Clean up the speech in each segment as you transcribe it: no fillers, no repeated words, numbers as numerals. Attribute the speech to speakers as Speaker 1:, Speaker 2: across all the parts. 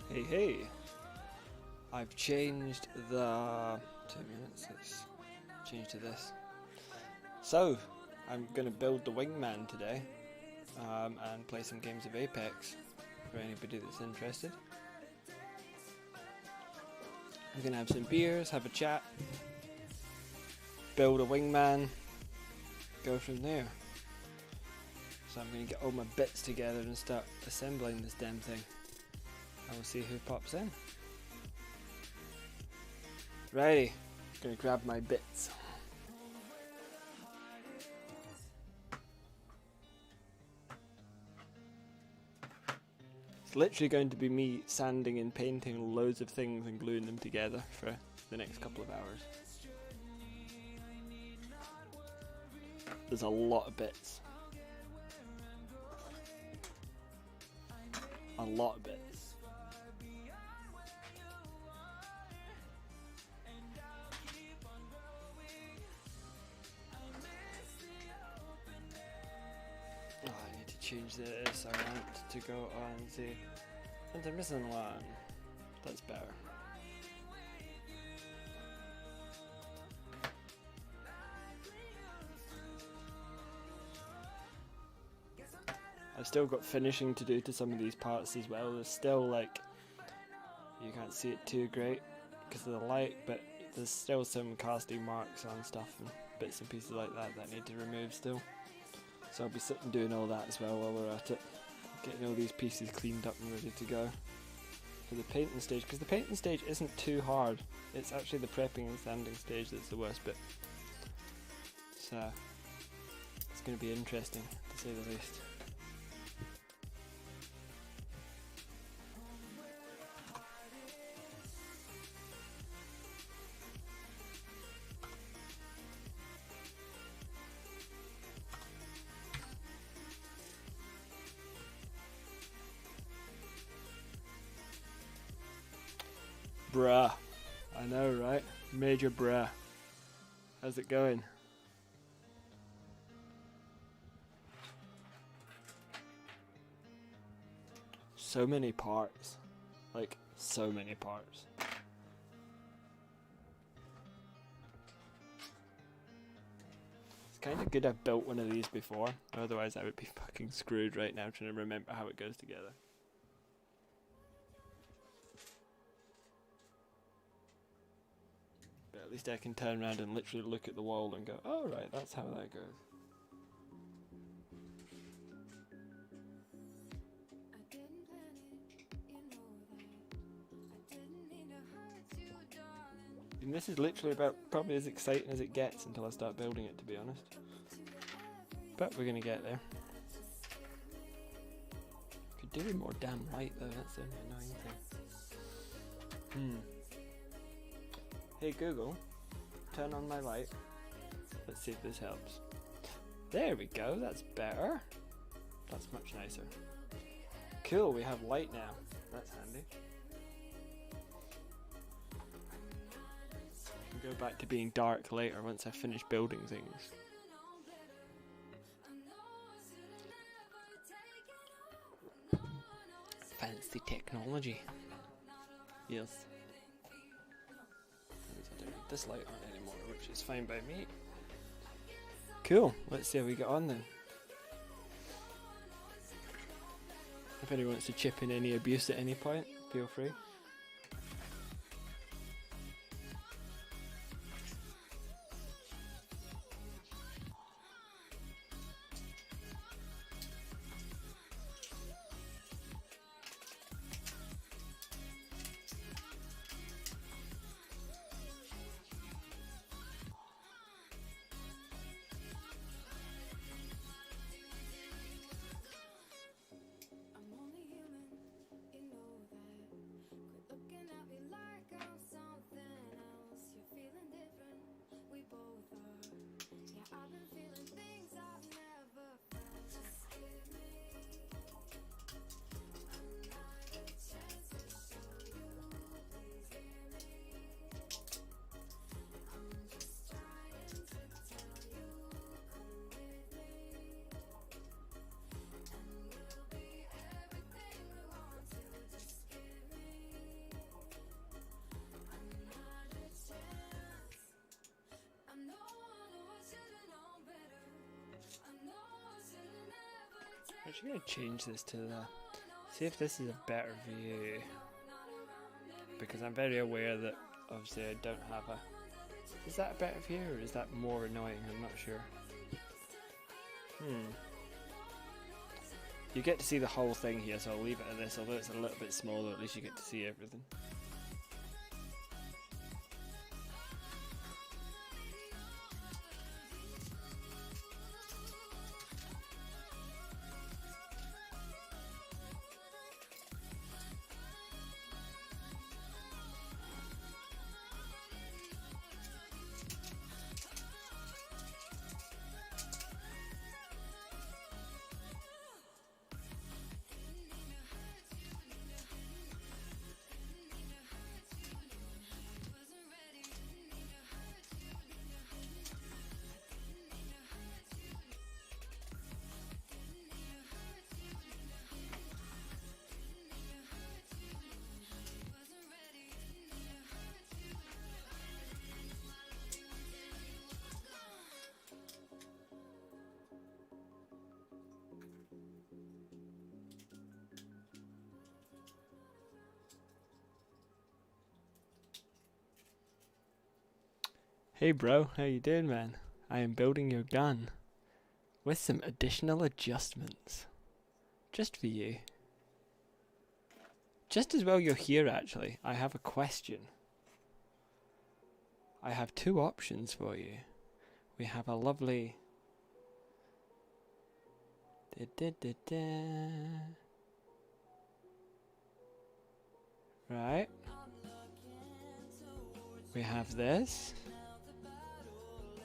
Speaker 1: Hey, hey! I've changed the 2 minutes. Let's change to this. So, I'm gonna build the Wingman today, and play some games of Apex for anybody that's interested. I'm gonna have some beers, have a chat, build a Wingman, go from there. So I'm gonna get all my bits together and start assembling this damn thing. I will see who pops in. Righty, gonna grab my bits. It's literally going to be me sanding and painting loads of things and gluing them together for the next couple of hours. There's a lot of bits. A lot of bits. Oh, I need to change this. I want to go on the intermission one. That's better. I've still got finishing to do to some of these parts as well. There's still, like, you can't see it too great because of the light, but there's still some casting marks on stuff and bits and pieces like that that I need to remove still. So I'll be sitting doing all that as well while we're at it. Getting all these pieces cleaned up and ready to go for the painting stage, because the painting stage isn't too hard. It's actually the prepping and sanding stage that's the worst bit. So it's going to be interesting to say the least. Bruh. I know, right? Major bruh. How's it going? So many parts. Like, so many parts. It's kind of good I built one of these before. Otherwise I would be fucking screwed right now trying to remember how it goes together. At least I can turn around and literally look at the wall and go, oh right, that's how that goes. And this is literally about probably as exciting as it gets until I start building it, to be honest. But we're gonna get there. Could do with more damn light though, that's the only annoying thing. Hey Google, turn on my light. Let's see if this helps. There we go, that's better. That's much nicer. Cool, we have light now. That's handy. We'll go back to being dark later once I finish building things. Fancy technology. Yes. I don't need this light on anymore, which is fine by me. Cool, let's see how we get on then. If anyone wants to chip in any abuse at any point, feel free. actually going to change this to the... See if this is a better view. Because I'm very aware that obviously I don't have a... Is that a better view or is that more annoying? I'm not sure. You get to see the whole thing here, so I'll leave it at this. Although it's a little bit smaller, at least you get to see everything. Hey bro, how you doing, man? I am building your gun with some additional adjustments. Just for you. Just as well you're here, actually. I have a question. I have two options for you. We have a lovely... Right. We have this.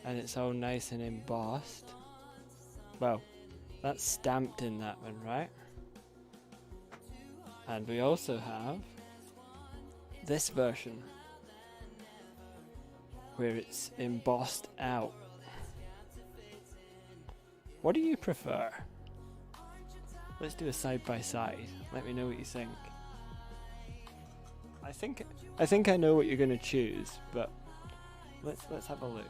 Speaker 1: And it's all nice and embossed. Well, that's stamped in that one, right? And we also have this version where it's embossed out. What do you prefer? Let's do a side by side. Let me know what you think. I think I know what you're gonna choose, but let's have a look.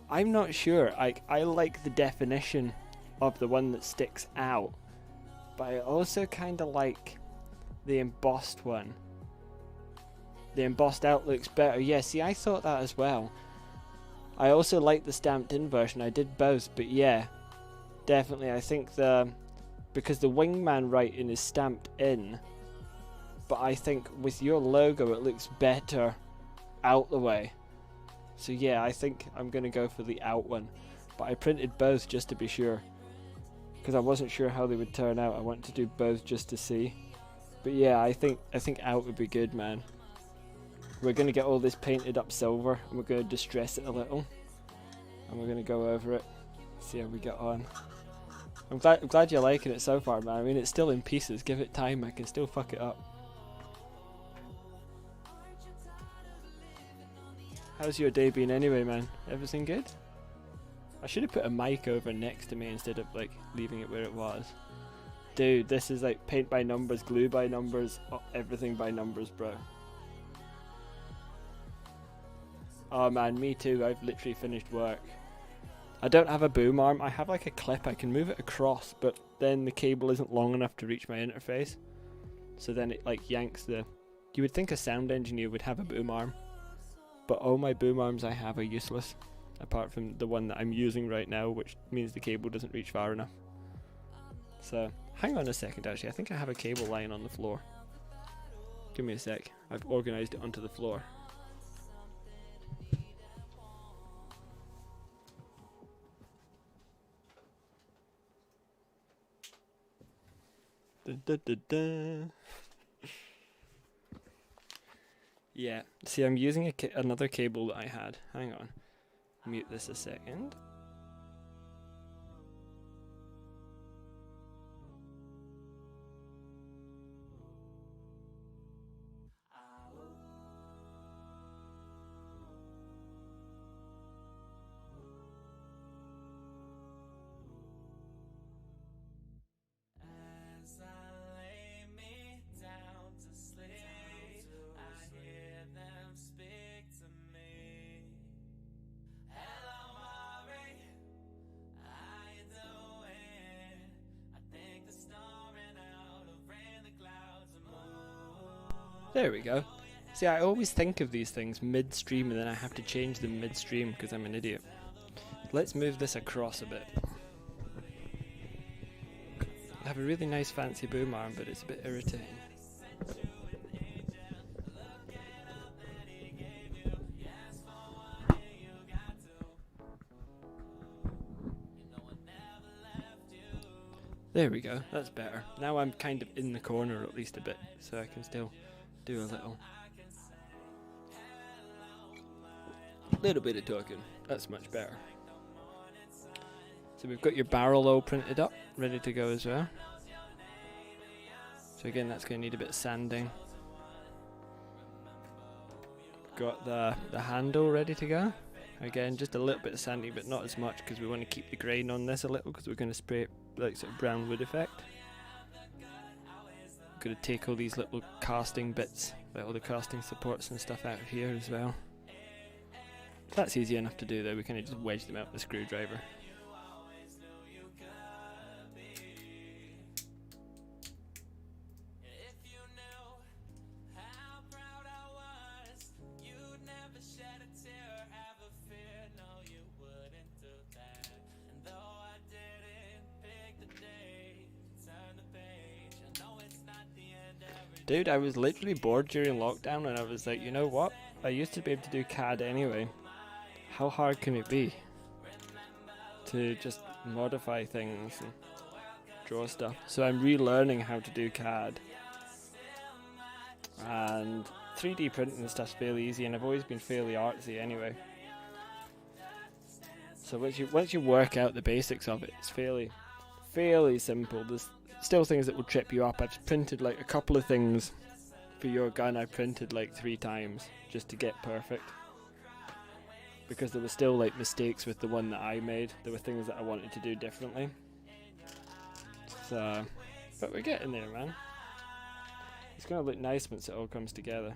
Speaker 1: I'm not sure. I like the definition of the one that sticks out, but I also kind of like the embossed one. The embossed out looks better. Yeah, see, I thought that as well. I also like the stamped in version. I did both, but yeah, definitely. I think because the Wingman writing is stamped in, but I think with your logo it looks better out the way. So yeah, I think I'm going to go for the out one. But I printed both just to be sure. Because I wasn't sure how they would turn out. I wanted to do both just to see. But yeah, I think out would be good, man. We're going to get all this painted up silver. And we're going to distress it a little. And we're going to go over it. See how we get on. I'm glad you're liking it so far, man. I mean, it's still in pieces. Give it time. I can still fuck it up. How's your day been anyway, man? Everything good? I should have put a mic over next to me instead of like leaving it where it was. Dude, this is like paint by numbers, glue by numbers, everything by numbers, bro. Oh man, me too. I've literally finished work. I don't have a boom arm. I have like a clip. I can move it across, but then the cable isn't long enough to reach my interface. So then it like yanks the... You would think a sound engineer would have a boom arm. But all my boom arms I have are useless, apart from the one that I'm using right now, which means the cable doesn't reach far enough. So, hang on a second actually, I think I have a cable lying on the floor. Give me a sec, I've organised it onto the floor. Dun, dun, dun, dun. Yeah, see, I'm using another cable that I had. Hang on. Mute this a second. There we go. See, I always think of these things midstream and then I have to change them midstream because I'm an idiot. Let's move this across a bit. I have a really nice fancy boom arm, but it's a bit irritating. There we go, that's better. Now I'm kind of in the corner at least a bit, so I can still do a little bit of talking. That's much better. So we've got your barrel all printed up, ready to go as well. So again, that's going to need a bit of sanding. Got the handle ready to go. Again, just a little bit of sanding, but not as much because we want to keep the grain on this a little because we're going to spray it like sort of brown wood effect. Going to take all these little casting bits, like all the casting supports and stuff out of here as well. That's easy enough to do though, we kind of just wedge them out with a screwdriver. Dude, I was literally bored during lockdown and I was like, you know what? I used to be able to do CAD anyway. How hard can it be to just modify things and draw stuff? So I'm relearning how to do CAD. And 3D printing and stuff's fairly easy, and I've always been fairly artsy anyway. So once you work out the basics of it, it's fairly simple. There's still things that will trip you up. I've printed like a couple of things for your gun. I printed like 3 times just to get perfect, because there were still like mistakes with the one that I made. There were things that I wanted to do differently. So, but we're getting there, man. It's gonna look nice once it all comes together.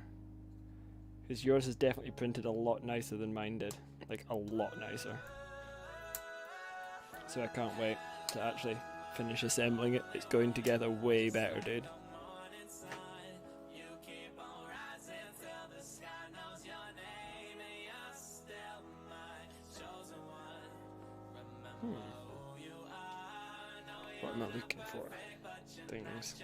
Speaker 1: Because yours is definitely printed a lot nicer than mine did. Like a lot nicer. So I can't wait to actually finish assembling it. It's going together way better, dude. What am I looking for? Things.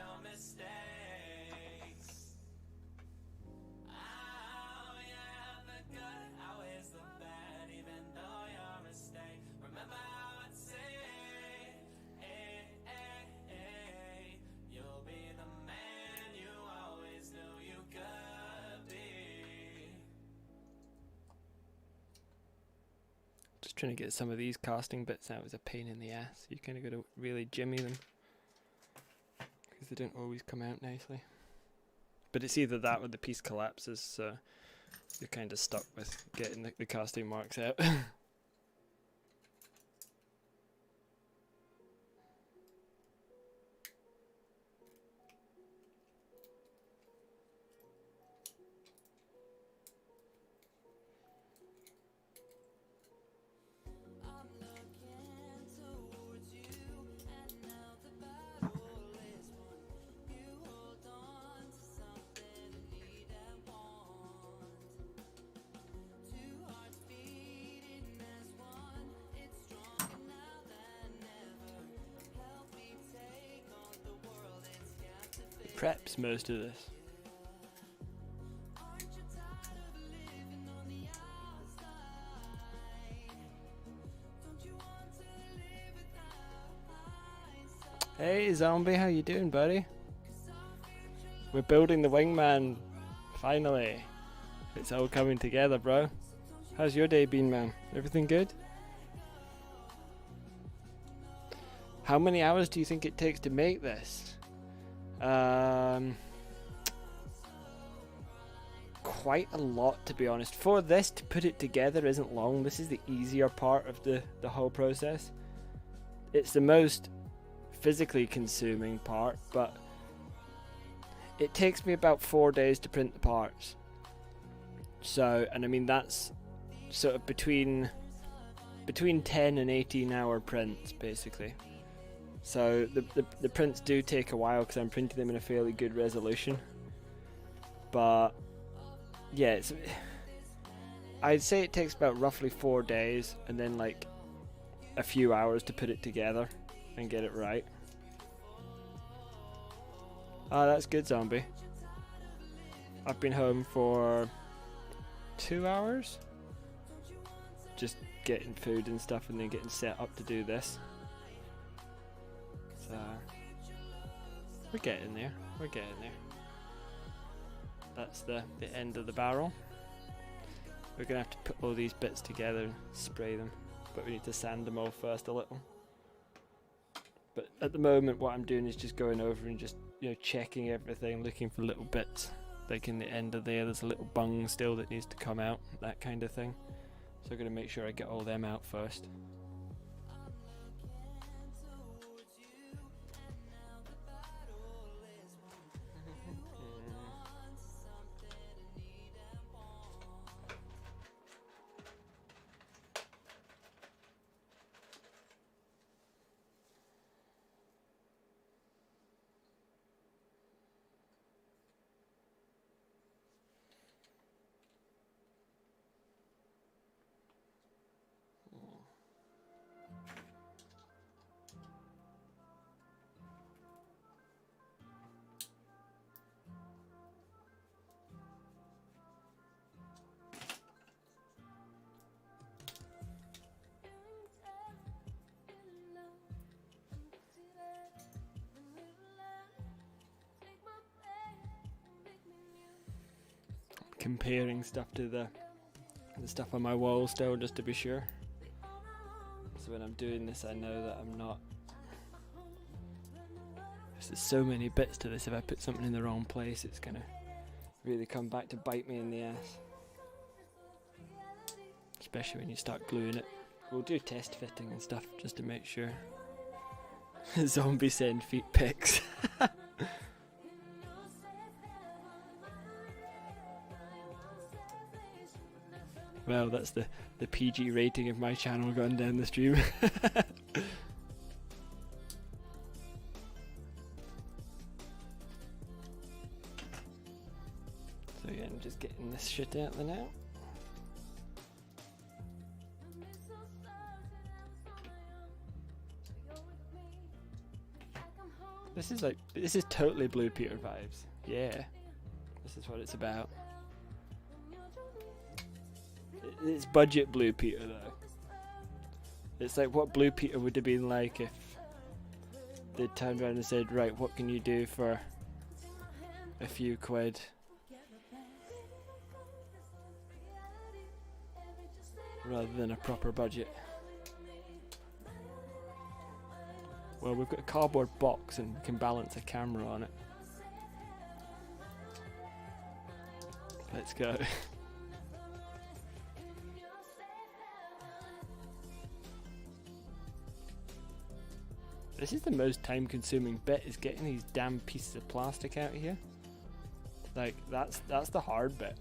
Speaker 1: Just trying to get some of these casting bits out is a pain in the ass. You kind of got to really jimmy them because they don't always come out nicely. But it's either that or the piece collapses, so you're kind of stuck with getting the casting marks out. Preps most of this. Hey zombie, how you doing, buddy? We're building the Wingman, finally. It's all coming together, bro. How's your day been, man? Everything good? How many hours do you think it takes to make this? Quite a lot, to be honest. For this to put it together isn't long. This is the easier part of the whole process. It's the most physically consuming part, but it takes me about 4 days to print the parts. So, and I mean that's sort of between 10 and 18 hour prints basically. So the prints do take a while because I'm printing them in a fairly good resolution. But yeah, I'd say it takes about roughly 4 days, and then like a few hours to put it together and get it right. Ah, that's good, zombie. I've been home for 2 hours, just getting food and stuff, and then getting set up to do this. So we're getting there. We're getting there. That's the end of the barrel. We're gonna have to put all these bits together and spray them, but we need to sand them all first a little. But at the moment, what I'm doing is just going over and just, you know, checking everything, looking for little bits. Like in the end of there's a little bung still that needs to come out, that kind of thing. So I'm gonna make sure I get all them out first. Comparing stuff to the stuff on my wall still, just to be sure. So when I'm doing this, I know that I'm not. There's so many bits to this. If I put something in the wrong place, it's gonna really come back to bite me in the ass. Especially when you start gluing it. We'll do test fitting and stuff just to make sure. Zombie send feet pics. Well, that's the PG rating of my channel going down the stream. So yeah, I'm just getting this shit out there now. This is totally Blue Peter vibes. Yeah, this is what it's about. It's budget Blue Peter though. It's like what Blue Peter would have been like if they turned around and said, right, what can you do for a few quid? Rather than a proper budget. Well, we've got a cardboard box and we can balance a camera on it. Let's go. This is the most time consuming bit, is getting these damn pieces of plastic out of here. Like, that's the hard bit.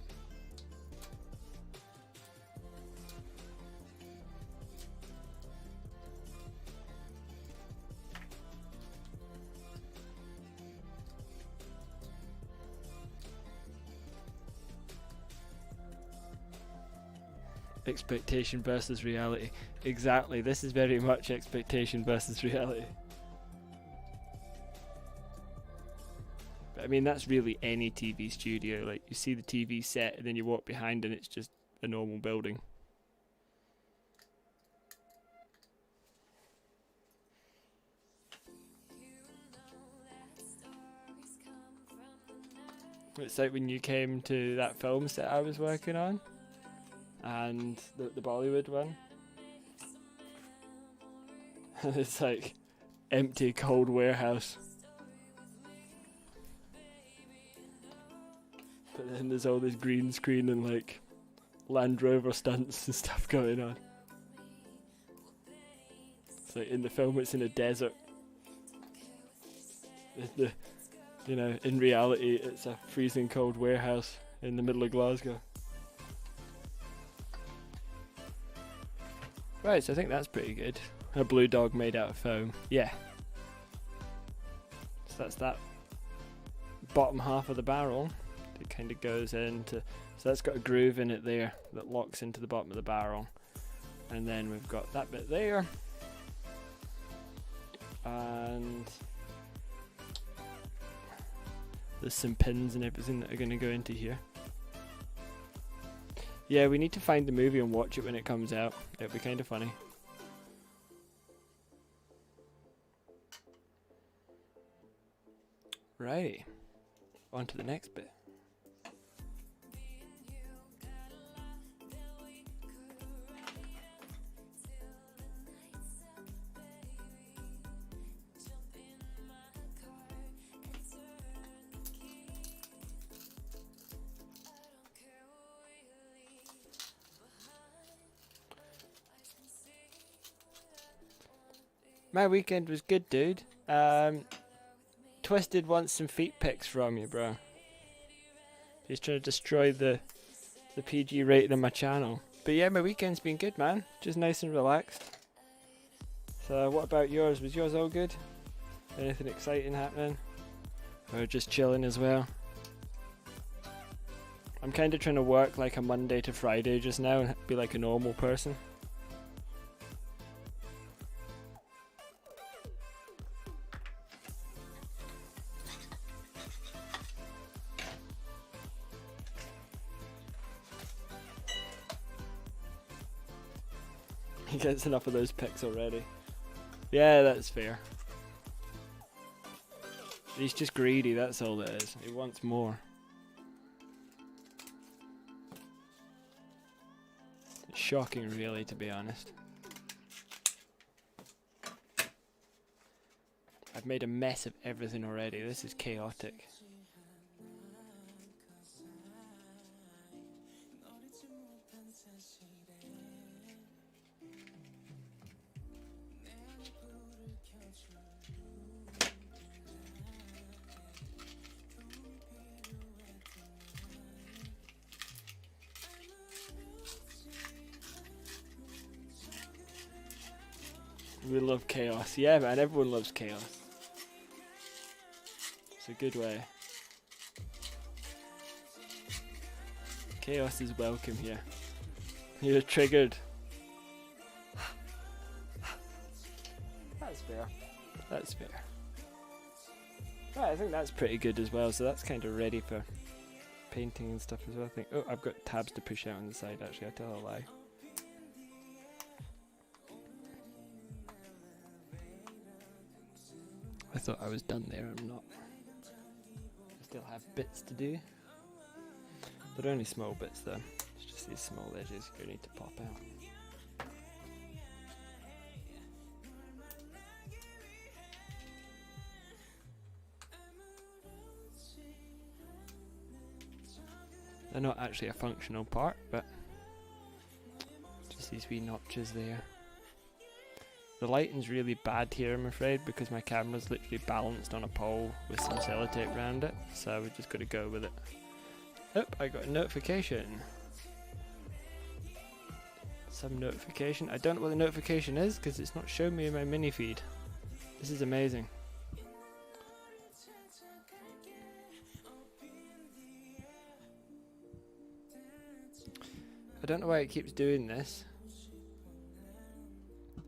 Speaker 1: Expectation versus reality. Exactly, this is very much expectation versus reality. But I mean, that's really any TV studio. Like, you see the TV set and then you walk behind and it's just a normal building. It's like when you came to that film set I was working on. And the Bollywood one. And it's like empty, cold warehouse. But then there's all this green screen and like Land Rover stunts and stuff going on. It's like in the film it's in a desert. In reality it's a freezing cold warehouse in the middle of Glasgow. Right, so I think that's pretty good. A blue dog made out of foam. Yeah. So that's that bottom half of the barrel It kind of goes into, so that's got a groove in it there that locks into the bottom of the barrel. And then we've got that bit there. And there's some pins and everything that are going to go into here. Yeah, we need to find the movie and watch it when it comes out. It'll be kind of funny. Right, on to the next bit. My weekend was good, dude. Twisted wants some feet pics from you, bro. He's trying to destroy the PG rating on my channel. But yeah, my weekend's been good, man. Just nice and relaxed. So what about yours? Was yours all good? Anything exciting happening? Or just chilling as well? I'm kind of trying to work like a Monday to Friday just now and be like a normal person. He gets enough of those pics already. Yeah, that's fair. He's just greedy, that's all it is. He wants more. It's shocking, really, to be honest. I've made a mess of everything already. This is chaotic. We love chaos. Yeah, man, everyone loves chaos. It's a good way. Chaos is welcome here. You're triggered. That's fair. That's fair. Right, I think that's pretty good as well, so that's kind of ready for painting and stuff as well, I think. Oh, I've got tabs to push out on the side, actually, I tell a lie. I thought I was done there, I'm not. I still have bits to do. They're only small bits though. It's just these small edges you need to pop out. They're not actually a functional part, but just these wee notches there. The lighting's really bad here, I'm afraid, because my camera's literally balanced on a pole with some sellotape around it, so we just got to go with it. Oh, I got a notification. Some notification. I don't know what the notification is because it's not showing me in my mini feed. This is amazing. I don't know why it keeps doing this,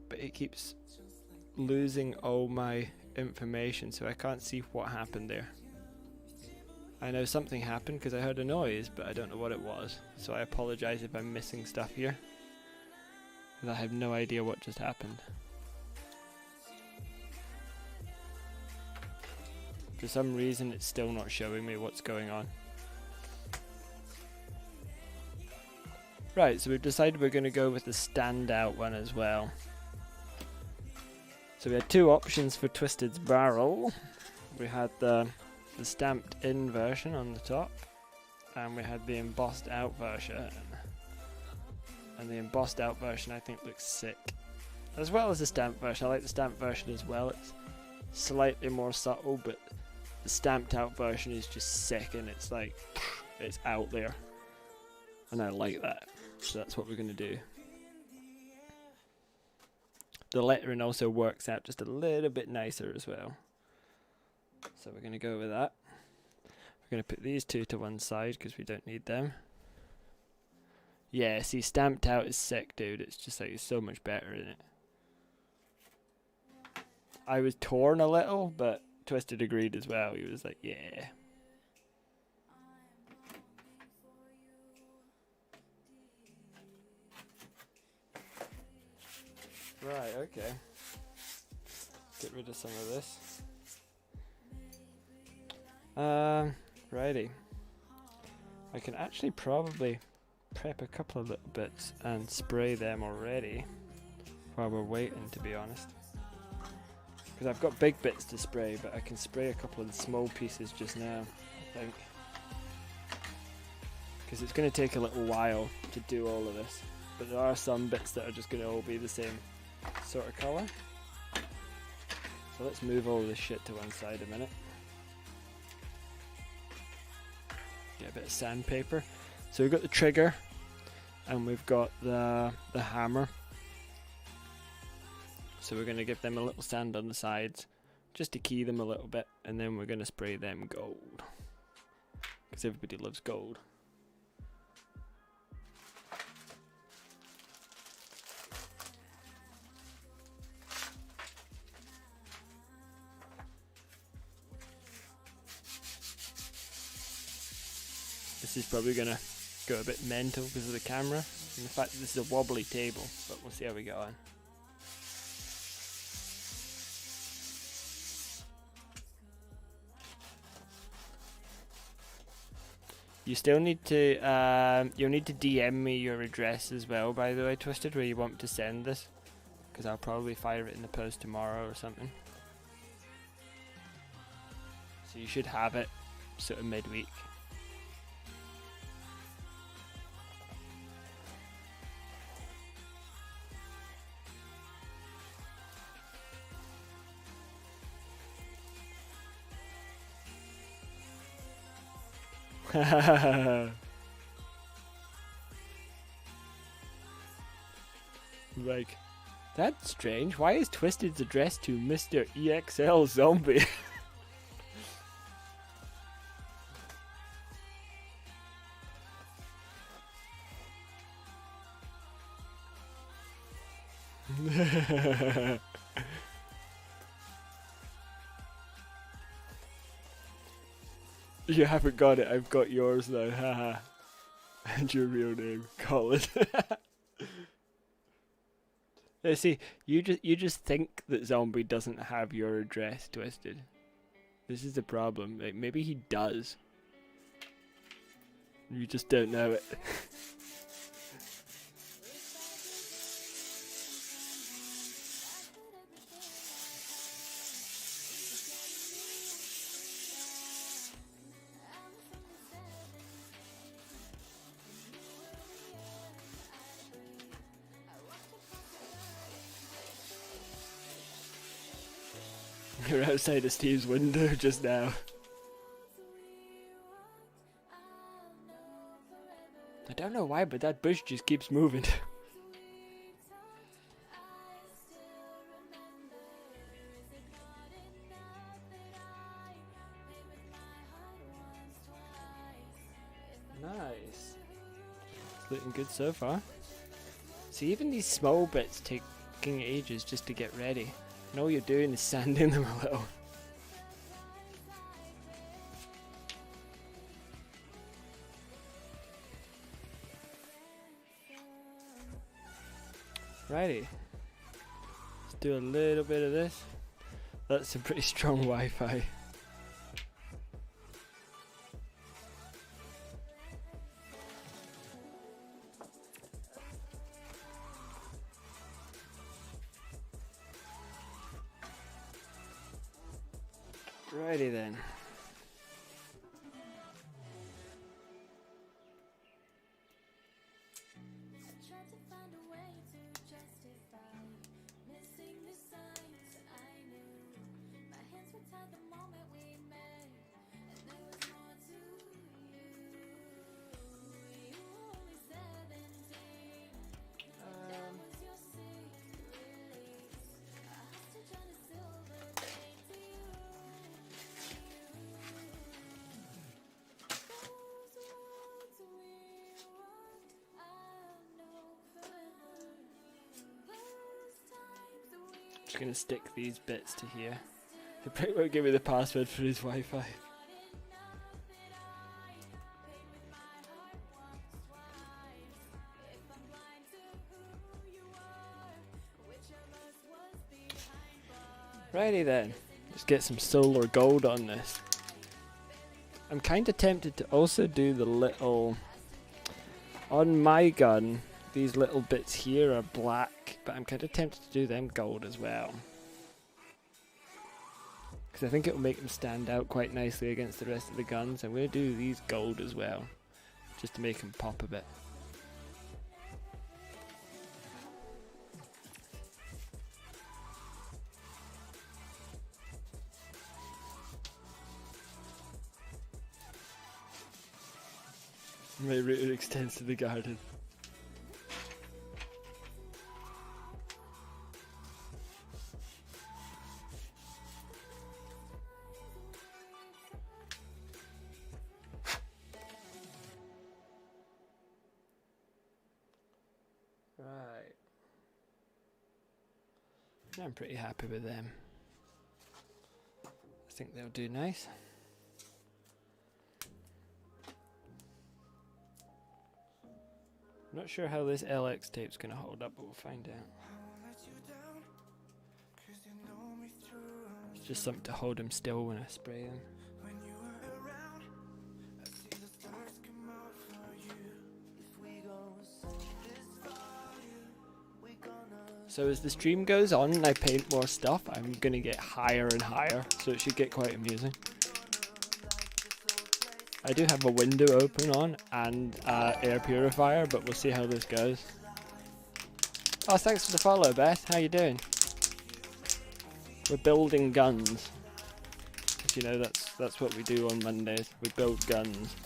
Speaker 1: but it keeps losing all my information, so I can't see what happened there. I know something happened because I heard a noise, but I don't know what it was, so I apologize if I'm missing stuff here, because I have no idea what just happened. For some reason it's still not showing me what's going on. Right, so we've decided we're going to go with the standout one as well. So we had two options for Twisted's barrel. We had the stamped in version on the top, and we had the embossed out version. And the embossed out version I think looks sick, as well as the stamped version. I like the stamped version as well. It's slightly more subtle, but the stamped out version is just sick, and it's like, it's out there, and I like that. So that's what we're going to do. The lettering also works out just a little bit nicer as well. So we're going to go with that. We're going to put these two to one side because we don't need them. Yeah, see, stamped out is sick, dude. It's just like, it's so much better in it. I was torn a little, but Twisted agreed as well. He was like, yeah. Right, okay. Get rid of some of this. Righty. I can actually probably prep a couple of little bits and spray them already while we're waiting, to be honest. Because I've got big bits to spray, but I can spray a couple of the small pieces just now, I think. Because it's going to take a little while to do all of this. But there are some bits that are just going to all be the same sort of colour. So let's move all this shit to one side a minute. Get a bit of sandpaper. So we've got the trigger and we've got the hammer. So we're going to give them a little sand on the sides just to key them a little bit, and then we're going to spray them gold because everybody loves gold. This is probably going to go a bit mental because of the camera and the fact that this is a wobbly table, but we'll see how we go on. You still need to, you'll need to DM me your address as well, by the way, Twisted, where you want to send this, because I'll probably fire it in the post tomorrow or something. So you should have it sort of midweek. Like, that's strange. Why is Twisted's addressed to Mr. EXL Zombie? You haven't got it, I've got yours now, haha. And your real name, Colin. See, you just think that Zombie doesn't have your address, Twisted. This is the problem. Like, maybe he does. You just don't know it. You're outside of Steve's window just now. I don't know why, but that bush just keeps moving. Nice. It's looking good so far. See, even these small bits taking ages just to get ready. And all you're doing is sanding them a little. Righty. Let's do a little bit of this. That's some pretty strong Wi-Fi. Righty then. just going to stick these bits to here. He probably won't give me the password for his Wi-Fi. Righty then, let's get some solar gold on this. I'm kind of tempted to also do the little... On my gun, these little bits here are black, but I'm kind of tempted to do them gold as well. Because I think it will make them stand out quite nicely against the rest of the guns. I'm going to do these gold as well, just to make them pop a bit. My router extends to the garden. Right. I'm pretty happy with them. I think they'll do nice. I'm not sure how this LX tape's going to hold up, but we'll find out. It's just something to hold them still when I spray them. So as the stream goes on and I paint more stuff, I'm going to get higher and higher, so it should get quite amusing. I do have a window open on and air purifier, but we'll see how this goes. Oh, thanks for the follow, Beth. How you doing? We're building guns. If you know, that's what we do on Mondays. We build guns.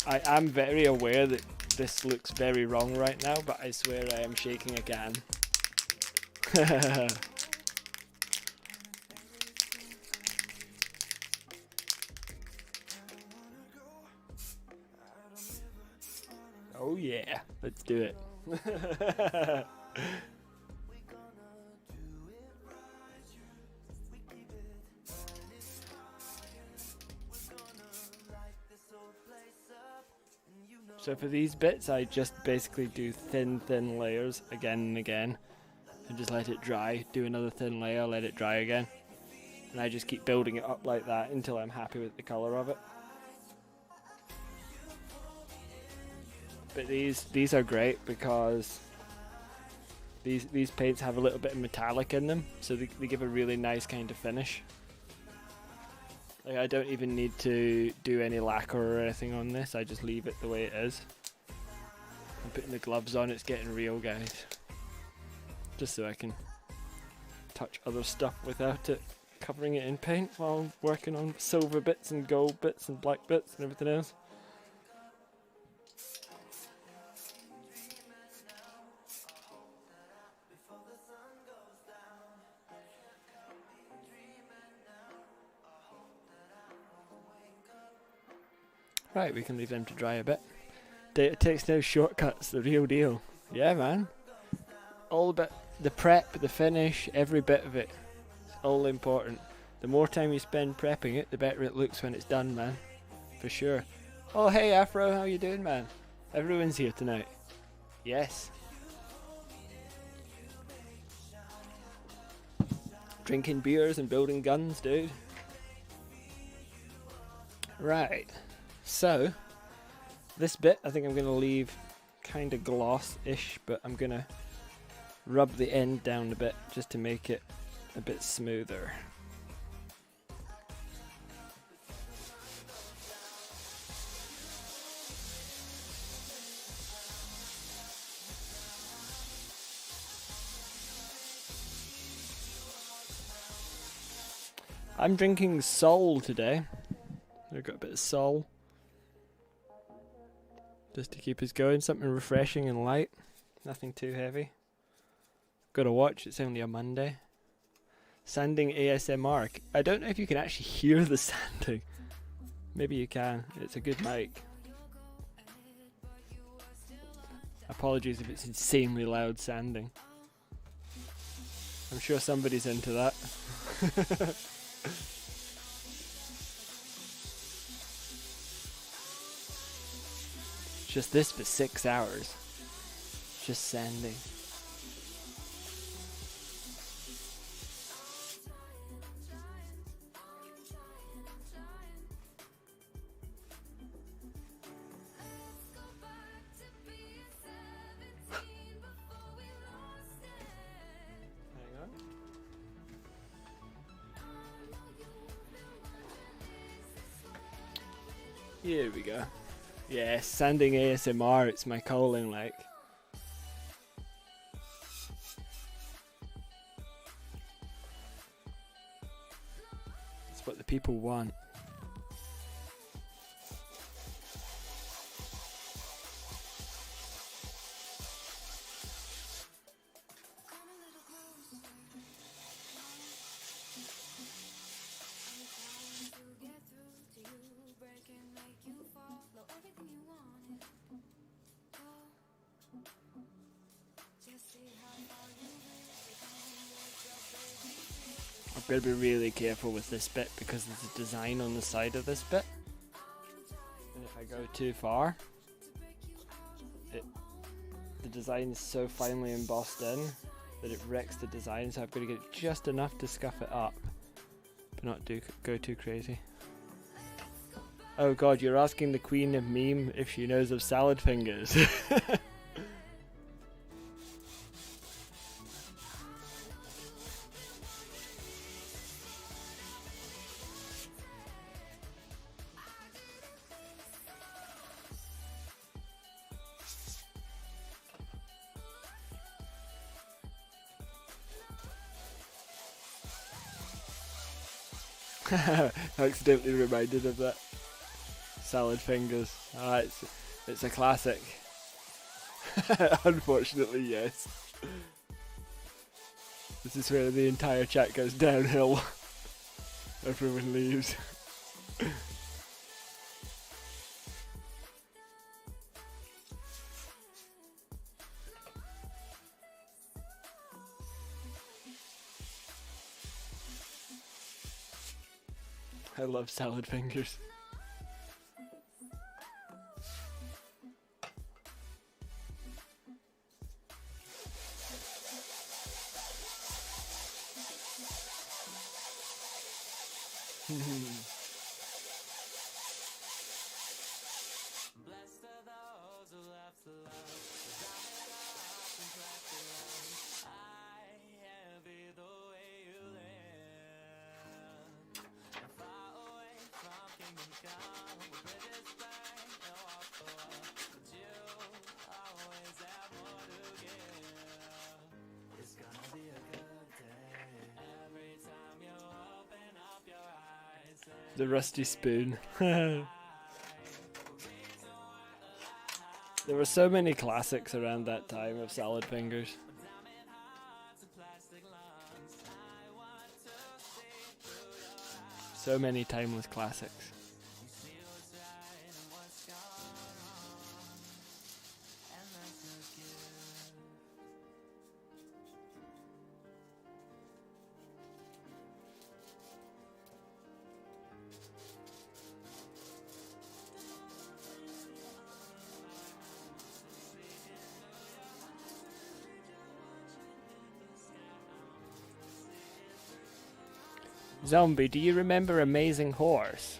Speaker 1: I am very aware that this looks very wrong right now, but I swear I am shaking a can. Oh yeah, let's do it. So for these bits, I just basically do thin layers again and again, and just let it dry. Do another thin layer, let it dry again, and I just keep building it up like that until I'm happy with the color of it. But these are great because these paints have a little bit of metallic in them, so they give a really nice kind of finish. Like, I don't even need to do any lacquer or anything on this, I just leave it the way it is. I'm putting the gloves on, it's getting real, guys. Just so I can touch other stuff without it covering it in paint while I'm working on silver bits and gold bits and black bits and everything else. Right, we can leave them to dry a bit. Data takes no shortcuts, the real deal. Yeah, man. All about the prep, the finish, every bit of it. It's all important. The more time you spend prepping it, the better it looks when it's done, man. For sure. Oh, hey Afro, how you doing, man? Everyone's here tonight. Yes. Drinking beers and building guns, dude. Right. So, this bit I think I'm going to leave kind of gloss-ish, but I'm going to rub the end down a bit just to make it a bit smoother. I'm drinking Sol today. I've got a bit of Sol. Just to keep us going, something refreshing and light. Nothing too heavy. Gotta watch, it's only a Monday. Sanding ASMR. I don't know if you can actually hear the sanding. Maybe you can, it's a good mic. Apologies if it's insanely loud sanding. I'm sure somebody's into that. Just this for 6 hours. Just sanding. Here we go. Yeah, sanding ASMR, it's my calling, like. It's what the people want. I've got to be really careful with this bit because there's a design on the side of this bit, and if I go too far, the design is so finely embossed in that it wrecks the design, so I've got to get just enough to scuff it up, but not go too crazy. Oh god, you're asking the queen of meme if she knows of salad fingers. Accidentally reminded of that. Salad fingers. Ah, it's a classic. Unfortunately, yes. This is where the entire chat goes downhill. Everyone leaves. I love salad fingers. The rusty spoon. There were so many classics around that time of salad fingers. So many timeless classics. Zombie, do you remember Amazing Horse?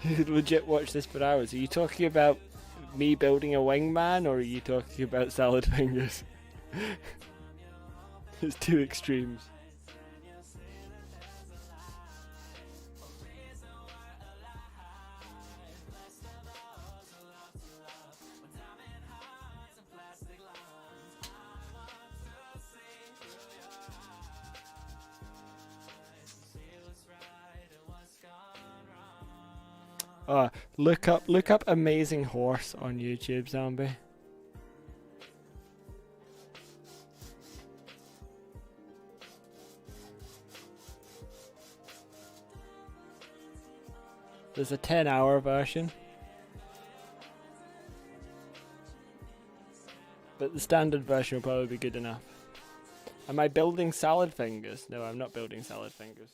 Speaker 1: You could legit watch this for hours. Are you talking about me building a wingman, or are you talking about salad fingers? It's two extremes. Look up Amazing Horse on YouTube, Zombie. There's a 10-hour version. But the standard version will probably be good enough. Am I building salad fingers? No, I'm not building salad fingers.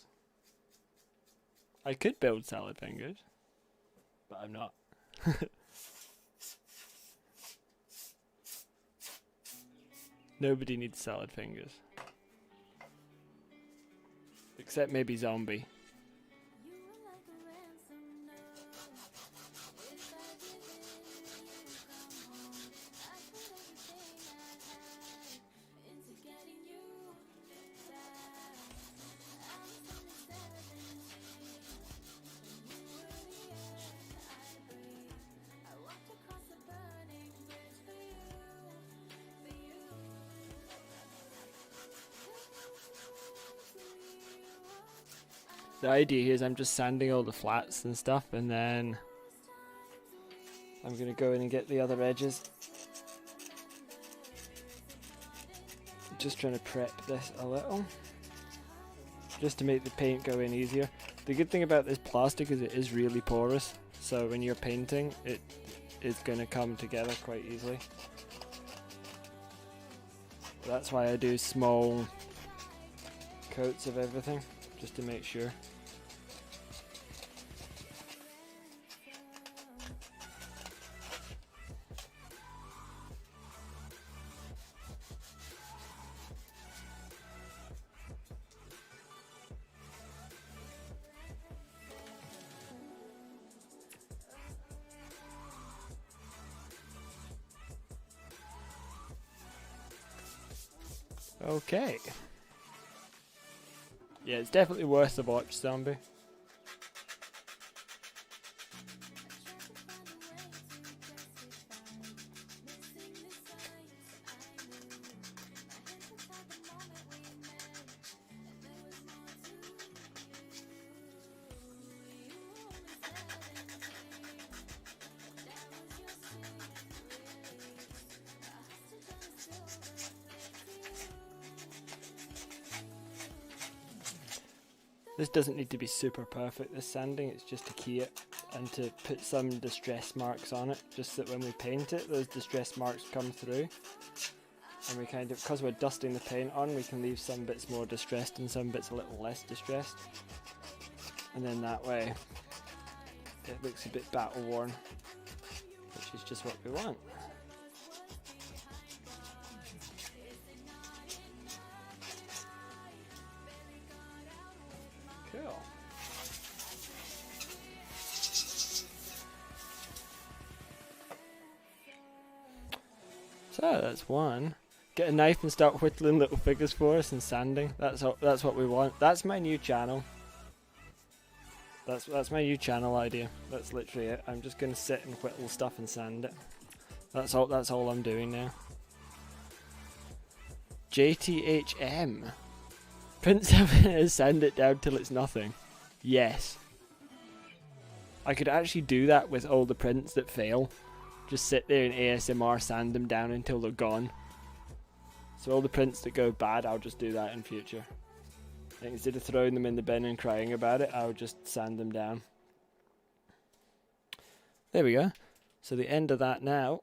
Speaker 1: I could build salad fingers, but I'm not. Nobody needs salad fingers. Except maybe zombie. The idea here is I'm just sanding all the flats and stuff, and then I'm going to go in and get the other edges. Just trying to prep this a little, just to make the paint go in easier. The good thing about this plastic is it is really porous, so when you're painting it is going to come together quite easily. That's why I do small coats of everything, just to make sure. Okay. Yeah, it's definitely worth the watch, Zombie. This doesn't need to be super perfect, this sanding, it's just to key it and to put some distress marks on it, just that when we paint it, those distress marks come through. And we kind of, because we're dusting the paint on, we can leave some bits more distressed and some bits a little less distressed. And then that way, it looks a bit battle worn, which is just what we want. Cool. So that's one. Get a knife and start whittling little figures for us and sanding. That's what we want. That's my new channel. That's my new channel idea. That's literally it. I'm just gonna sit and whittle stuff and sand it. That's all I'm doing now. JTHM. Print 7 is sand it down till it's nothing. Yes. I could actually do that with all the prints that fail. Just sit there and ASMR sand them down until they're gone. So all the prints that go bad, I'll just do that in future. And instead of throwing them in the bin and crying about it, I'll just sand them down. There we go. So the end of that now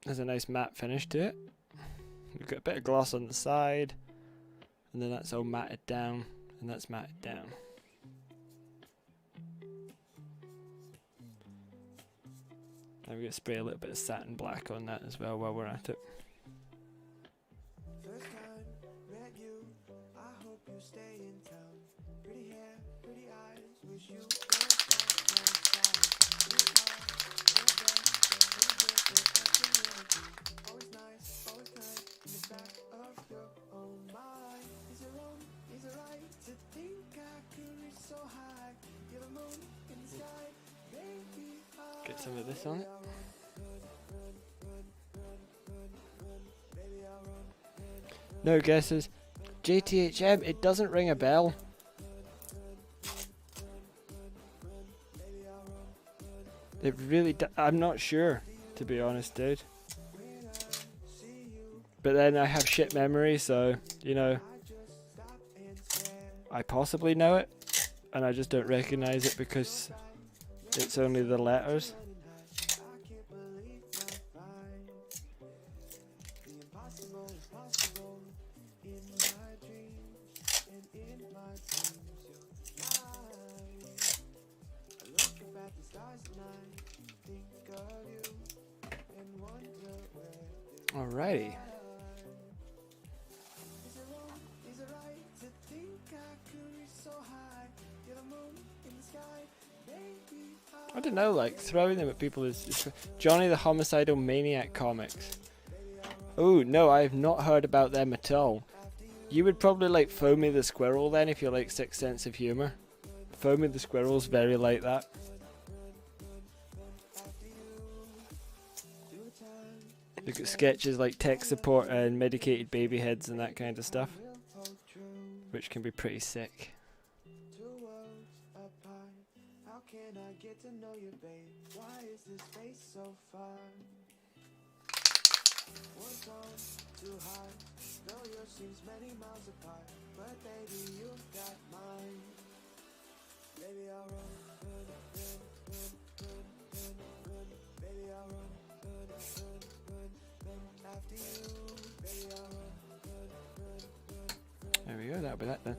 Speaker 1: has a nice matte finish to it. We've got a bit of gloss on the side. And then that's all matted down, and that's matted down. Now we're going to spray a little bit of satin black on that as well while we're at it.
Speaker 2: First time met you, I hope you stay in town. Pretty hair, pretty eyes, wish you always nice, always kind, in the back of your own mind. Is it wrong, is it right to think I could reach so high? You're the moon in the sky, baby.
Speaker 1: Get some of this on it. No guesses. JTHM, it doesn't ring a bell. It really I'm not sure, to be honest, dude. But then I have shit memory, so, you know, I possibly know it, and I just don't recognize it because It's only the letters. Alrighty. I don't know, like throwing them at people is Johnny the Homicidal Maniac comics. Oh no, I have not heard about them at all. You would probably like Foamy the Squirrel then if you like Sixth Sense of Humour. Foamy the Squirrel's very like that. Look at sketches like tech support and medicated baby heads and that kind of stuff, which can be pretty sick. How can I get to know you, babe? Why is this space so far? One tone, too high. Though yours seems many miles apart, but baby, you got mine. Baby, I'll run, baby, I'll run after you. Baby, I'll run. There we go. That'll be that then.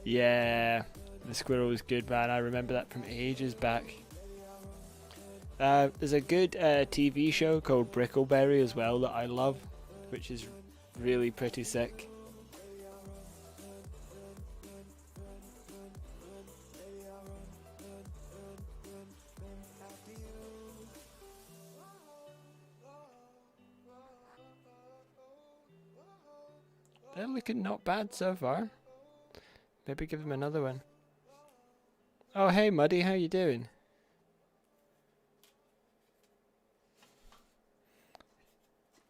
Speaker 1: Yeah. The squirrel was good, man. I remember that from ages back. There's a good TV show called Brickleberry as well that I love, which is really pretty sick. They're looking not bad so far. Maybe give them another one. Oh, hey, Muddy, how you doing?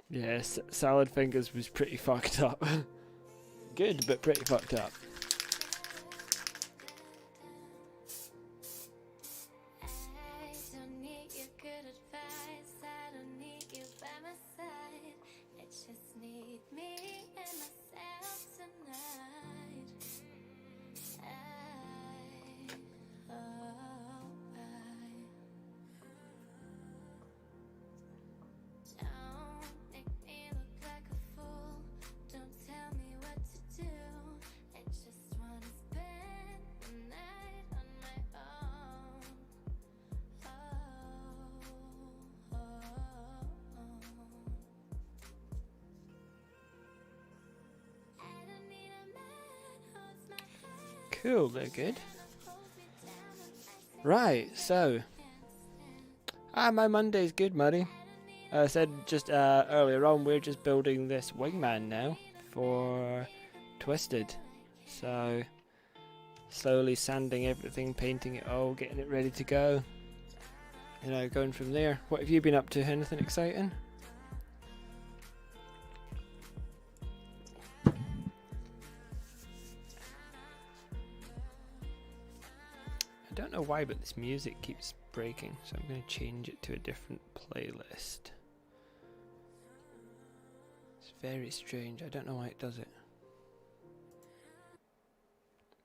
Speaker 1: Yes, Salad Fingers was pretty fucked up. Good, but pretty fucked up. Cool, they're good. Right, so my Monday's good, Muddy. I said just earlier on, we're just building this Wingman now for Twisted. So slowly sanding everything, painting it all, getting it ready to go. You know, going from there. What have you been up to? Anything exciting? I don't know why, but this music keeps breaking, so I'm going to change it to a different playlist. It's very strange. I don't know why it does it.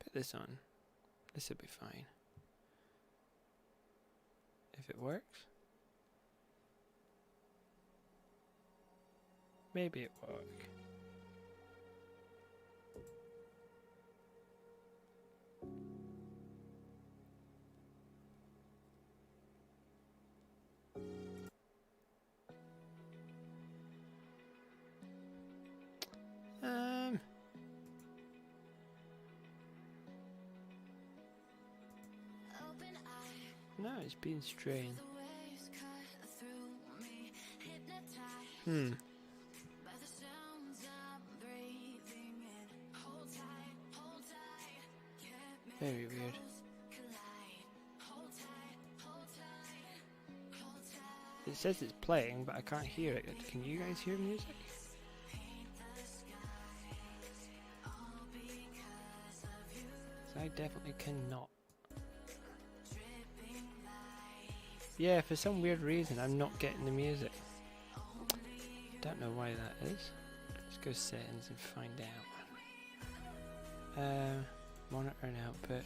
Speaker 1: Put this on. This will be fine. If it works. Maybe it won't work. No, it's been strange. Very weird. It says it's playing, but I can't hear it. Can you guys hear music? I definitely cannot. Yeah, for some weird reason I'm not getting the music. Don't know why that is. Let's go settings and find out. Monitor and output.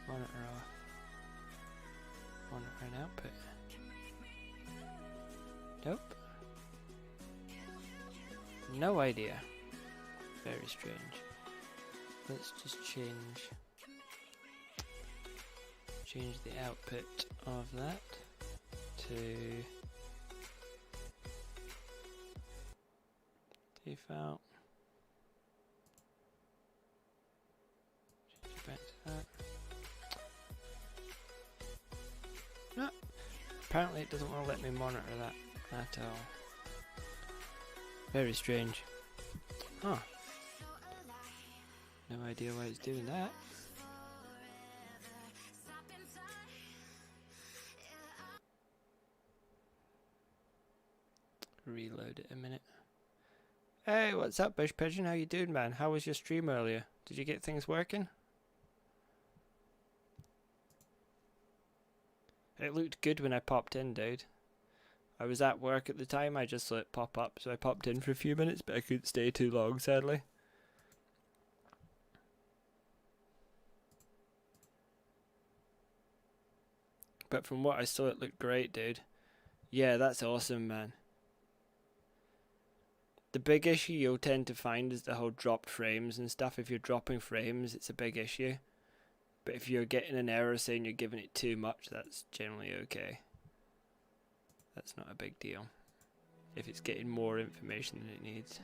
Speaker 1: Monitor off. Monitor and output. Nope. No idea. Very strange. Let's just change the output of that to default. Change it back to that. No. Apparently it doesn't want to let me monitor that at all. Very strange. Huh. No idea why it's doing that. Reload it a minute. Hey, what's up, Bush Pigeon? How you doing, man? How was your stream earlier? Did you get things working? It looked good when I popped in, dude. I was at work at the time, I just saw it pop up, so I popped in for a few minutes, but I couldn't stay too long, sadly. But from what I saw, it looked great, dude. Yeah, that's awesome, man. The big issue you'll tend to find is the whole dropped frames and stuff. If you're dropping frames, it's a big issue. But if you're getting an error saying you're giving it too much, that's generally okay. That's not a big deal. If it's getting more information than it needs,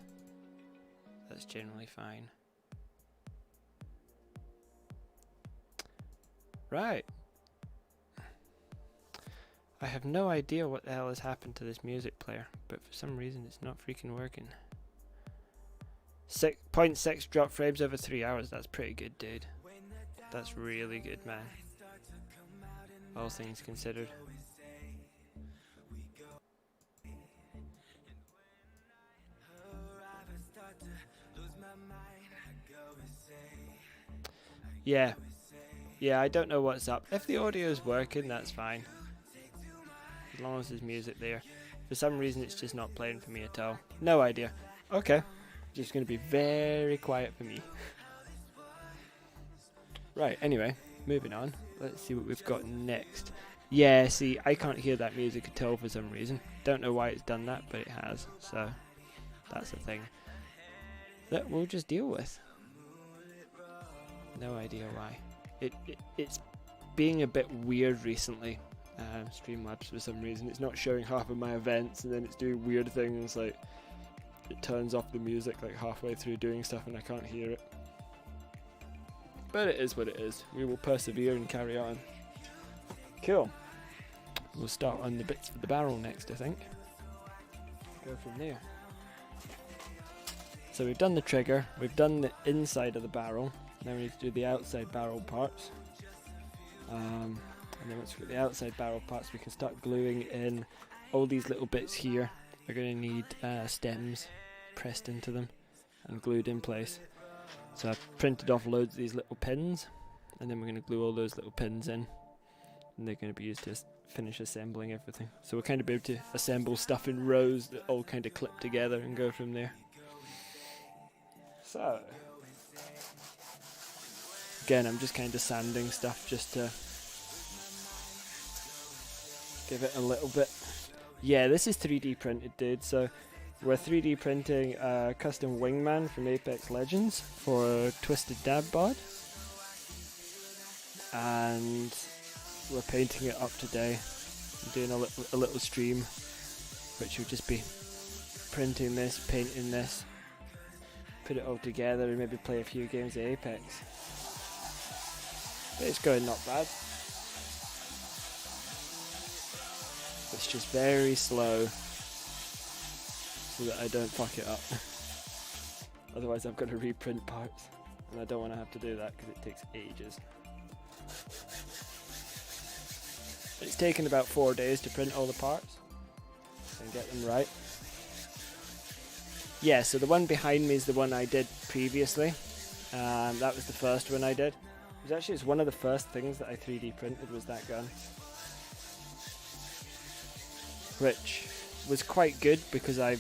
Speaker 1: that's generally fine. Right. I have no idea what the hell has happened to this music player, but for some reason it's not freaking working. 6.6 drop frames over 3 hours, that's pretty good, dude. That's really good, man. All things considered. Yeah. Yeah, I don't know what's up. If the audio is working, that's fine. As long as there's music there. For some reason, it's just not playing for me at all. No idea. Okay. Just going to be very quiet for me. Right, anyway. Moving on. Let's see what we've got next. Yeah, see, I can't hear that music at all for some reason. Don't know why it's done that, but it has. So, that's a thing that we'll just deal with. No idea why. It's being a bit weird recently. Streamlabs for some reason. It's not showing half of my events, and then it's doing weird things like it turns off the music like halfway through doing stuff and I can't hear it. But it is what it is. We will persevere and carry on. Cool. We'll start on the bits for the barrel next, I think. Go from there. So we've done the trigger, we've done the inside of the barrel. Now we need to do the outside barrel parts. And then once we've got the outside barrel parts, we can start gluing in all these little bits here. We're going to need stems pressed into them and glued in place. So I've printed off loads of these little pins, and then we're going to glue all those little pins in, and they're going to be used to finish assembling everything. So we'll kind of be able to assemble stuff in rows that all kind of clip together and go from there. So again, I'm just kind of sanding stuff just to give it a little bit. Yeah, this is 3D printed, dude. So we're 3D printing a custom Wingman from Apex Legends for Twisted Dab Bod, and we're painting it up today. I'm doing a little stream, which will just be printing this, painting this, put it all together, and maybe play a few games of Apex. But it's going not bad. It's just very slow, so that I don't fuck it up. Otherwise I've got to reprint parts, and I don't want to have to do that because it takes ages. It's taken about 4 days to print all the parts and get them right. Yeah, so the one behind me is the one I did previously. That was the first one I did. It's one of the first things that I 3D printed was that gun, which was quite good because I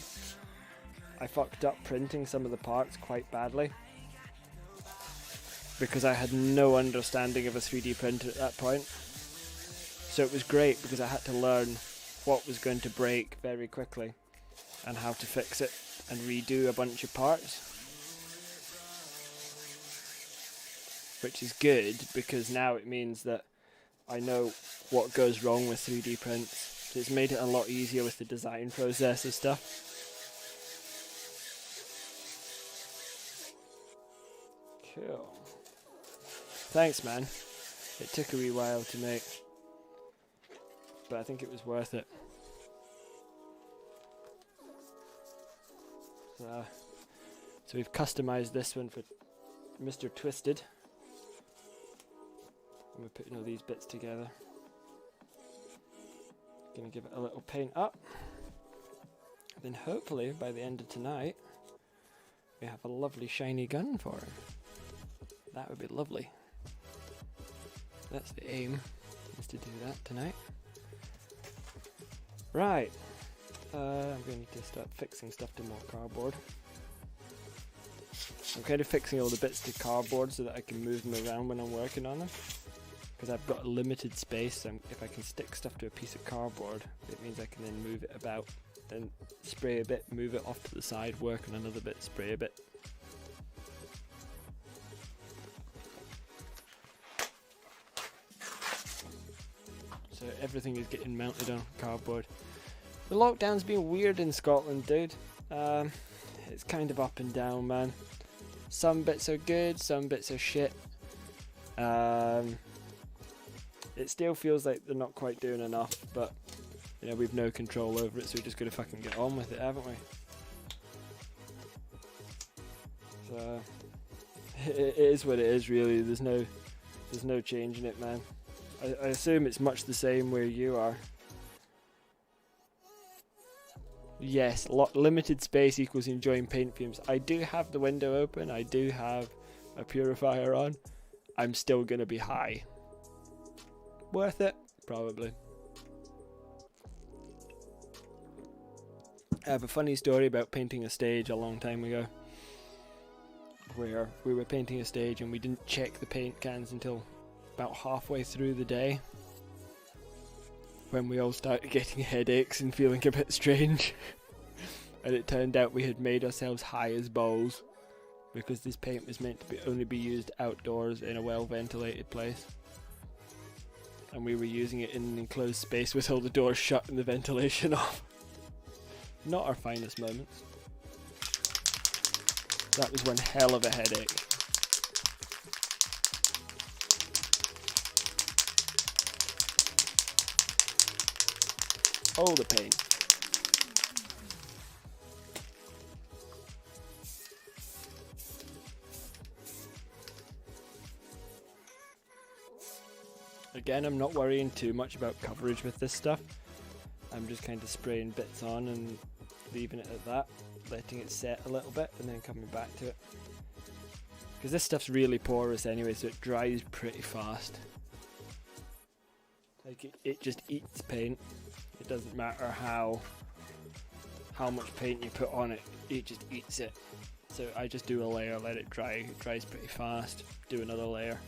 Speaker 1: fucked up printing some of the parts quite badly because I had no understanding of a 3D printer at that point. So it was great because I had to learn what was going to break very quickly and how to fix it and redo a bunch of parts. Which is good because now it means that I know what goes wrong with 3D prints. So it's made it a lot easier with the design process of stuff. Cool. Thanks, man. It took a wee while to make, but I think it was worth it. So we've customized this one for Mr. Twisted. And we're putting all these bits together. Gonna give it a little paint up. Then hopefully by the end of tonight we have a lovely shiny gun for him. That would be lovely. That's the aim, is to do that tonight. Right. I'm going to start fixing stuff to more cardboard. I'm kind of fixing all the bits to cardboard so that I can move them around when I'm working on them. Because I've got a limited space, so if I can stick stuff to a piece of cardboard, it means I can then move it about, then spray a bit, move it off to the side, work on another bit, spray a bit. So everything is getting mounted on cardboard. The lockdown's been weird in Scotland, dude. It's kind of up and down, man. Some bits are good, some bits are shit. It still feels like they're not quite doing enough, but you know, we've no control over it, so we just gotta fucking get on with it, haven't we? So it is what it is, really. There's no changing it, man. I assume it's much the same where you are. Yes, limited space equals enjoying paint fumes. I do have the window open, I do have a purifier on. I'm still gonna be high. Worth it? Probably. I have a funny story about painting a stage a long time ago, where we were painting a stage and we didn't check the paint cans until about halfway through the day, when we all started getting headaches and feeling a bit strange. And it turned out we had made ourselves high as balls because this paint was meant to only be used outdoors in a well ventilated place, and we were using it in an enclosed space with all the doors shut and the ventilation off. Not our finest moments. That was one hell of a headache. Oh, the pain. Again, I'm not worrying too much about coverage with this stuff. I'm just kind of spraying bits on and leaving it at that, letting it set a little bit and then coming back to it. Because this stuff's really porous anyway, so it dries pretty fast. Like it just eats paint. It doesn't matter how much paint you put on it, it just eats it. So I just do a layer, let it dry. It dries pretty fast. Do another layer.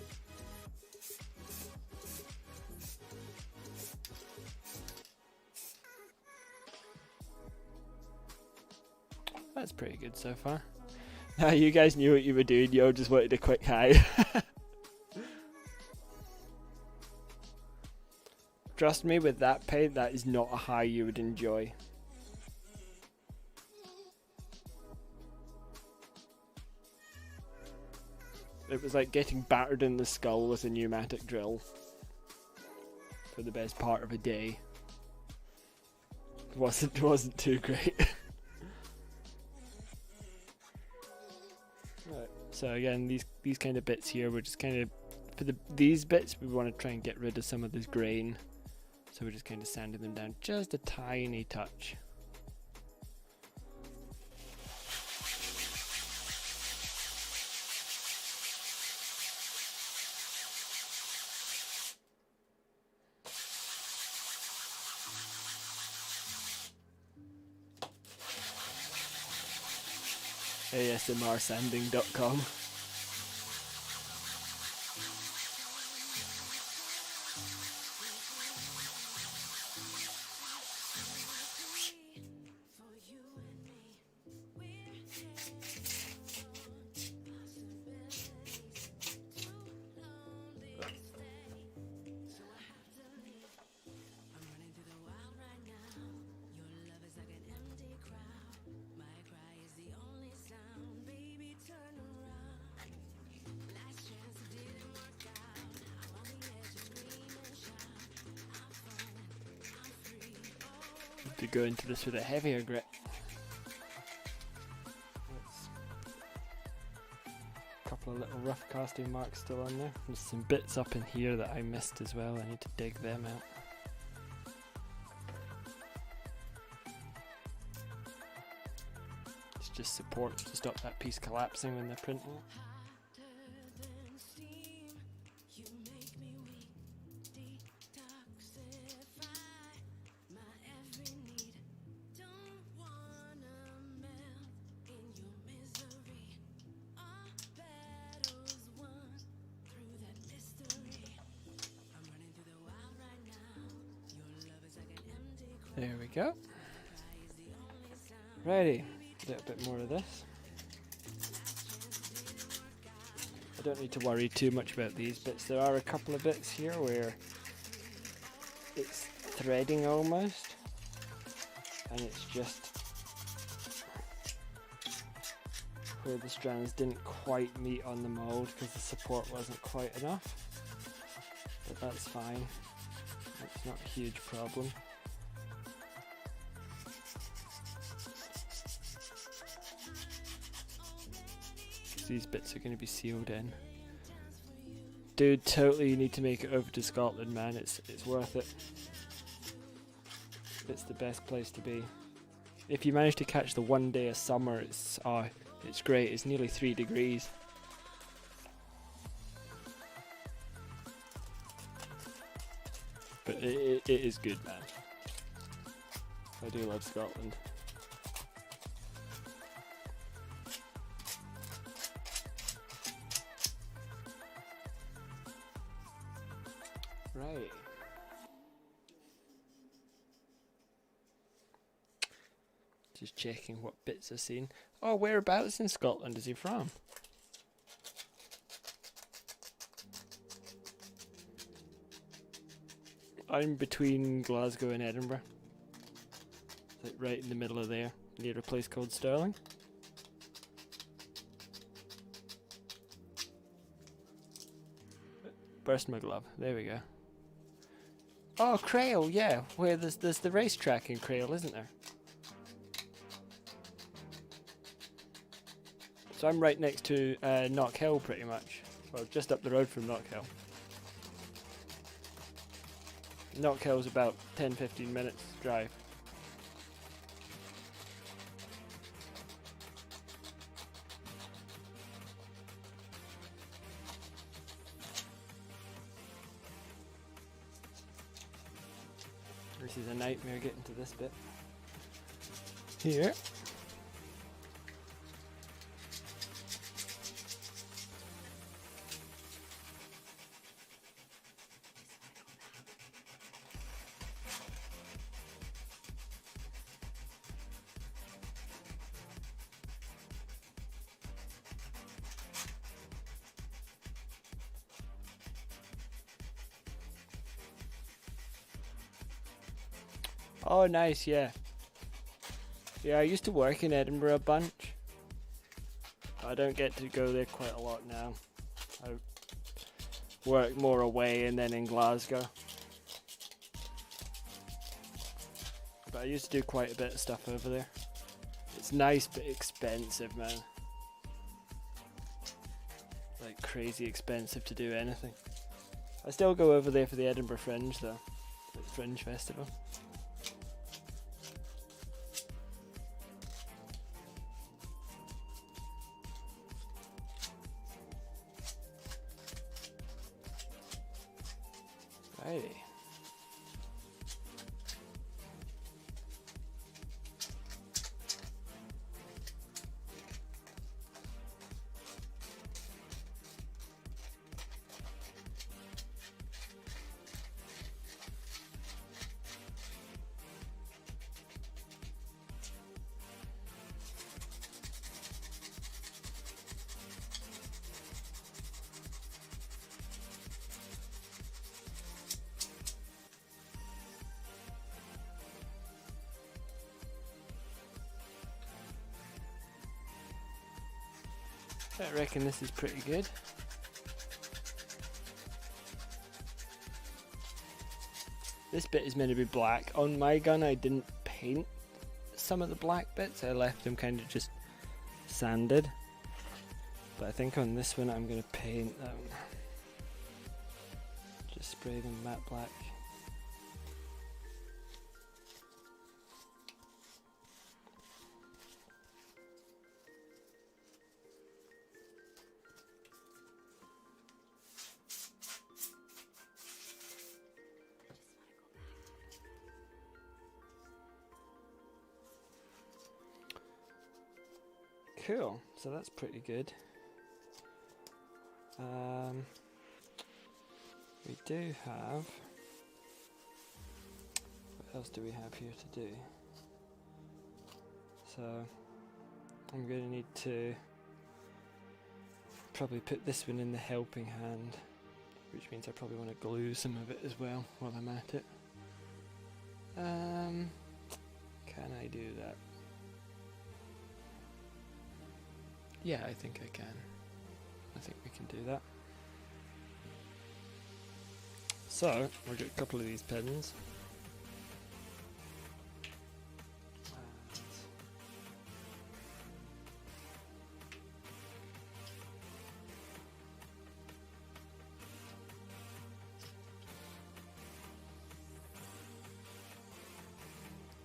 Speaker 1: That's pretty good so far. Now you guys knew what you were doing, you all just wanted a quick high. Trust me, with that paint, that is not a high you would enjoy. It was like getting battered in the skull with a pneumatic drill for the best part of a day. It wasn't too great. Right. So again, these kind of bits here, we're just kind of, for these bits, we want to try and get rid of some of this grain. So we're just kind of sanding them down just a tiny touch. ASMRsanding.com. to go into this with a heavier grip. A couple of little rough casting marks still on there. There's some bits up in here that I missed as well. I need to dig them out. It's just support to stop that piece collapsing when they're printing it. There we go. Righty, a little bit more of this. I don't need to worry too much about these bits. There are a couple of bits here where it's threading almost, and it's just where the strands didn't quite meet on the mold because the support wasn't quite enough. But that's fine. That's not a huge problem. These bits are going to be sealed in. Dude, totally you need to make it over to Scotland, man. It's worth it. It's the best place to be. If you manage to catch the one day of summer, it's great. It's nearly 3 degrees. But it is good, man. I do love Scotland. Right. Just checking what bits I've seen. Oh, whereabouts in Scotland is he from? I'm between Glasgow and Edinburgh. Like right in the middle of there, near a place called Stirling. Burst my glove. There we go. Oh, Crail, yeah. Where there's the racetrack in Crail, isn't there? So I'm right next to Knockhill, pretty much. Well, just up the road from Knockhill. Knockhill's about 10-15 minutes drive. This is a nightmare getting to this bit. Here. Oh, nice, yeah. Yeah, I used to work in Edinburgh a bunch. I don't get to go there quite a lot now. I work more away and then in Glasgow. But I used to do quite a bit of stuff over there. It's nice but expensive, man. Like crazy expensive to do anything. I still go over there for the Edinburgh Fringe though. The Fringe Festival. Righty. I reckon this is pretty good. This bit is meant to be black. On my gun I didn't paint paint some of the black bits. I left them kind of just sanded. But I think on this one I'm going to paint them. Just spray them matte black. Cool, so that's pretty good. We do have, what else do we have here to do? So I'm going to need to probably put this one in the helping hand, which means I probably want to glue some of it as well while I'm at it. Can I do that? Yeah, I think I can. I think we can do that. So, we'll get a couple of these pins.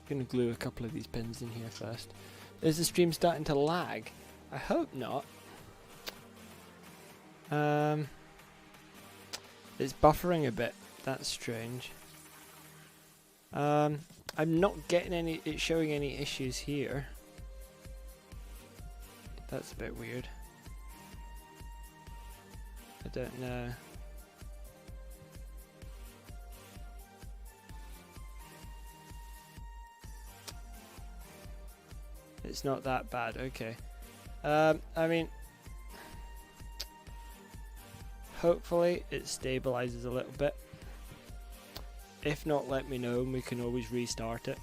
Speaker 1: I'm going to glue a couple of these pins in here first. Is the stream starting to lag? I hope not. It's buffering a bit. That's strange. I'm not getting any. It's showing any issues here. That's a bit weird. I don't know. It's not that bad. Okay. I mean, hopefully it stabilizes a little bit. If not, let me know and we can always restart it.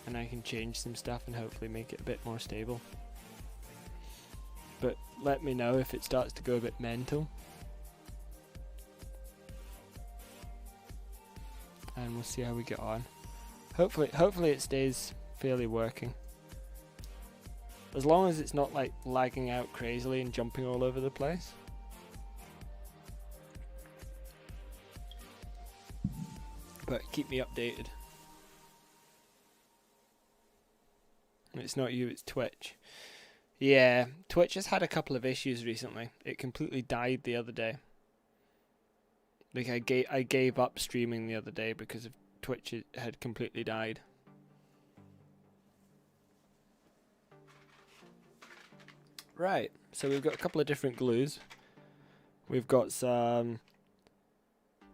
Speaker 1: And I can change some stuff and hopefully make it a bit more stable. But let me know if it starts to go a bit mental. And we'll see how we get on. Hopefully it stays fairly working. As long as it's not like lagging out crazily and jumping all over the place. But keep me updated. It's not you, it's Twitch. Yeah, Twitch has had a couple of issues recently. It completely died the other day. Like I gave up streaming the other day because of Twitch had completely died. Right, so we've got a couple of different glues. We've got some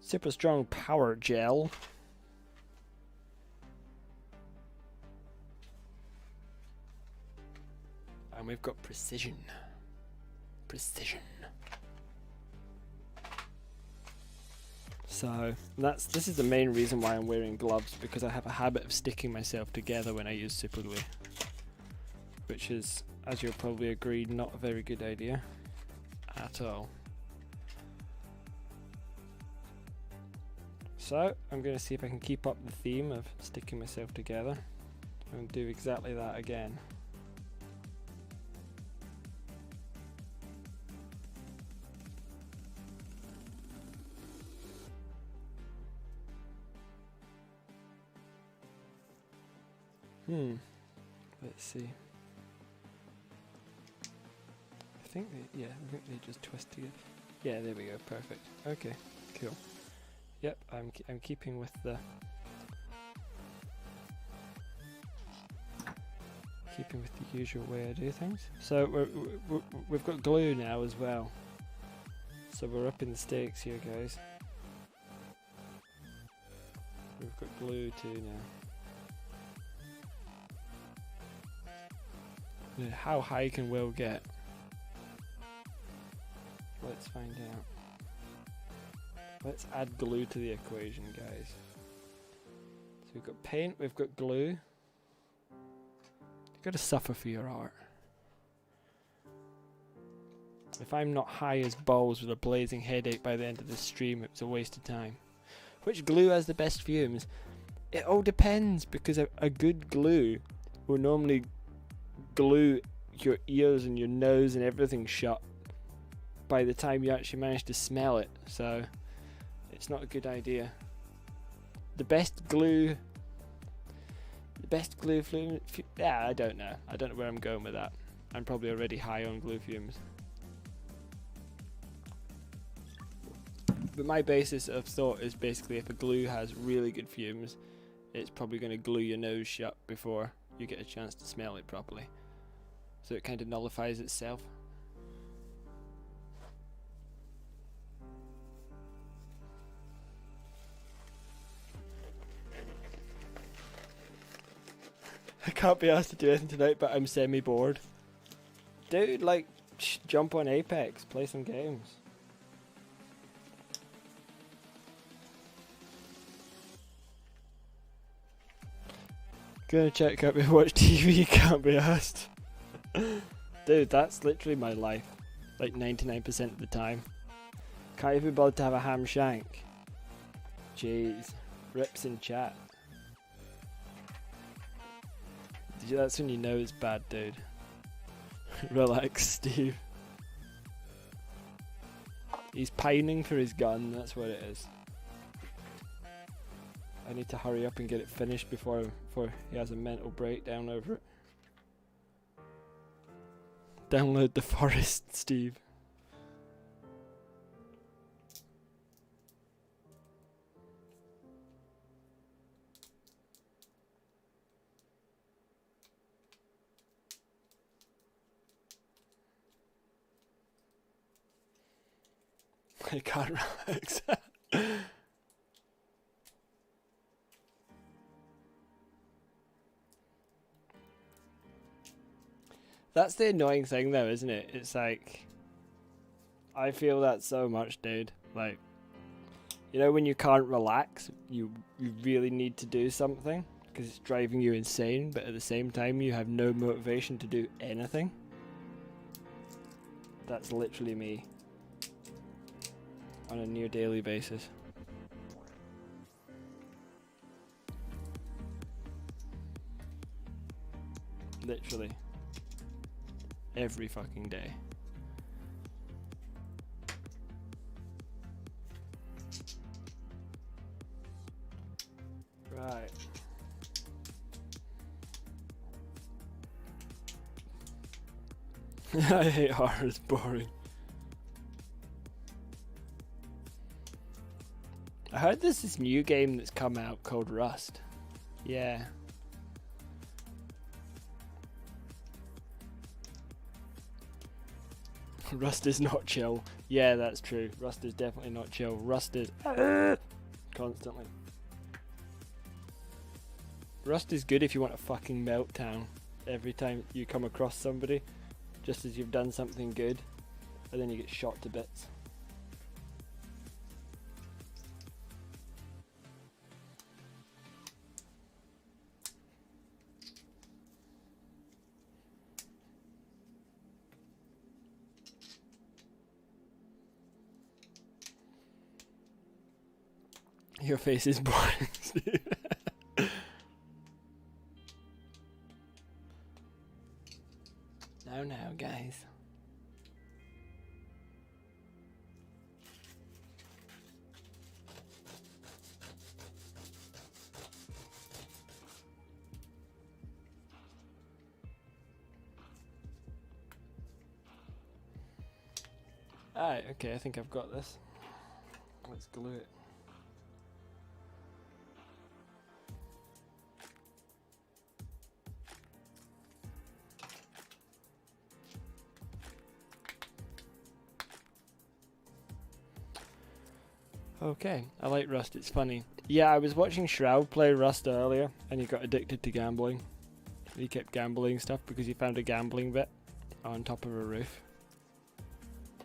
Speaker 1: super strong power gel. And we've got precision. Precision. So this is the main reason why I'm wearing gloves, because I have a habit of sticking myself together when I use super glue. Which is, as you'll probably agree, not a very good idea at all. So I'm going to see if I can keep up the theme of sticking myself together and do exactly that again. Let's see. I think they just twist together. Yeah, there we go. Perfect. Okay, cool. Yep, I'm keeping with the usual way I do things. So we've got glue now as well. So we're up in the stakes here, guys. We've got glue too now. How high can Will get? Let's find out. Let's add glue to the equation, guys. So we've got paint, we've got glue. You've got to suffer for your art. If I'm not high as balls with a blazing headache by the end of this stream, it was a waste of time. Which glue has the best fumes? It all depends, because a good glue will normally glue your ears and your nose and everything shut by the time you actually manage to smell it, so it's not a good idea. The best glue fume, yeah, I don't know where I'm going with that. I'm probably already high on glue fumes. But my basis of thought is basically if a glue has really good fumes, it's probably going to glue your nose shut before you get a chance to smell it properly. So it kind of nullifies itself. I can't be asked to do anything tonight, but I'm semi-bored. Dude, like, jump on Apex, play some games. Gonna check out my watch TV, can't be asked. Dude, that's literally my life. Like 99% of the time. Can't even be bothered to have a ham shank. Jeez. Rips in chat. That's when you know it's bad, dude. Relax, Steve. He's pining for his gun, that's what it is. I need to hurry up and get it finished before he has a mental breakdown over it. Download the forest, Steve. I can't relax. That's the annoying thing though, isn't it? It's like, I feel that so much, dude. Like, you know when you can't relax, you really need to do something because it's driving you insane, but at the same time you have no motivation to do anything. That's literally me. On a near daily basis. Literally. Every fucking day. Right. I hate horror, it's boring. I heard there's this new game that's come out called Rust. Yeah. Rust is not chill. Yeah, that's true. Rust is definitely not chill. Rust is constantly. Rust is good if you want a fucking meltdown every time you come across somebody, just as you've done something good, and then you get shot to bits. Your face is boring. No, guys. Alright, okay, I think I've got this. Let's glue it. Okay, I like Rust, it's funny. Yeah, I was watching Shroud play Rust earlier, and he got addicted to gambling. He kept gambling stuff because he found a gambling bit on top of a roof.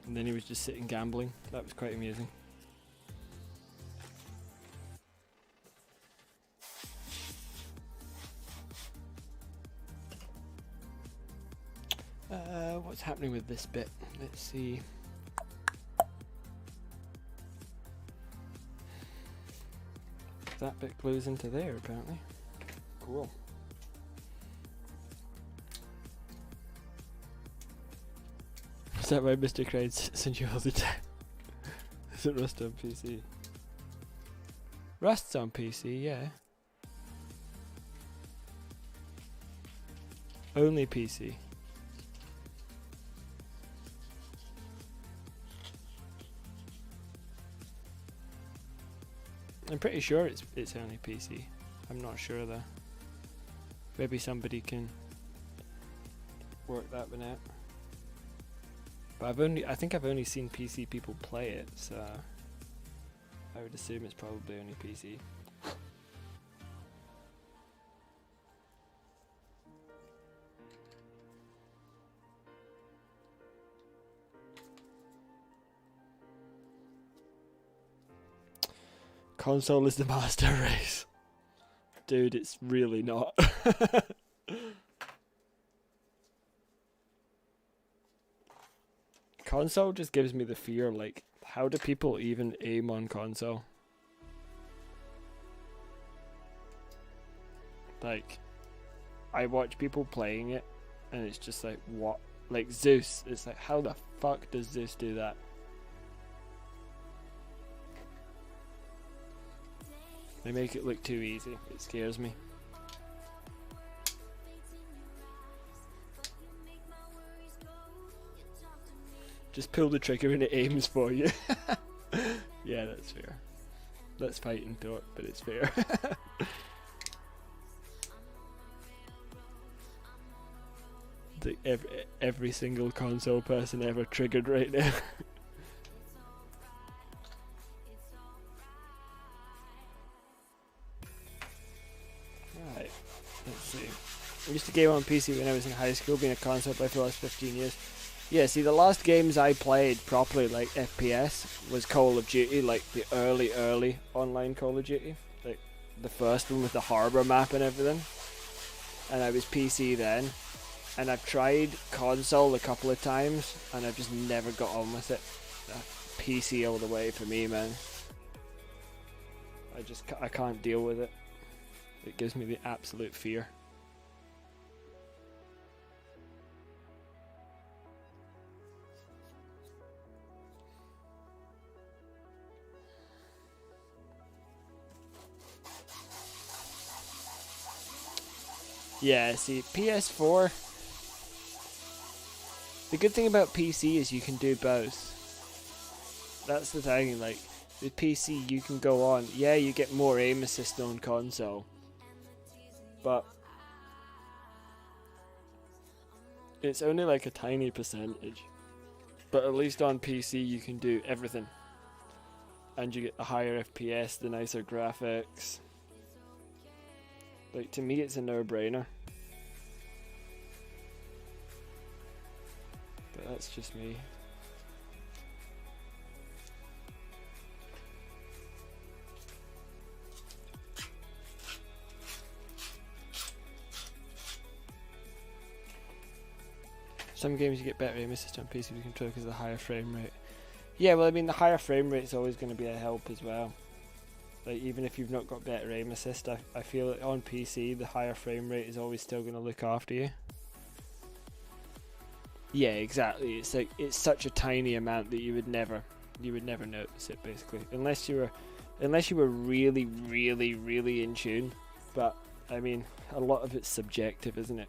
Speaker 1: And then he was just sitting gambling. That was quite amusing. What's happening with this bit? Let's see. that bit glues into there apparently. Cool. Is that why Mr. Crane sends you all the time? Is it Rust on PC? Rust's on PC, yeah. Only PC. I'm pretty sure it's only PC. I'm not sure though. Maybe somebody can work that one out. But I think I've only seen PC people play it, so I would assume it's probably only PC. Console is the master race. Dude, it's really not. Console just gives me the fear, like, how do people even aim on console? Like, I watch people playing it, and it's just like, what? Like, Zeus, it's like, how the fuck does Zeus do that? They make it look too easy. It scares me. Just pull the trigger and it aims for you. Yeah, that's fair. That's fighting thought, but it's fair. Every single console person ever triggered right now. Right, let's see. I used to game on PC when I was in high school, being a console player for the last 15 years. Yeah, see, the last games I played properly, like FPS, was Call of Duty, like the early online Call of Duty. Like the first one with the harbour map and everything. And I was PC then. And I've tried console a couple of times, and I've just never got on with it. PC all the way for me, man. I can't deal with it. It gives me the absolute fear. Yeah, see, PS4... The good thing about PC is you can do both. That's the thing, like, with PC you can go on, yeah, you get more aim assist on console, but it's only like a tiny percentage. But at least on PC you can do everything. And you get the higher FPS, the nicer graphics. Like, to me it's a no-brainer. But that's just me. Some games you get better aim assist on PC with the controller because of the higher frame rate. Yeah, well, I mean, the higher frame rate is always going to be a help as well. Like, even if you've not got better aim assist, I feel like on PC, the higher frame rate is always still going to look after you. Yeah, exactly. It's like, it's such a tiny amount that you would never notice it, basically, unless you were really, really, really in tune. But I mean, a lot of it's subjective, isn't it?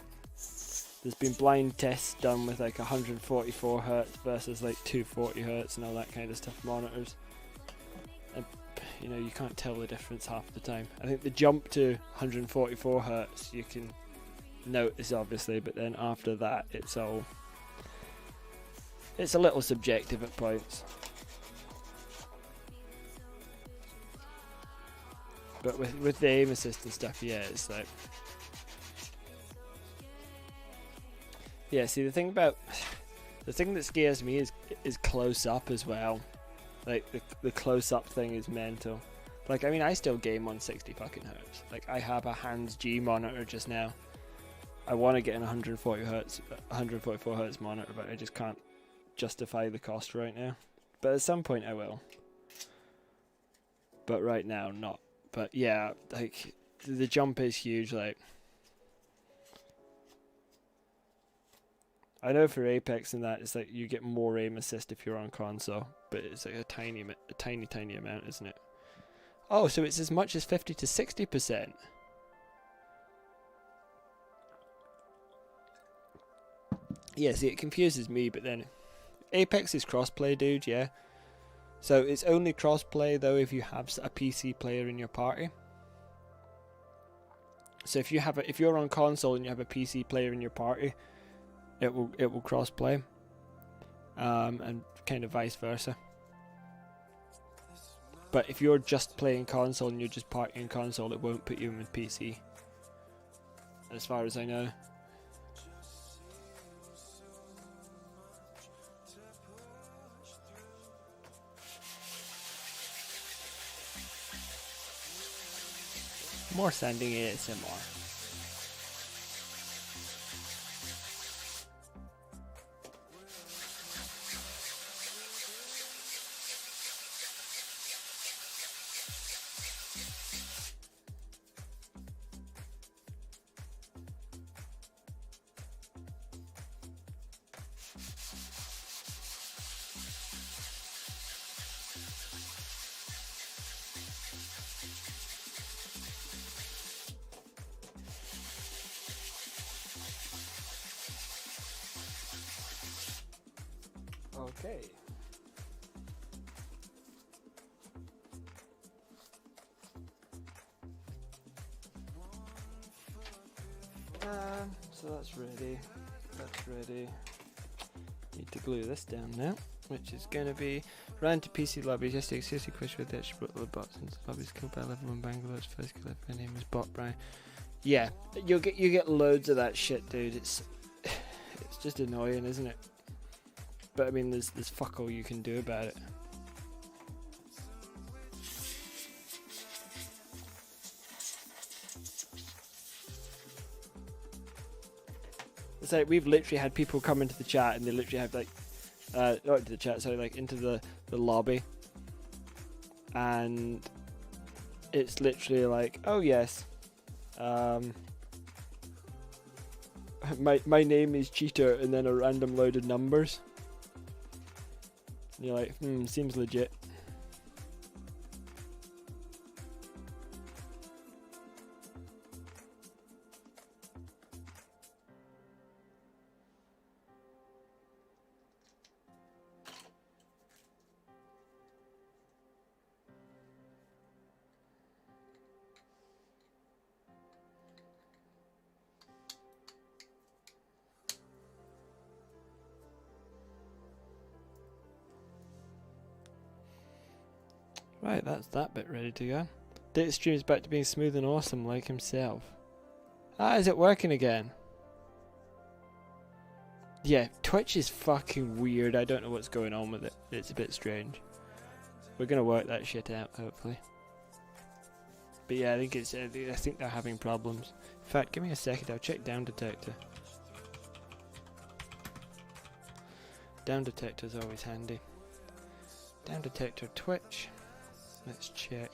Speaker 1: There's been blind tests done with like 144 Hz versus like 240 Hz and all that kind of stuff monitors. And you know, you can't tell the difference half the time. I think the jump to 144 Hz you can notice obviously, but then after that it's a little subjective at points. But with the aim assist and stuff, yeah, it's like... Yeah, see, the thing that scares me is close up as well. Like, the close up thing is mental. Like, I mean, I still game on 60 fucking hertz. Like, I have a Hands G monitor just now. I want to get an 144 hertz monitor, but I just can't justify the cost right now. But at some point I will. But right now, not But yeah, like the jump is huge. Like I know for Apex and that, it's like you get more aim assist if you're on console, but it's like a tiny amount, isn't it? Oh, so it's as much as 50 to 60%. Yeah, see, it confuses me, but then Apex is crossplay, dude, yeah. So it's only crossplay though if you have a PC player in your party. So if you're on console and you have a PC player in your party, it will crossplay. And kind of vice versa. But if you're just playing console and you're just partying console, it won't put you in with PC. As far as I know. More sending ASMR. Okay. So that's ready. That's ready. Need to glue this down now, which is going to be ran to PC lobby. Just a seriously question with the extra bots since the lobby's killed by level 1 Bangladesh. First kill my name is Bot Brian. Yeah, you get loads of that shit, dude. It's just annoying, isn't it? But I mean, there's fuck all you can do about it. It's like we've literally had people come into the chat and they literally have like, not into the chat, sorry, like into the lobby, and it's literally like, oh yes, my name is Cheater, and then a random load of numbers. And you're like, seems legit. Right, that's that bit ready to go. Data stream is back to being smooth and awesome like himself. Ah, is it working again? Yeah, Twitch is fucking weird. I don't know what's going on with it. It's a bit strange. We're gonna work that shit out, hopefully. But yeah, I think they're having problems. In fact, give me a second. I'll check down detector. Down detector's always handy. Down detector Twitch. Let's check.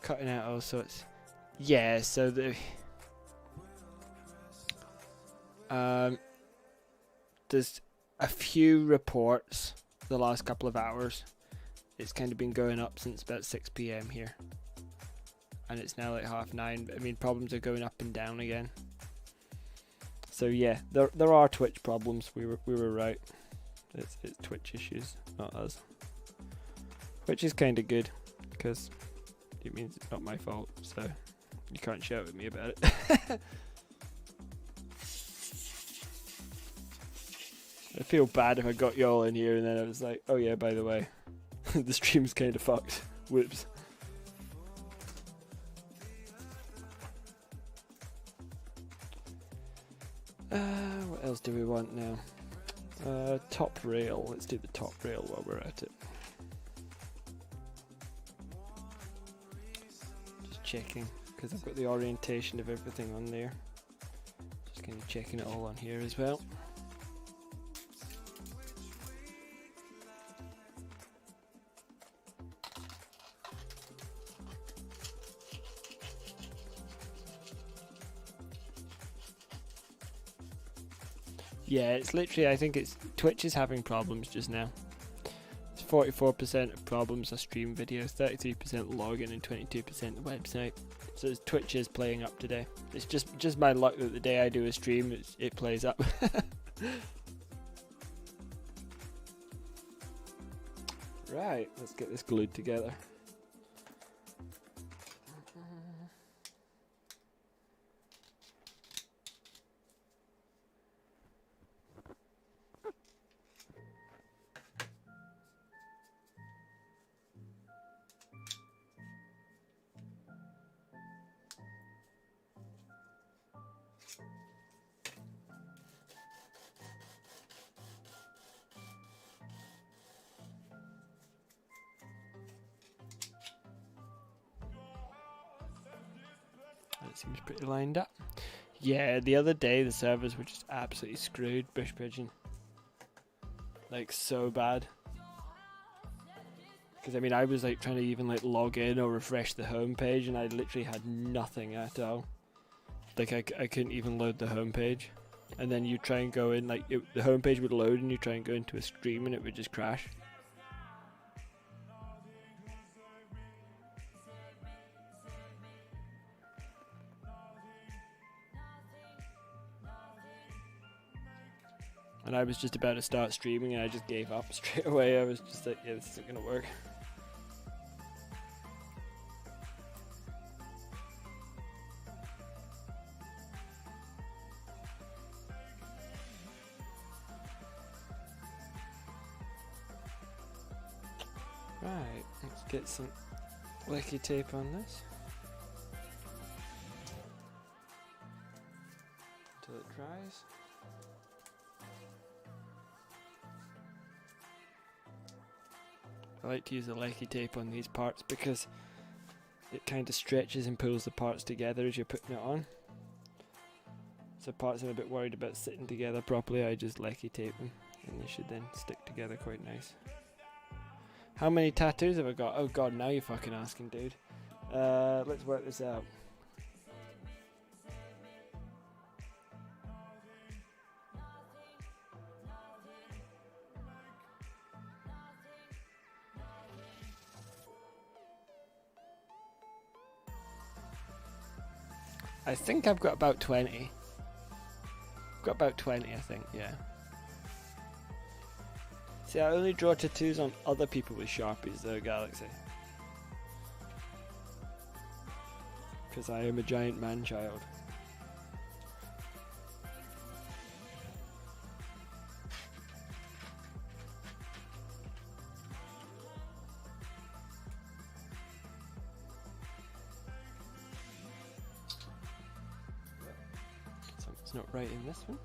Speaker 1: Cutting out all sorts. Yeah, so there's a few reports the last couple of hours. It's kind of been going up since about 6 PM here, and it's now like 9:30. But I mean, problems are going up and down again. So yeah, there are Twitch problems. We were right. It's Twitch issues, not us. Which is kind of good, because it means it's not my fault, so you can't shout at me about it. I feel bad if I got y'all in here and then I was like, oh yeah, by the way, the stream's kind of fucked. Whoops. What else do we want now? Top rail. Let's do the top rail while we're at it. Just checking, because I've got the orientation of everything on there. Just kind of checking it all on here as well. Yeah, it's literally, I think it's Twitch is having problems just now. It's 44% of problems are stream videos, 33% login, and 22% the website. So Twitch is playing up today. It's just my luck that the day I do a stream, it plays up. Right, let's get this glued together. That seems pretty lined up. Yeah, the other day the servers were just absolutely screwed, Bush Pigeon. Like, so bad. Because I mean, I was like trying to even like log in or refresh the home page, and I literally had nothing at all. Like I couldn't even load the home page. And then you try and go in, like the home page would load, and you try and go into a stream, and it would just crash. And I was just about to start streaming, and I just gave up straight away. I was just like, yeah, this isn't gonna work. Right, let's get some lecky tape on this. Until it dries. I like to use the lecky tape on these parts because it kind of stretches and pulls the parts together as you're putting it on. So parts I'm a bit worried about sitting together properly, I just lecky tape them, and they should then stick together quite nice. How many tattoos have I got? Oh god, now you're fucking asking, dude. Let's work this out. I think I've got about 20. I've got about 20, I think, yeah. See, I only draw tattoos on other people with Sharpies, though, Galaxy. Because I am a giant man-child. Something's not right in this one.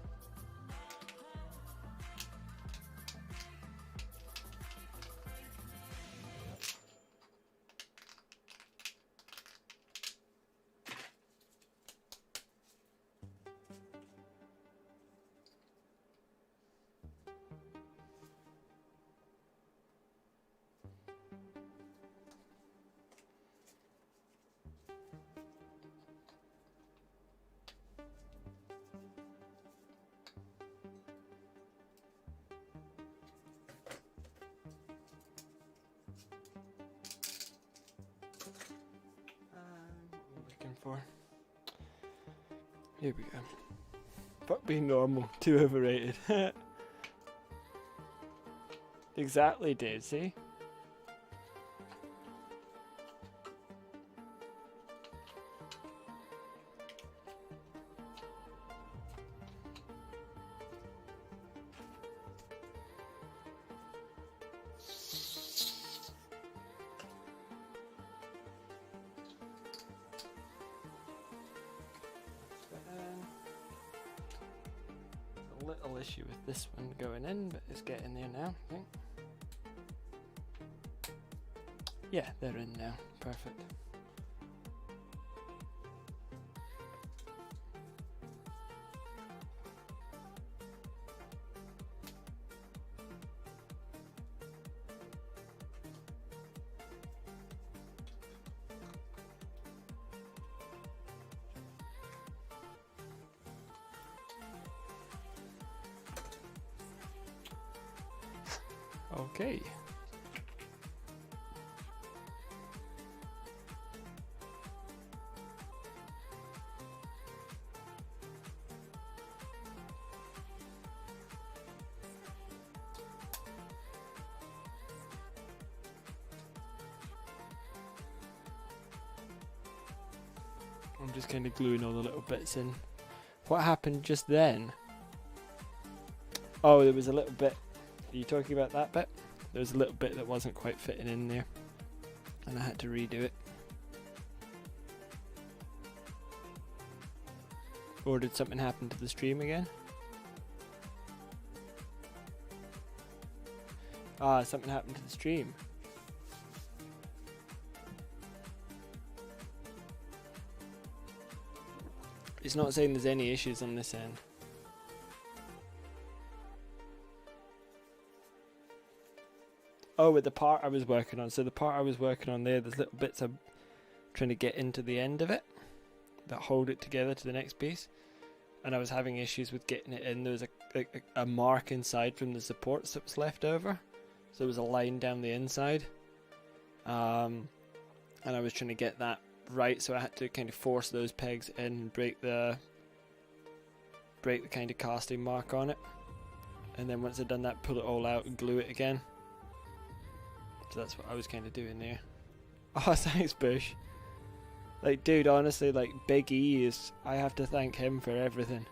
Speaker 1: For. Here we go. Fuck being normal. Too overrated. Exactly, dude. See? Little issue with this one going in, but it's getting there now, I think. Yeah, they're in now. Perfect. Okay. I'm just kind of gluing all the little bits in. What happened just then? Oh, there was a little bit. Are you talking about that bit? There was a little bit that wasn't quite fitting in there, and I had to redo it. Or did something happen to the stream again? Ah, something happened to the stream. It's not saying there's any issues on this end. Oh, with the part I was working on. So the part I was working on there's little bits I'm trying to get into the end of it that hold it together to the next piece. And I was having issues with getting it in. There was a mark inside from the supports that was left over. So there was a line down the inside. And I was trying to get that right, so I had to kind of force those pegs in and break the kind of casting mark on it. And then once I'd done that, pull it all out and glue it again. So that's what I was kind of doing there. Oh, thanks, Bush. Like, dude, honestly, like, Big E is... I have to thank him for everything.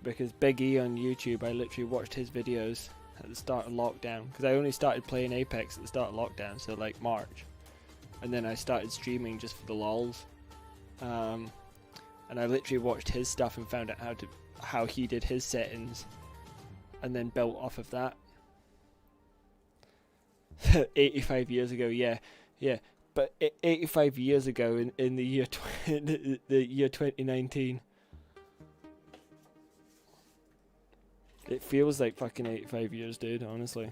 Speaker 1: Because Big E on YouTube, I literally watched his videos at the start of lockdown. Because I only started playing Apex at the start of lockdown, so like March. And then I started streaming just for the lols. And I literally watched his stuff and found out how he did his settings. And then built off of that. 85 years ago, yeah. But 85 years ago in the year the year 2019, it feels like fucking 85 years, dude. Honestly,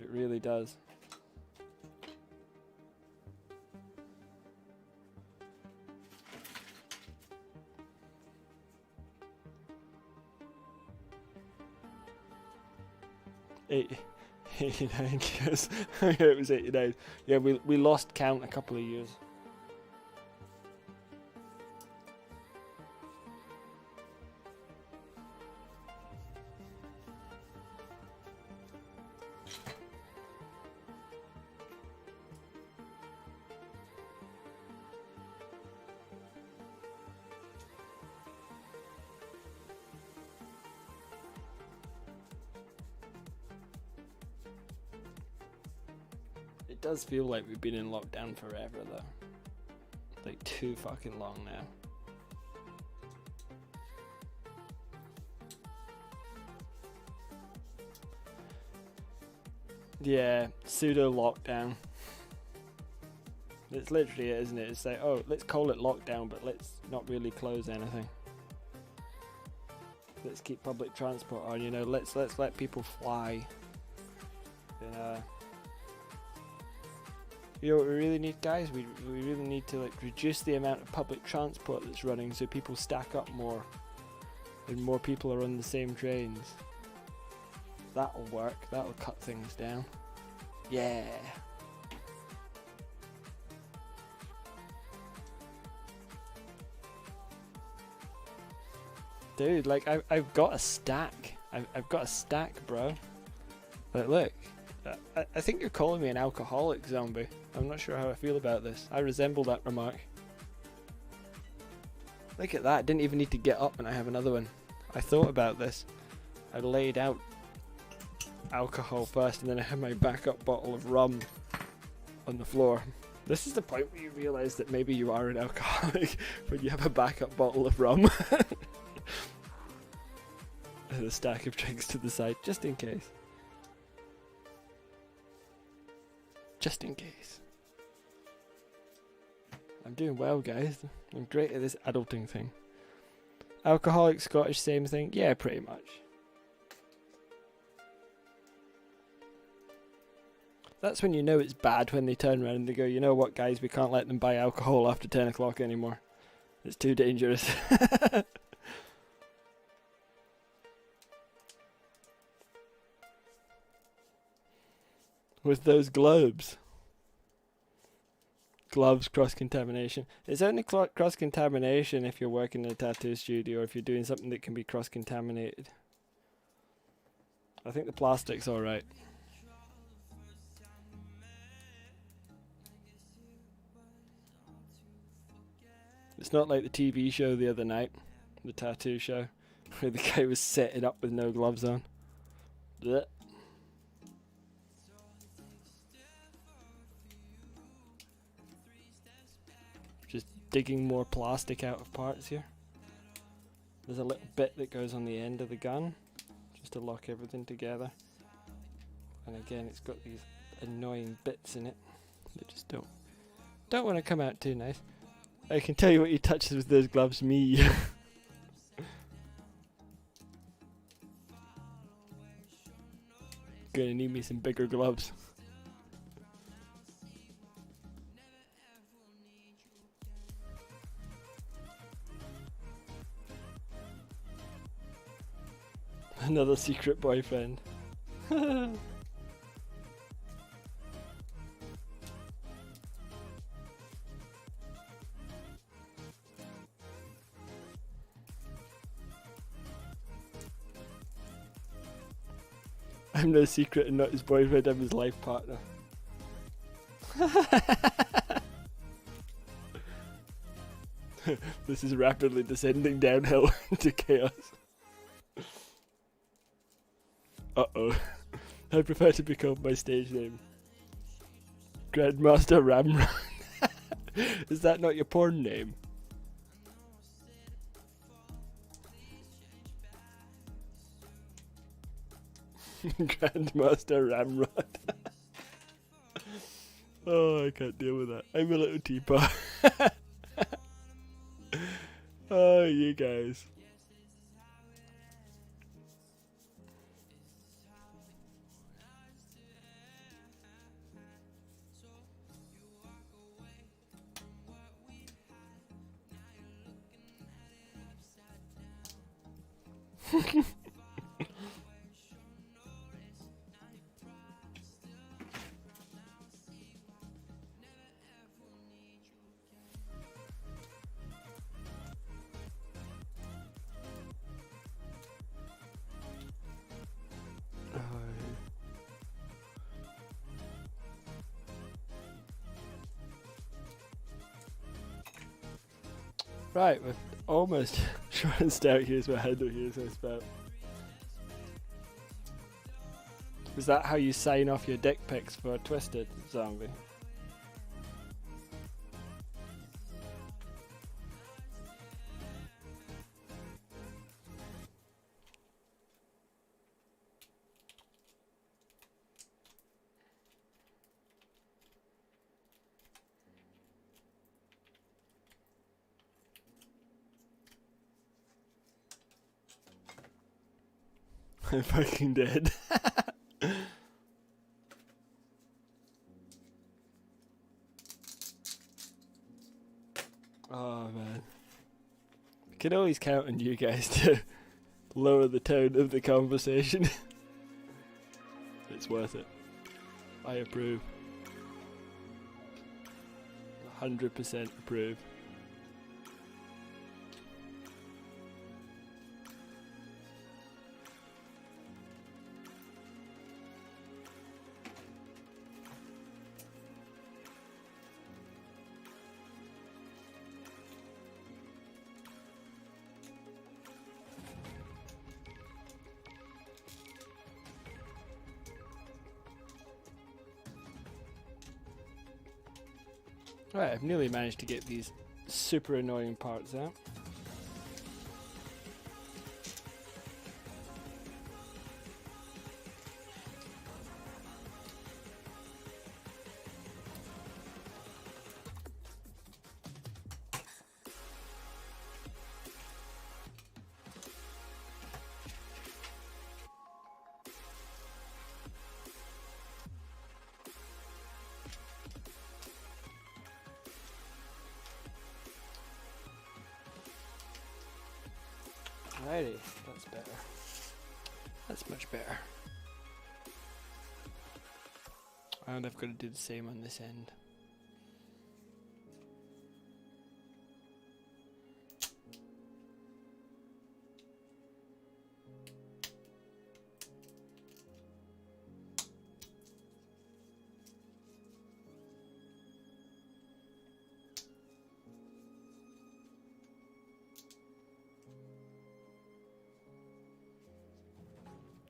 Speaker 1: it really does. Eight. 89 years. Yeah, it was 89. Yeah, we lost count a couple of years. It does feel like we've been in lockdown forever, though. Like, too fucking long now. Yeah, pseudo lockdown. It's literally it, isn't it? It's like, oh, let's call it lockdown, but let's not really close anything. Let's keep public transport on, you know, let's let people fly. You know what we really need, guys? We really need to like reduce the amount of public transport that's running so people stack up more and more people are on the same trains. That'll work. That'll cut things down. Yeah. Dude, like I've got a stack. I've got a stack, bro. Like, look. I think you're calling me an alcoholic, zombie. I'm not sure how I feel about this. I resemble that remark. Look at that. I didn't even need to get up and I have another one. I thought about this. I laid out alcohol first and then I had my backup bottle of rum on the floor. This is the point where you realise that maybe you are an alcoholic when you have a backup bottle of rum. And a stack of drinks to the side, just in case. Just in case. I'm doing well, guys. I'm great at this adulting thing. Alcoholic, Scottish, same thing? Yeah, pretty much. That's when you know it's bad, when they turn around and they go, you know what, guys, we can't let them buy alcohol after 10 o'clock anymore. It's too dangerous. with those globes. Gloves, cross-contamination. It's only cross-contamination if you're working in a tattoo studio or if you're doing something that can be cross-contaminated. I think the plastic's alright. It's not like the TV show the other night, the tattoo show, where the guy was setting up with no gloves on. Blech. Just digging more plastic out of parts here. There's a little bit that goes on the end of the gun, just to lock everything together. And again, it's got these annoying bits in it that just don't want to come out too nice. I can tell you what you touched with those gloves, me. Gonna need me some bigger gloves. Another secret boyfriend. I'm no secret and not his boyfriend, I'm his life partner. This is rapidly descending downhill into chaos. Uh-oh. I prefer to be called my stage name. Grandmaster Ramrod. Is that not your porn name? Grandmaster Ramrod. Oh, I can't deal with that. I'm a little teapot. Oh, you guys. Right, we're almost short and stout. Here's my handle, here's my spout. Is that how you sign off your dick pics for a Twisted Zombie? I'm fucking dead. Oh man. I can always count on you guys to lower the tone of the conversation. It's worth it. I approve. 100% approve. Right, I've nearly managed to get these super annoying parts out. Alrighty, that's better. That's much better. And I've got to do the same on this end.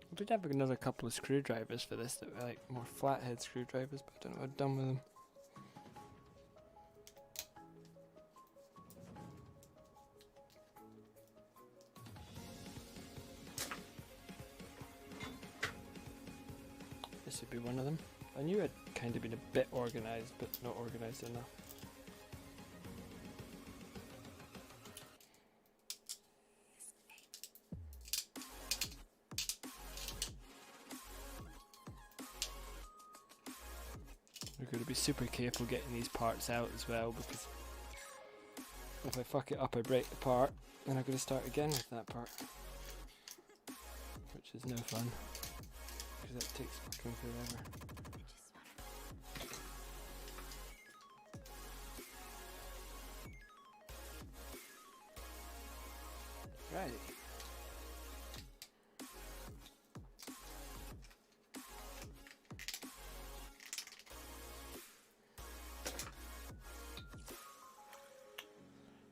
Speaker 1: I did have another couple of screwdrivers for this that were like more flathead screwdrivers, but I don't know what I've done with them. This would be one of them. I knew I'd kind of been a bit organised, but not organised enough. We're going to be super careful getting these parts out as well, because if I fuck it up I break the part, then I'm going to start again with that part, which is no fun, because that takes fucking forever. Right.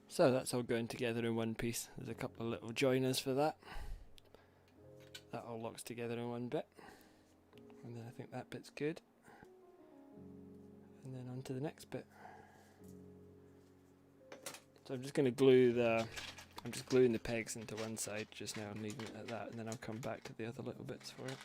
Speaker 1: So that's all going together in one piece. There's a couple of little joiners for that. That all locks together in one bit. And then I think that bit's good. And then on to the next bit. So I'm just going to glue I'm just gluing the pegs into one side just now and leaving it at that, and then I'll come back to the other little bits for it.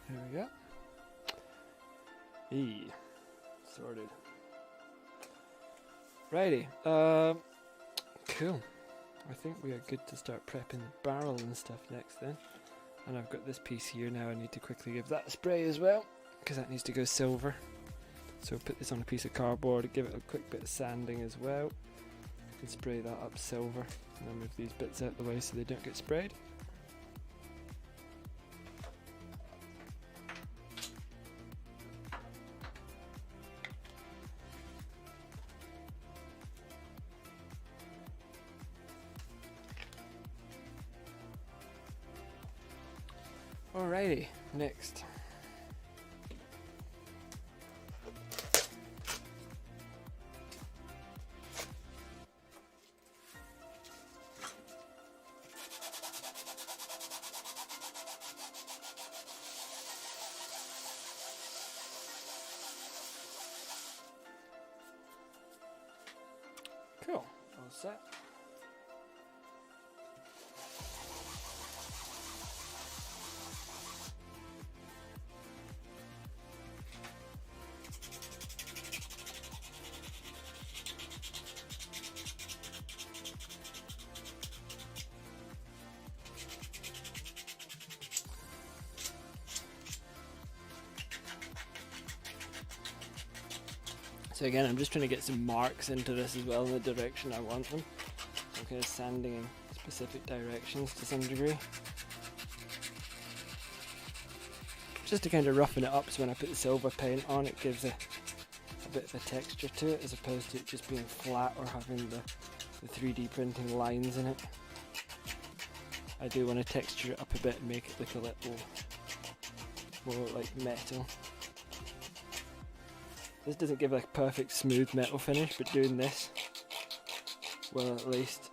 Speaker 1: There we go. Sorted. Righty. Cool. I think we are good to start prepping the barrel and stuff next then. And I've got this piece here now. I need to quickly give that a spray as well, because that needs to go silver. So put this on a piece of cardboard, give it a quick bit of sanding as well. And spray that up silver. And then move these bits out the way so they don't get sprayed. Alrighty, next. Cool, all set. So again, I'm just trying to get some marks into this as well in the direction I want them. I'm kind of sanding in specific directions to some degree. Just to kind of roughen it up so when I put the silver paint on it gives a bit of a texture to it as opposed to it just being flat or having the 3D printing lines in it. I do want to texture it up a bit and make it look a little more like metal. This doesn't give a perfect smooth metal finish, but doing this will at least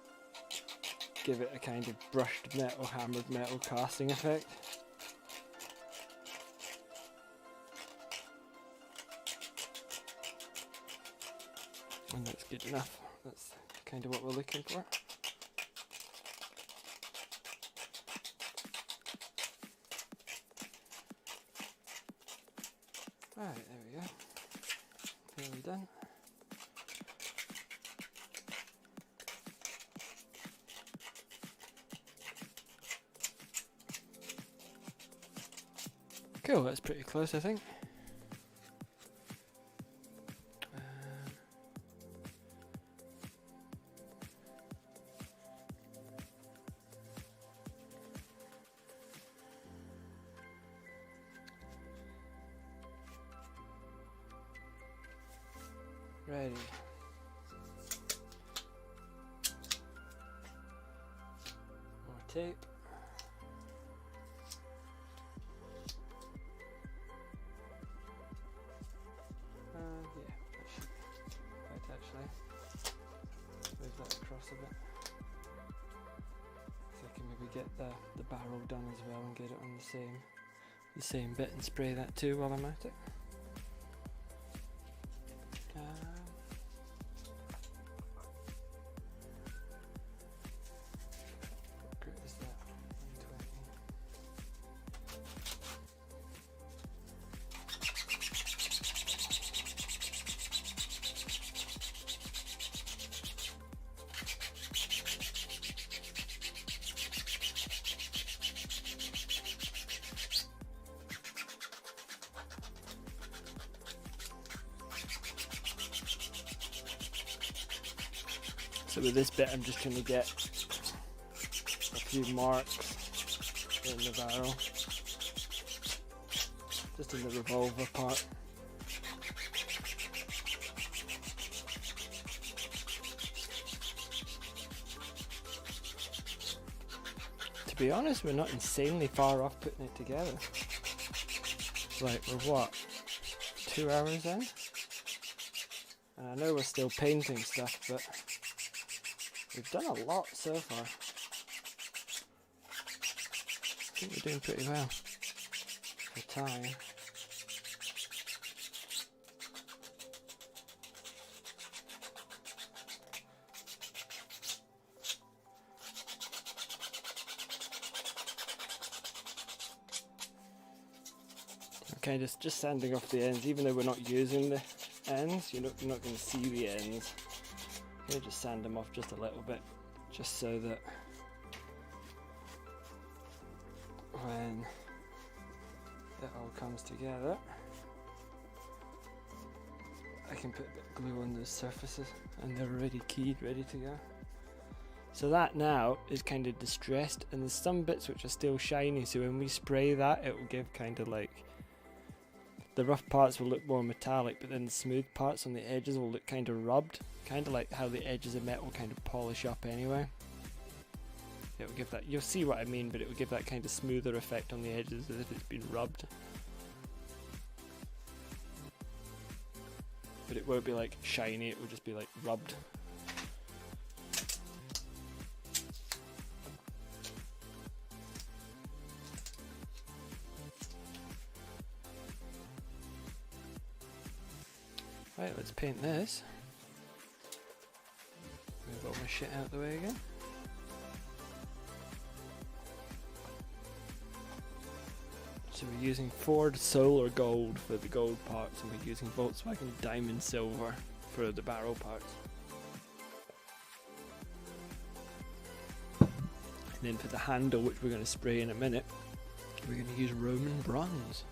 Speaker 1: give it a kind of brushed metal, hammered metal casting effect. And that's good enough. That's kind of what we're looking for. Alright, there we go. Nearly done. Cool, that's pretty close, I think. Ready. More tape. Yeah, that should be right actually. Move that across a bit. So I can maybe get the barrel done as well and get it on the same bit and spray that too while I'm at it. What grit is that? 120. So with this bit I'm just going to get a few marks in the barrel, just in the revolver part. To be honest, we're not insanely far off putting it together. Like, we're what, 2 hours in? And I know we're still painting stuff, but we've done a lot so far. I think we're doing pretty well for time. Okay, just sanding off the ends, even though we're not using the ends, you're not going to see the ends. Okay, just sand them off just a little bit, just so that when it all comes together, I can put a bit of glue on those surfaces and they're already keyed, ready to go. So that now is kind of distressed, and there's some bits which are still shiny, so when we spray that it will give kind of like, the rough parts will look more metallic, but then the smooth parts on the edges will look kind of rubbed, kind of like how the edges of metal kind of polish up anyway. It will give that, you'll see what I mean, but it will give that kind of smoother effect on the edges as if it's been rubbed. But it won't be like shiny, it will just be like rubbed. Right, let's paint this. Move all my shit out of the way again. So we're using Ford Solar Gold for the gold parts, and we're using Volkswagen Diamond Silver for the barrel parts. And then for the handle, which we're going to spray in a minute, we're going to use Roman Bronze.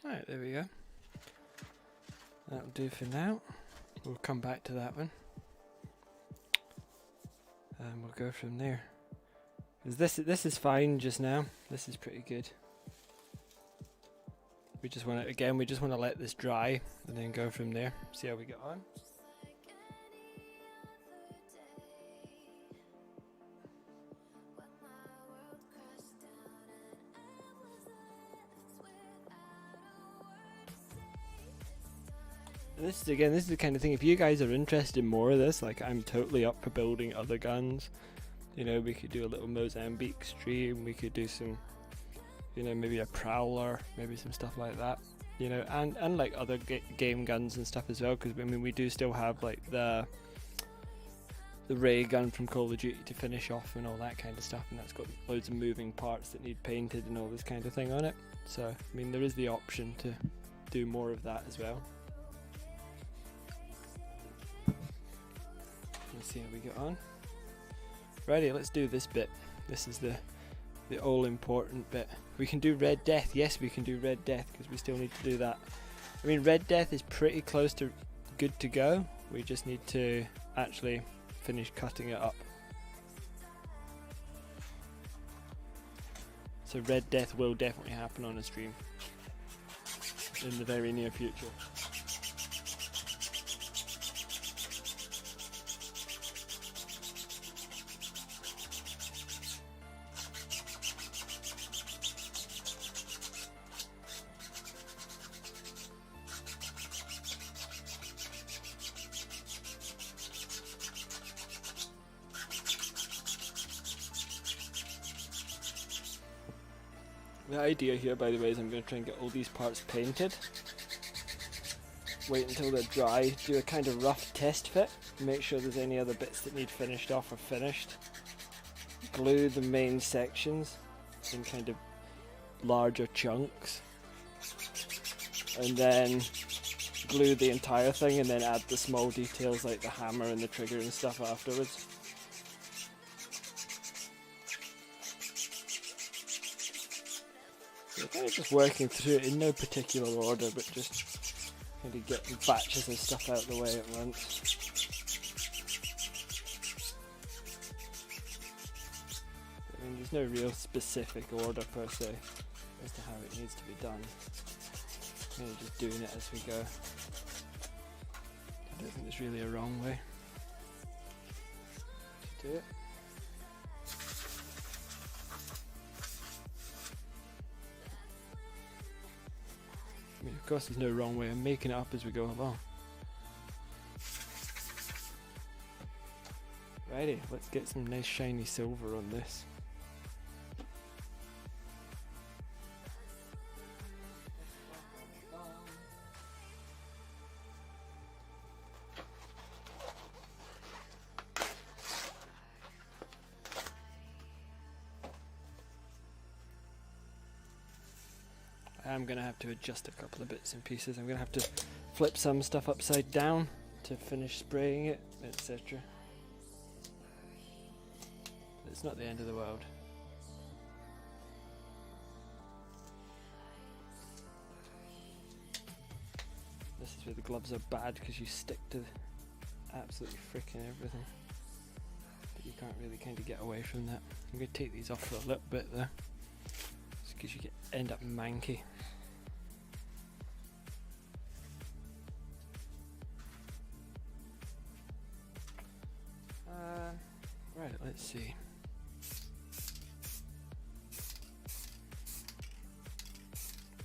Speaker 1: Right, there we go. That'll do for now. We'll come back to that one. And we'll go from there. Because this is fine just now. This is pretty good. We just want to, again, we just want to let this dry and then go from there. See how we get on. This is again, this is the kind of thing, if you guys are interested in more of this, like I'm totally up for building other guns. You know, we could do a little Mozambique stream, we could do some, you know, maybe a Prowler, maybe some stuff like that. You know, and like other game guns and stuff as well, because I mean we do still have like the ray gun from Call of Duty to finish off and all that kind of stuff, and that's got loads of moving parts that need painted and all this kind of thing on it. So I mean there is the option to do more of that as well. Let's see how we get on. Righty, let's do this bit. This is the all important bit. We can do Red Death. Yes, we can do Red Death because we still need to do that. I mean, Red Death is pretty close to good to go. We just need to actually finish cutting it up. So Red Death will definitely happen on a stream in the very near future. The idea here, by the way, is I'm going to try and get all these parts painted. Wait until they're dry, do a kind of rough test fit, make sure there's any other bits that need finished off are finished. Glue the main sections in kind of larger chunks. And then glue the entire thing and then add the small details like the hammer and the trigger and stuff afterwards. So kind of just working through it in no particular order, but just kind of getting batches of stuff out of the way at once. I mean, there's no real specific order per se as to how it needs to be done. Kind of just doing it as we go. I don't think there's really a wrong way to do it. I mean, of course there's no wrong way, I'm making it up as we go along. Righty, let's get some nice shiny silver on this. I'm going to have to adjust a couple of bits and pieces. I'm going to have to flip some stuff upside down to finish spraying it, etc. It's not the end of the world. This is where the gloves are bad because you stick to absolutely freaking everything. But you can't really kind of get away from that. I'm going to take these off for a little bit there, just because you end up manky. Right, let's see.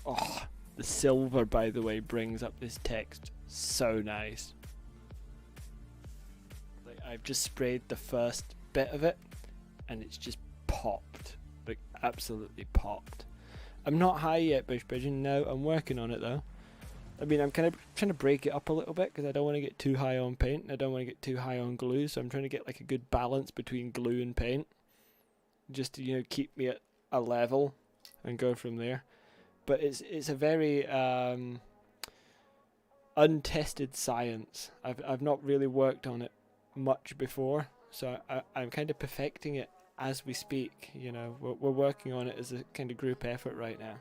Speaker 1: Oh, the silver, by the way, brings up this text so nice. Like, I've just sprayed the first bit of it and it's just popped, like absolutely popped. I'm not high yet, Bush Bridging. No, I'm working on it though. I mean, I'm kind of trying to break it up a little bit because I don't want to get too high on paint and I don't want to get too high on glue, so I'm trying to get like a good balance between glue and paint, just to, you know, keep me at a level and go from there. But it's a very untested science. I've not really worked on it much before, so I'm kind of perfecting it as we speak. You know, we're working on it as a kind of group effort right now.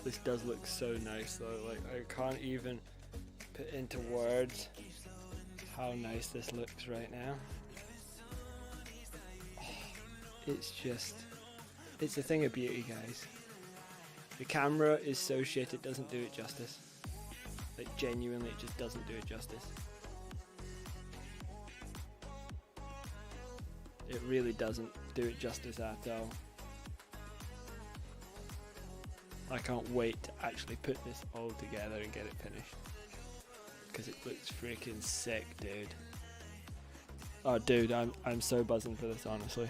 Speaker 1: This does look so nice though, like I can't even put into words how nice this looks right now. It's just, it's a thing of beauty, guys. The camera is so shit it doesn't do it justice. Like genuinely it just doesn't do it justice. It really doesn't do it justice at all. I can't wait to actually put this all together and get it finished. Because it looks freaking sick, dude. Oh dude, I'm so buzzing for this, honestly.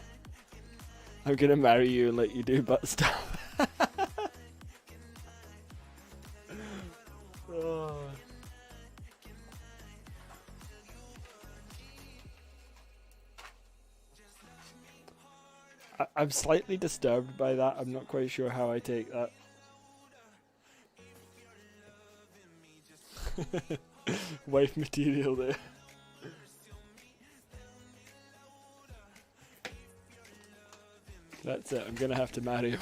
Speaker 1: I'm gonna marry you and let you do butt stuff. Oh. I'm slightly disturbed by that. I'm not quite sure how I take that. Wife material there. That's it, I'm gonna have to marry him.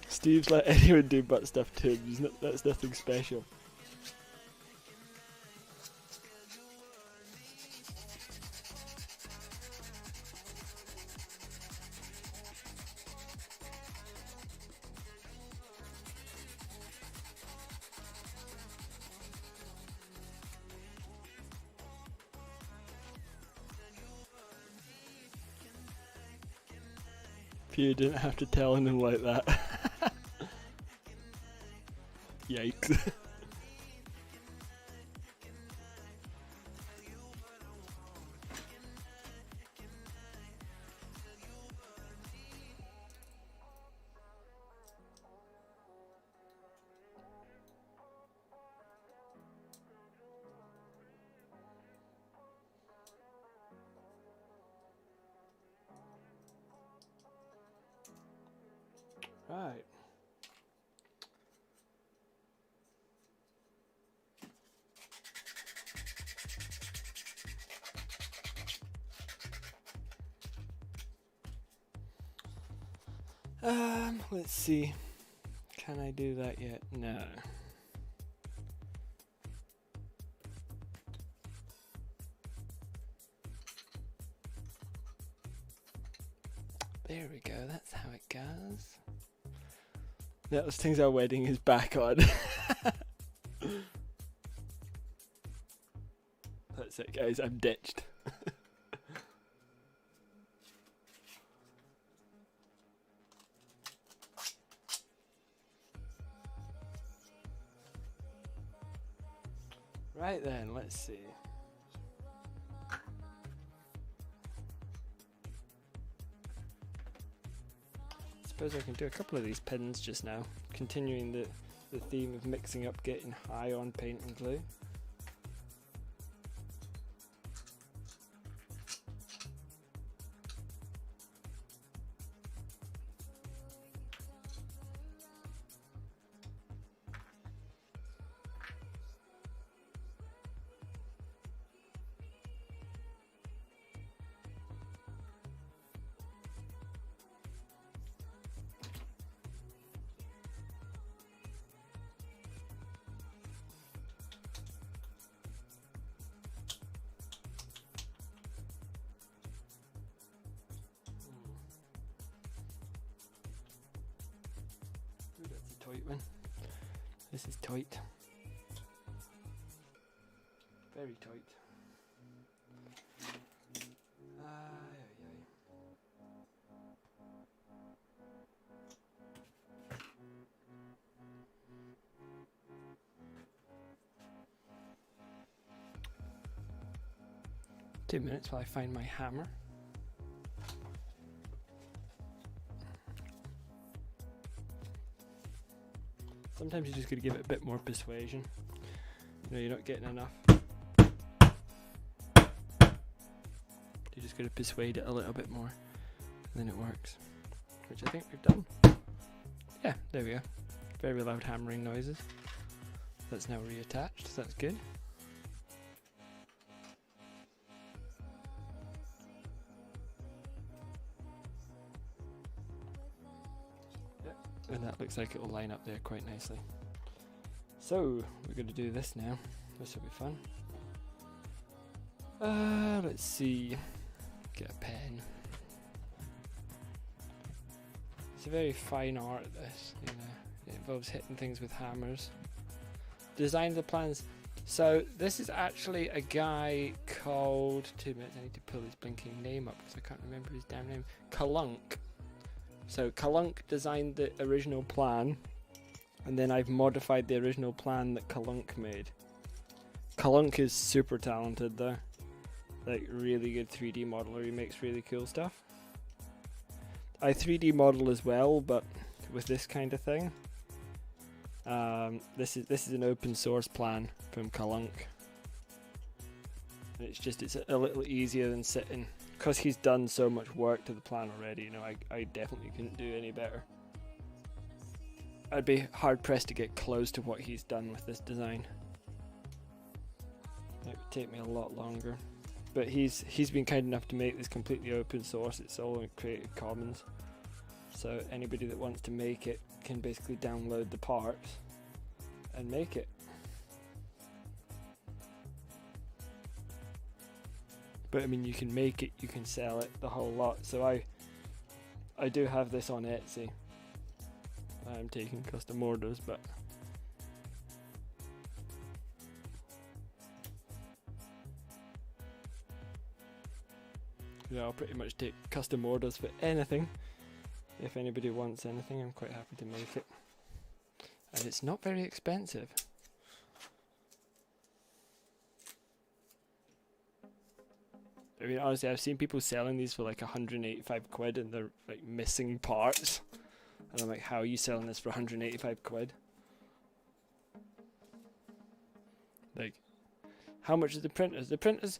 Speaker 1: Steve's let anyone do butt stuff to him, that's nothing special. You didn't have to tell him like that. Yikes. Right. Let's see. Can I do that yet? No. There we go, that's how it goes. Those things our wedding is back on. That's it guys, I'm ditched. Right then, let's see. Suppose I can do a couple of these pins just now, continuing the theme of mixing up getting high on paint and glue. Tight one. This is tight. Very tight. Aye, aye, aye. Two minutes while I find my hammer. Sometimes you just gotta give it a bit more persuasion. You know, you're not getting enough. You just gotta persuade it a little bit more, and then it works. Which I think we've done. Yeah, there we go. Very loud hammering noises. That's now reattached, so that's good. And that looks like it will line up there quite nicely. So, we're going to do this now. This will be fun. Let's see. Get a pen. It's a very fine art, this, you know. It involves hitting things with hammers. Design the plans. So this is actually a guy called, 2 minutes, I need to pull his blinking name up because I can't remember his damn name. Kalunk. So Kalunk designed the original plan, and then I've modified the original plan that Kalunk made. Kalunk is super talented though. Like, really good 3D modeler. He makes really cool stuff. I 3D model as well, but with this kind of thing. This is an open source plan from Kalunk. It's a little easier than sitting, because he's done so much work to the plan already. You know, I definitely couldn't do any better. I'd be hard pressed to get close to what he's done with this design. It would take me a lot longer. But he's been kind enough to make this completely open source. It's all in Creative Commons. So anybody that wants to make it can basically download the parts and make it. But I mean, you can make it, you can sell it, the whole lot. So I do have this on Etsy. I'm taking custom orders, but yeah, I'll pretty much take custom orders for anything. If anybody wants anything, I'm quite happy to make it. And it's not very expensive. I mean, honestly, I've seen people selling these for like 185 quid and they're like missing parts. And I'm like, how are you selling this for 185 quid? Like, how much is the printers? The printers,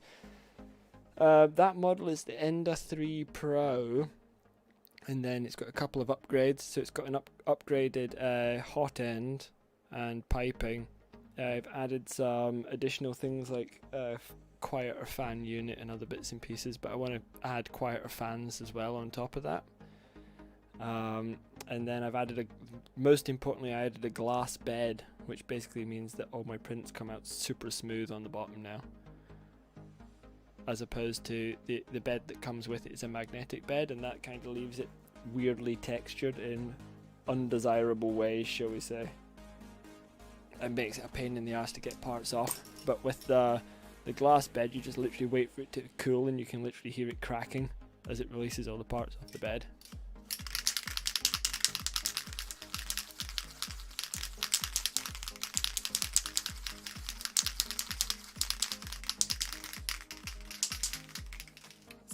Speaker 1: that model is the Ender 3 Pro. And then it's got a couple of upgrades. So it's got an upgraded hot end and piping. I've added some additional things like quieter fan unit and other bits and pieces, but I want to add quieter fans as well on top of that. And then I've added most importantly, I added a glass bed, which basically means that all my prints come out super smooth on the bottom now. As opposed to the bed that comes with it is a magnetic bed, and that kind of leaves it weirdly textured in undesirable ways, shall we say. And makes it a pain in the ass to get parts off. But with the glass bed, you just literally wait for it to cool and you can literally hear it cracking as it releases all the parts off the bed.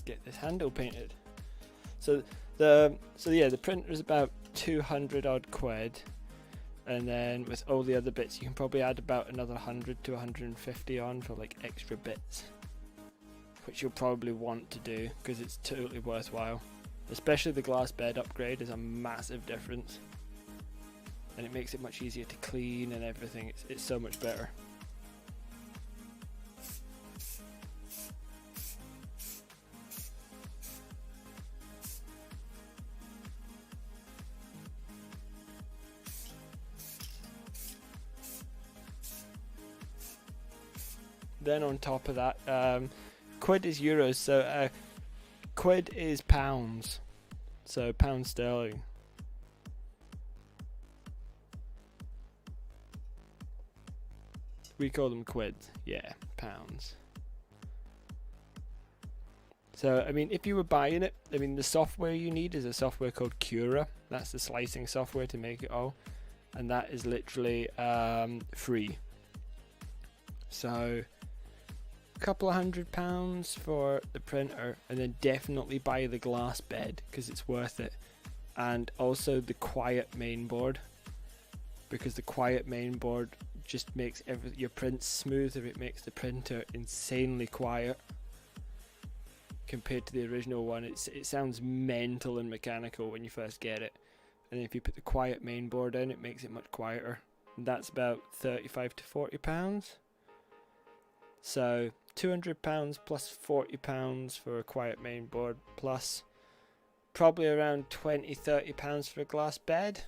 Speaker 1: Get this handle painted. So the printer is about 200 odd quid, and then with all the other bits you can probably add about another 100 to 150 on for like extra bits, which you'll probably want to do because it's totally worthwhile. Especially the glass bed upgrade is a massive difference, and it makes it much easier to clean and everything. It's so much better. Then on top of that, quid is euros, so quid is pounds, so pound sterling. We call them quids, yeah, pounds. So, I mean, if you were buying it, I mean, the software you need is a software called Cura. That's the slicing software to make it all, and that is literally free. So couple of £100 for the printer, and then definitely buy the glass bed because it's worth it, and also the quiet mainboard, because the quiet mainboard just makes your prints smoother. It makes the printer insanely quiet compared to the original one. It sounds mental and mechanical when you first get it, and if you put the quiet mainboard in, it makes it much quieter, and that's about £35 to £40. So £200 plus £40 for a quiet mainboard, plus probably around £20-30 for a glass bed.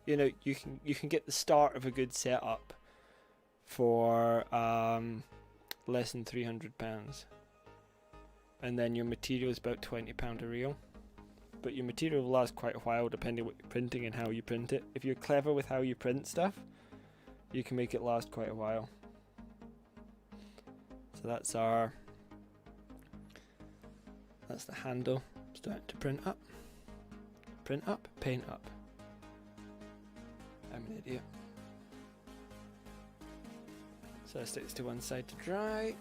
Speaker 1: You know, you can get the start of a good setup for less than £300. And then your material is about £20 a reel. But your material will last quite a while depending on what you're printing and how you print it. If you're clever with how you print stuff, you can make it last quite a while. So that's the handle. Starting to print up. Print up, paint up. I'm an idiot. So it sticks to one side to dry.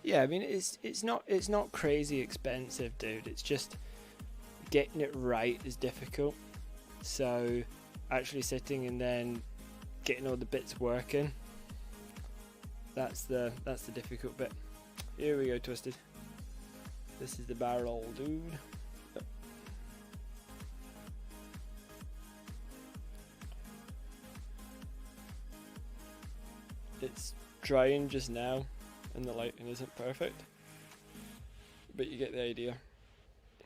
Speaker 1: Yeah, I mean it's not crazy expensive, dude. It's just getting it right is difficult. So actually sitting and then getting all the bits working, that's the difficult bit. Here we go, Twisted. This is the barrel, dude. It's drying just now and the lighting isn't perfect, but you get the idea.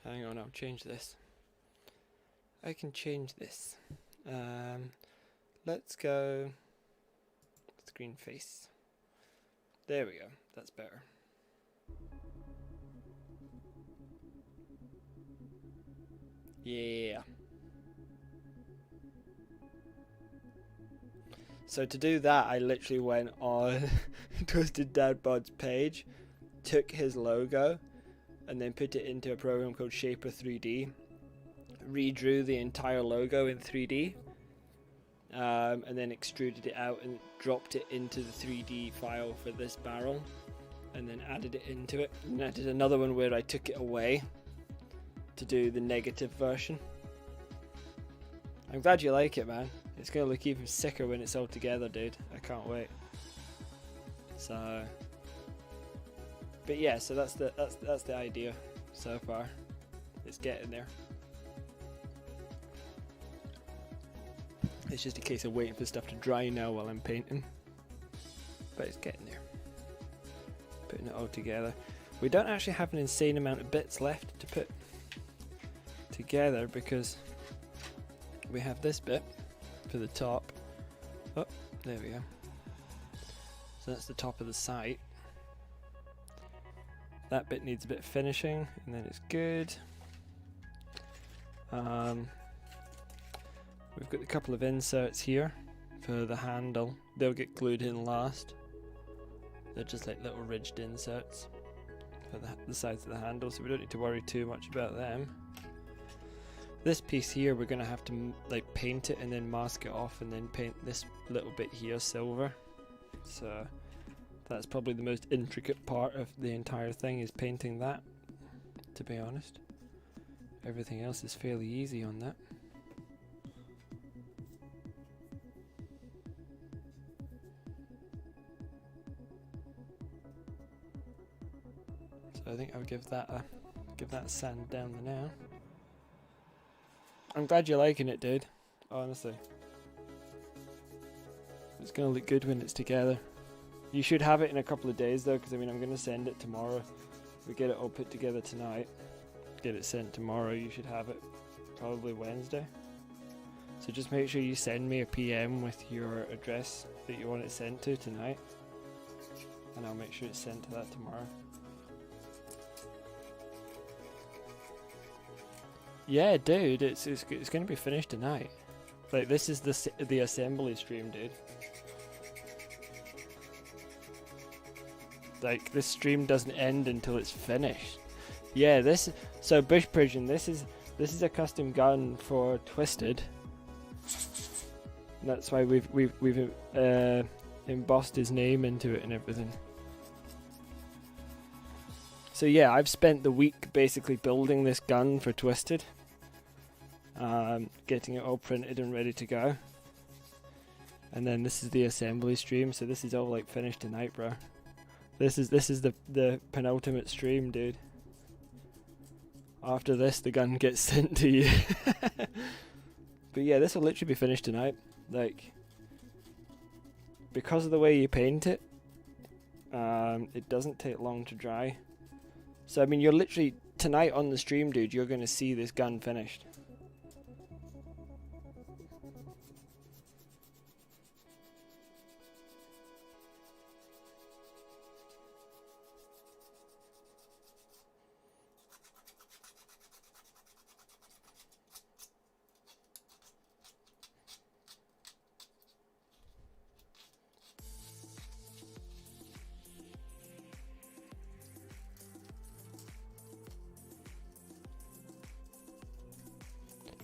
Speaker 1: Hang on, I'll change this. I can change this. Let's go screen face. There we go, that's better. Yeah. So to do that, I literally went on Twisted Dad Bod's page, took his logo, and then put it into a program called Shaper 3D, redrew the entire logo in 3D, and then extruded it out and dropped it into the 3D file for this barrel, and then added it into it. And I did another one where I took it away to do the negative version. I'm glad you like it, man. It's gonna look even sicker when it's all together, dude. I can't wait. So, but yeah, so that's the idea so far. It's getting there. It's just a case of waiting for stuff to dry now while I'm painting. But it's getting there. Putting it all together. We don't actually have an insane amount of bits left to put together because we have this bit for the top. Oh, there we go. So that's the top of the sight. That bit needs a bit of finishing and then it's good. We've got a couple of inserts here for the handle. They'll get glued in last. They're just like little ridged inserts for the sides of the handle, so we don't need to worry too much about them. This piece here, we're gonna have to like paint it and then mask it off and then paint this little bit here silver. So that's probably the most intricate part of the entire thing, is painting that, to be honest. Everything else is fairly easy on that. So I think I'll give that a sand down there now. I'm glad you're liking it, dude. Honestly. It's gonna look good when it's together. You should have it in a couple of days though, because I mean I'm gonna send it tomorrow. We get it all put together tonight. Get it sent tomorrow. You should have it probably Wednesday. So just make sure you send me a PM with your address that you want it sent to tonight, and I'll make sure it's sent to that tomorrow. Yeah, dude, it's gonna be finished tonight. Like, this is the assembly stream, dude. Like, this stream doesn't end until it's finished. Yeah, so Bush Pigeon, this is a custom gun for Twisted. And that's why we've embossed his name into it and everything. So yeah, I've spent the week basically building this gun for Twisted. Getting it all printed and ready to go. And then this is the assembly stream, so this is all like finished tonight, bro. This is the penultimate stream, dude. After this, the gun gets sent to you. But yeah, this will literally be finished tonight. Like, because of the way you paint it, it doesn't take long to dry. So I mean, you're literally tonight on the stream, dude. You're gonna see this gun finished.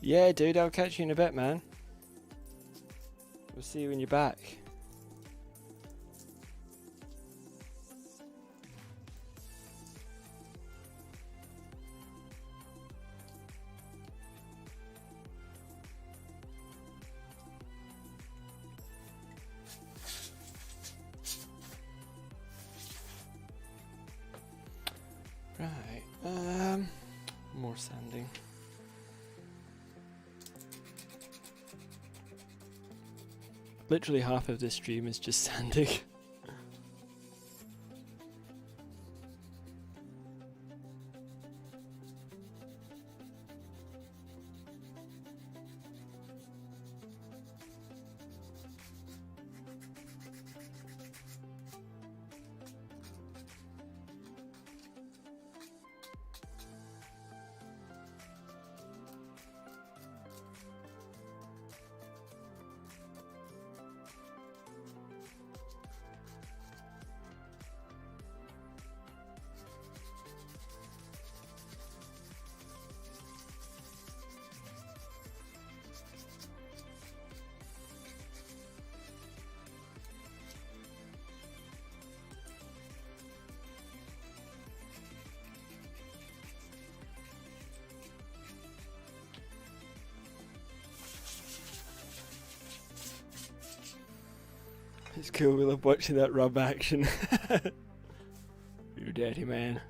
Speaker 1: Yeah, dude, I'll catch you in a bit, man. We'll see you when you're back. Right, more sanding. Literally half of this stream is just sanding. It's cool, we love watching that rub action. You dirty man.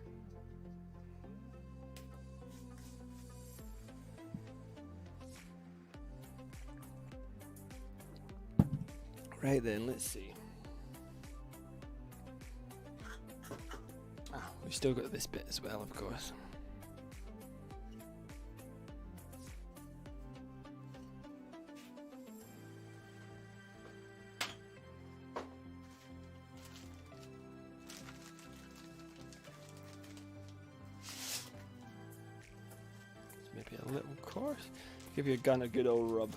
Speaker 1: Right then, let's see. Ah, we've still got this bit as well, of course. Maybe a little coarse. Give your gun a good old rub.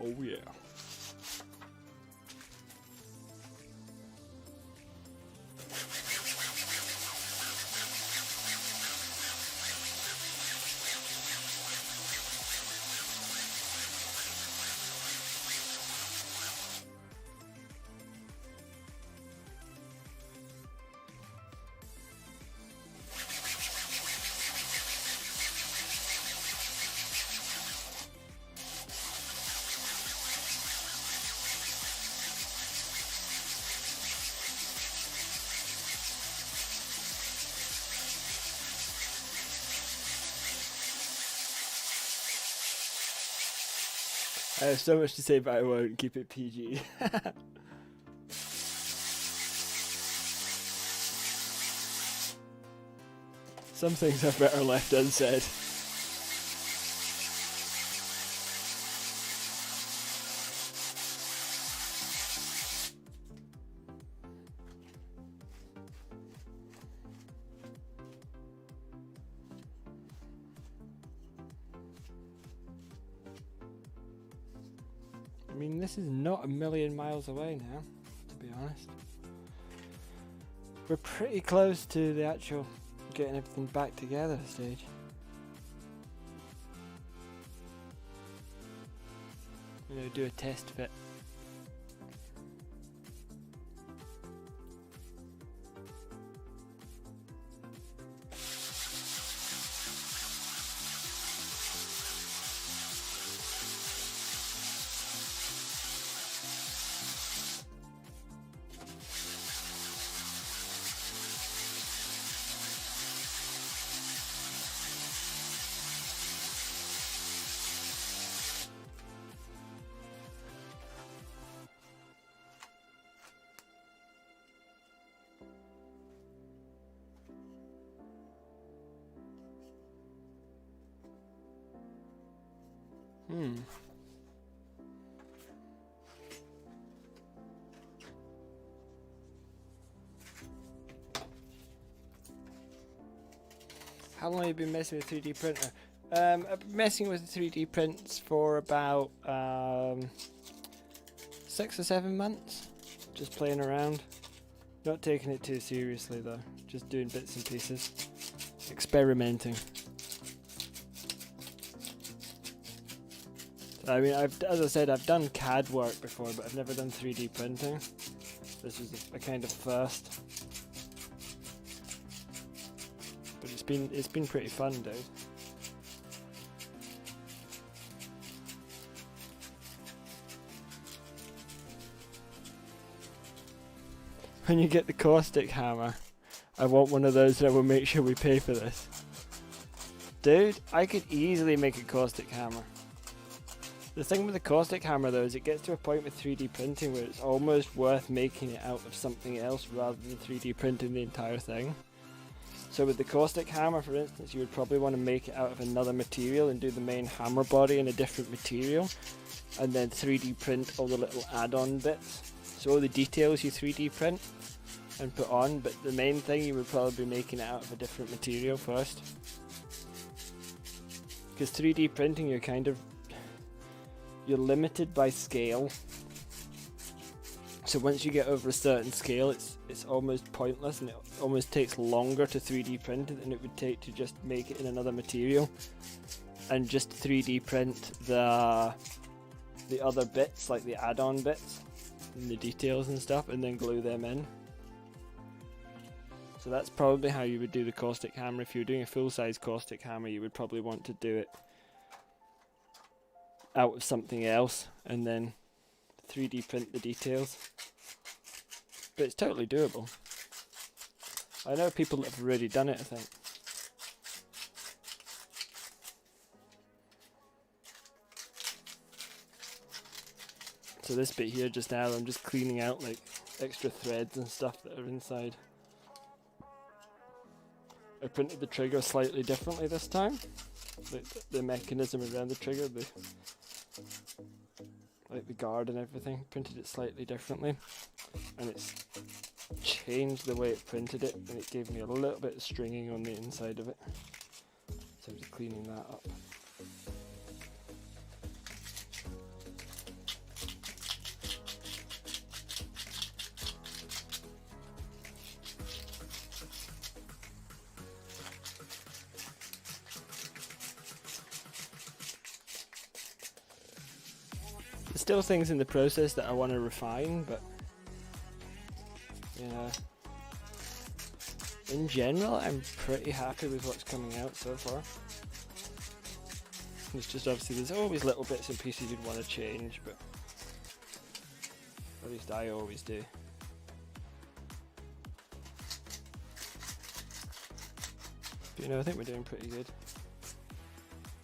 Speaker 1: Oh yeah. I have so much to say, but I won't. Keep it PG. Some things are better left unsaid. I mean, this is not a million miles away now, to be honest. We're pretty close to the actual getting everything back together stage. You know, do a test fit. How long have you been messing with a 3D printer? I've been messing with 3D prints for about 6 or 7 months. Just playing around. Not taking it too seriously though. Just doing bits and pieces. Experimenting. I mean, as I said, I've done CAD work before, but I've never done 3D printing. This is a kind of first. But it's been pretty fun, dude. When you get the caustic hammer, I want one of those, and I will make sure we pay for this. Dude, I could easily make a caustic hammer. The thing with the caustic hammer though is it gets to a point with 3D printing where it's almost worth making it out of something else rather than 3D printing the entire thing. So with the caustic hammer, for instance, you would probably want to make it out of another material and do the main hammer body in a different material, and then 3D print all the little add-on bits. So all the details you 3D print and put on, but the main thing you would probably be making it out of a different material first. Because 3D printing, you're limited by scale. So once you get over a certain scale, it's almost pointless, and it almost takes longer to 3D print it than it would take to just make it in another material, and just 3D print the other bits, like the add-on bits and the details and stuff, and then glue them in. So that's probably how you would do the caustic hammer. If you were doing a full-size caustic hammer, you would probably want to do it out of something else and then 3D print the details. But it's totally doable. I know people that have already done it, I think. So this bit here just now, I'm just cleaning out like extra threads and stuff that are inside. I printed the trigger slightly differently this time. The mechanism around the trigger, like the guard and everything, printed it slightly differently, and it's changed the way it printed it, and it gave me a little bit of stringing on the inside of it. So I'm just cleaning that up. There's still things in the process that I want to refine, but yeah, in general I'm pretty happy with what's coming out so far. It's just obviously there's always little bits and pieces you'd want to change, but at least I always do. But, you know, I think we're doing pretty good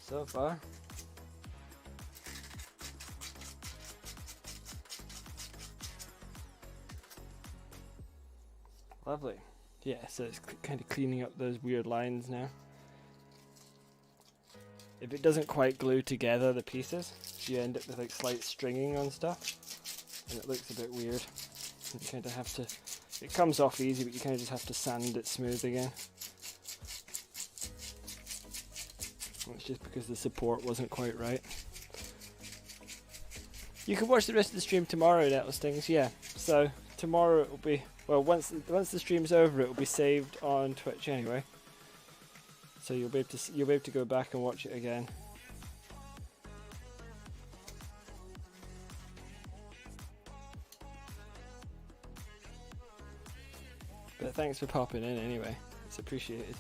Speaker 1: so far. Lovely. Yeah, so it's kind of cleaning up those weird lines now. If it doesn't quite glue together the pieces, you end up with like slight stringing on stuff, and it looks a bit weird. You kind of have to, it comes off easy, but you kind of just have to sand it smooth again. It's just because the support wasn't quite right. You can watch the rest of the stream tomorrow, Nettles Things, yeah. So tomorrow it will be, well, once the stream's over, it will be saved on Twitch anyway. So you'll be able to go back and watch it again. But thanks for popping in anyway. It's appreciated.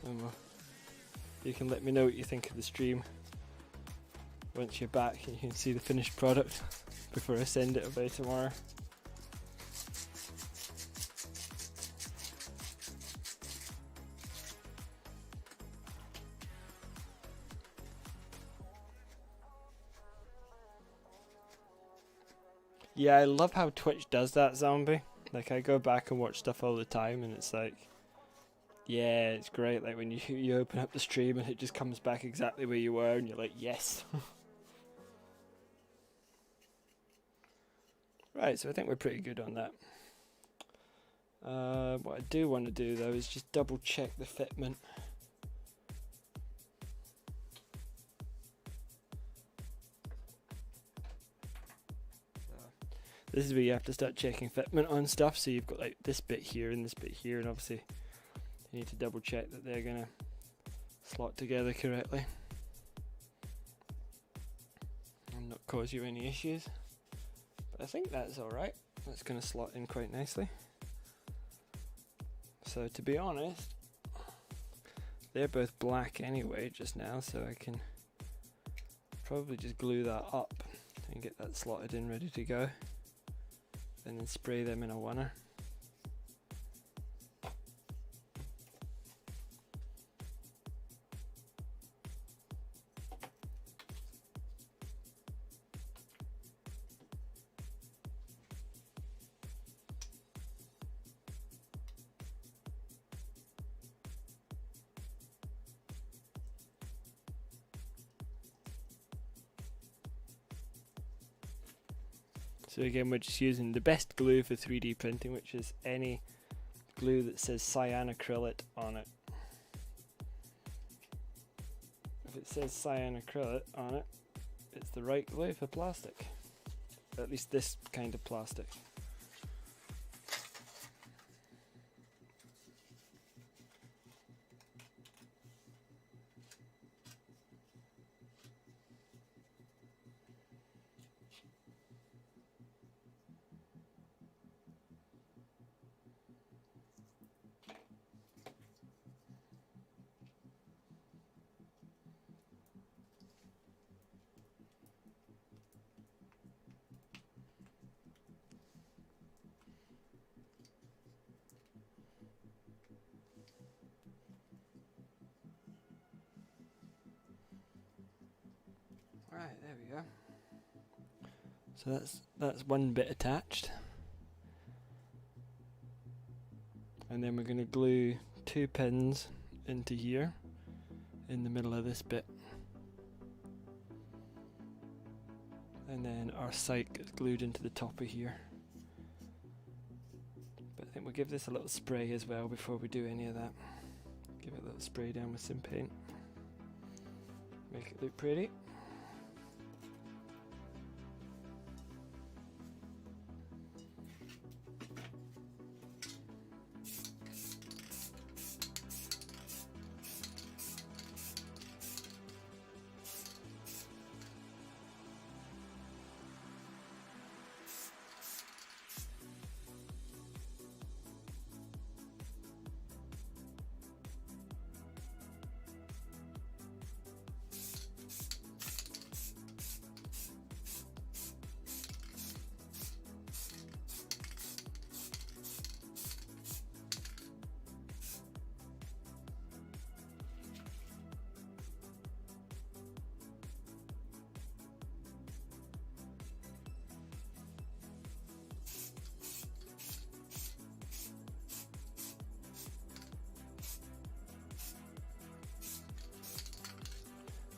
Speaker 1: And you can let me know what you think of the stream once you're back and you can see the finished product before I send it away tomorrow. Yeah, I love how Twitch does that, Zombie. Like, I go back and watch stuff all the time and it's like, yeah, it's great. Like when you open up the stream and it just comes back exactly where you were and you're like, yes. Right, so I think we're pretty good on that. What I do want to do though is just double check the fitment. This is where you have to start checking fitment on stuff. So you've got like this bit here and this bit here, and obviously you need to double check that they're gonna slot together correctly and not cause you any issues. But I think that's alright. That's going to slot in quite nicely. So to be honest, they're both black anyway just now, so I can probably just glue that up and get that slotted in ready to go, and then spray them in a oneer. So again, we're just using the best glue for 3D printing, which is any glue that says cyanacrylate on it. If it says cyanacrylate on it, it's the right glue for plastic. At least this kind of plastic. Right, there we go. So that's one bit attached. And then we're going to glue 2 pins into here in the middle of this bit. And then our sight gets glued into the top of here. But I think we'll give this a little spray as well before we do any of that. Give it a little spray down with some paint. Make it look pretty.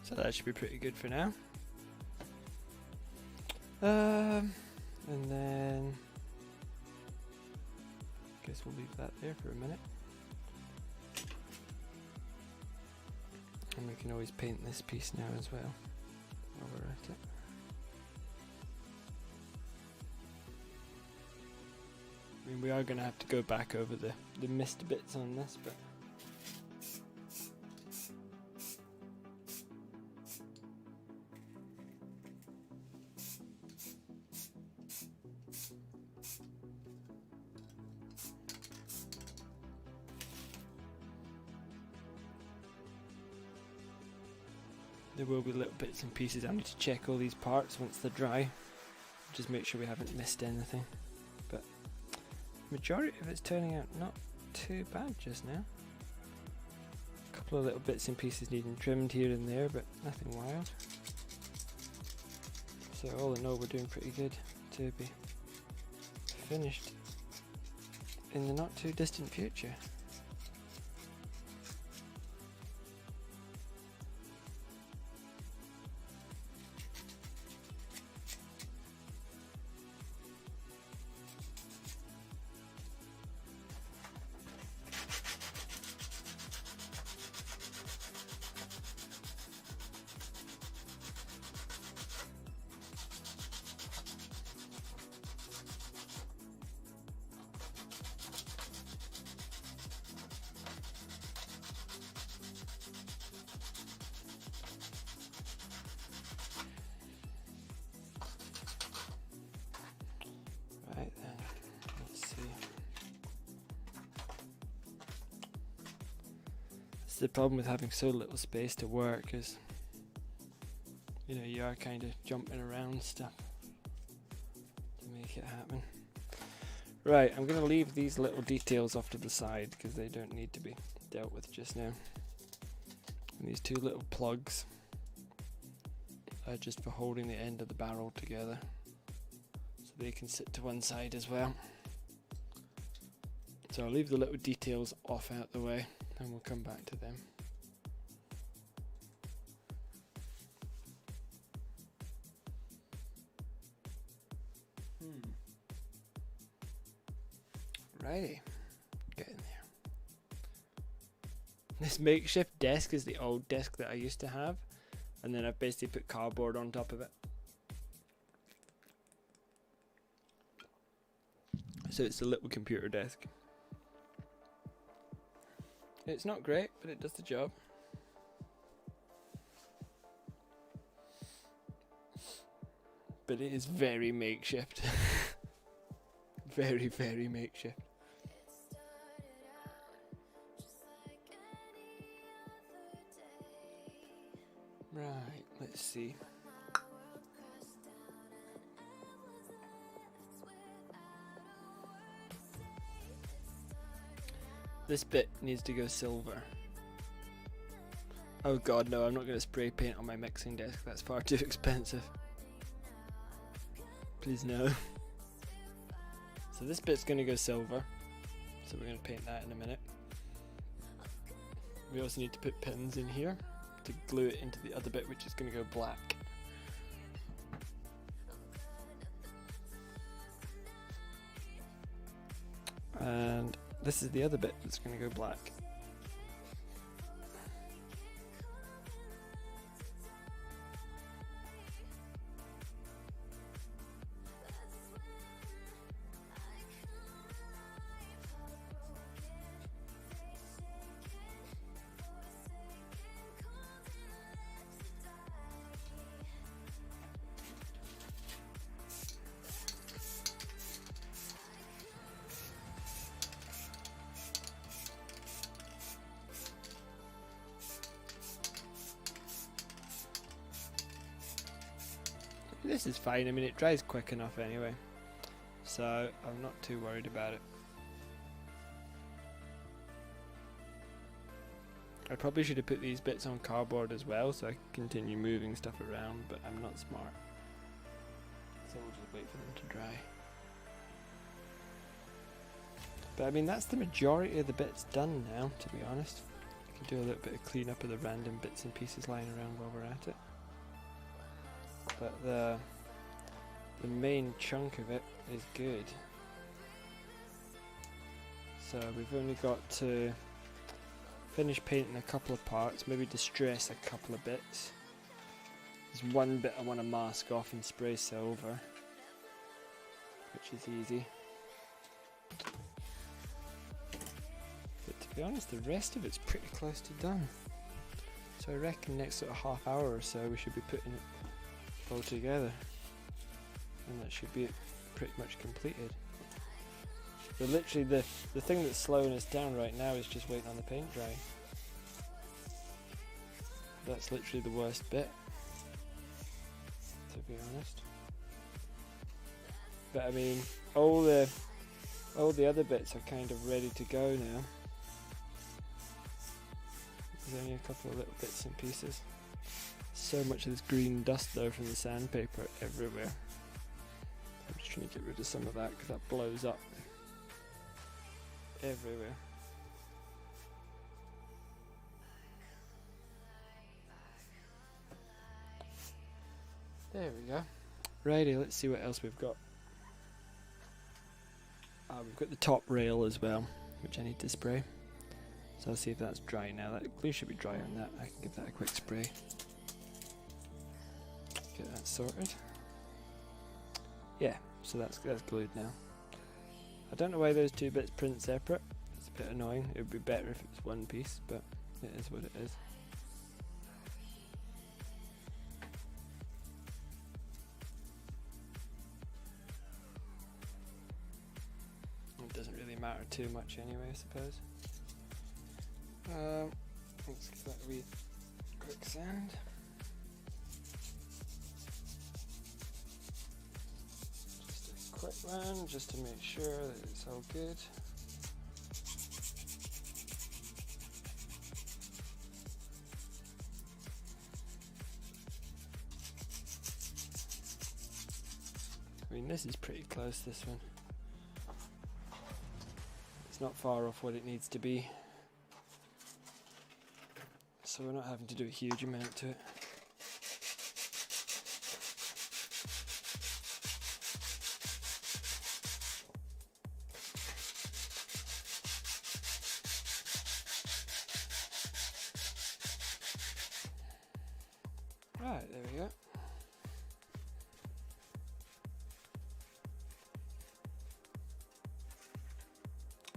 Speaker 1: So that should be pretty good for now. And then I guess we'll leave that there for a minute. And we can always paint this piece now as well while we're at it. I mean, we are going to have to go back over the missed bits on this, but there will be little bits and pieces. I need to check all these parts once they're dry. Just make sure we haven't missed anything. But majority of it's turning out not too bad just now. A couple of little bits and pieces needing trimmed here and there, but nothing wild. So all in all, we're doing pretty good to be finished in the not too distant future. the problem with having so little space to work is, you know, you are kind of jumping around stuff to make it happen. Right, I'm going to leave these little details off to the side because they don't need to be dealt with just now. And these two little plugs are just for holding the end of the barrel together, so they can sit to one side as well. So I'll leave the little details off out the way and we'll come back to them. Righty, getting there. This makeshift desk is the old desk that I used to have, and then I've basically put cardboard on top of it. So it's a little computer desk. It's not great, but it does the job. But it is very makeshift. Very, very makeshift. Right, let's see. This bit needs to go silver. Oh god, no, I'm not going to spray paint on my mixing desk. That's far too expensive. Please no. So this bit's going to go silver. So we're going to paint that in a minute. We also need to put pins in here to glue it into the other bit, which is going to go black. And this is the other bit that's going to go black. This is fine, I mean it dries quick enough anyway, so I'm not too worried about it. I probably should have put these bits on cardboard as well so I can continue moving stuff around, but I'm not smart. So we'll just wait for them to dry. But I mean that's the majority of the bits done now, to be honest. I can do a little bit of clean up of the random bits and pieces lying around while we're at it. But the main chunk of it is good. So we've only got to finish painting a couple of parts, maybe distress a couple of bits. There's one bit I want to mask off and spray silver, which is easy. But to be honest, the rest of it's pretty close to done. So I reckon next sort of half hour or so we should be putting it all together, and that should be pretty much completed. But literally the thing that's slowing us down right now is just waiting on the paint dry. That's literally the worst bit, to be honest. But I mean all the other bits are kind of ready to go now. There's only a couple of little bits and pieces. So much of this green dust though from the sandpaper everywhere. I'm just trying to get rid of some of that because that blows up everywhere. There we go. Righty, let's see what else we've got. We've got the top rail as well, which I need to spray. So I'll see if that's dry now. That glue should be dry on that. I can give that a quick spray. Get that sorted. Yeah, so that's glued now. I don't know why those two bits print separate. It's a bit annoying. It would be better if it was one piece, but it is what it is. It doesn't really matter too much anyway, I suppose. wee quick sand. Just a quick one, just to make sure that it's all good. I mean, this is pretty close, this one. It's not far off what it needs to be. So we're not having to do a huge amount to it. Right, there we go.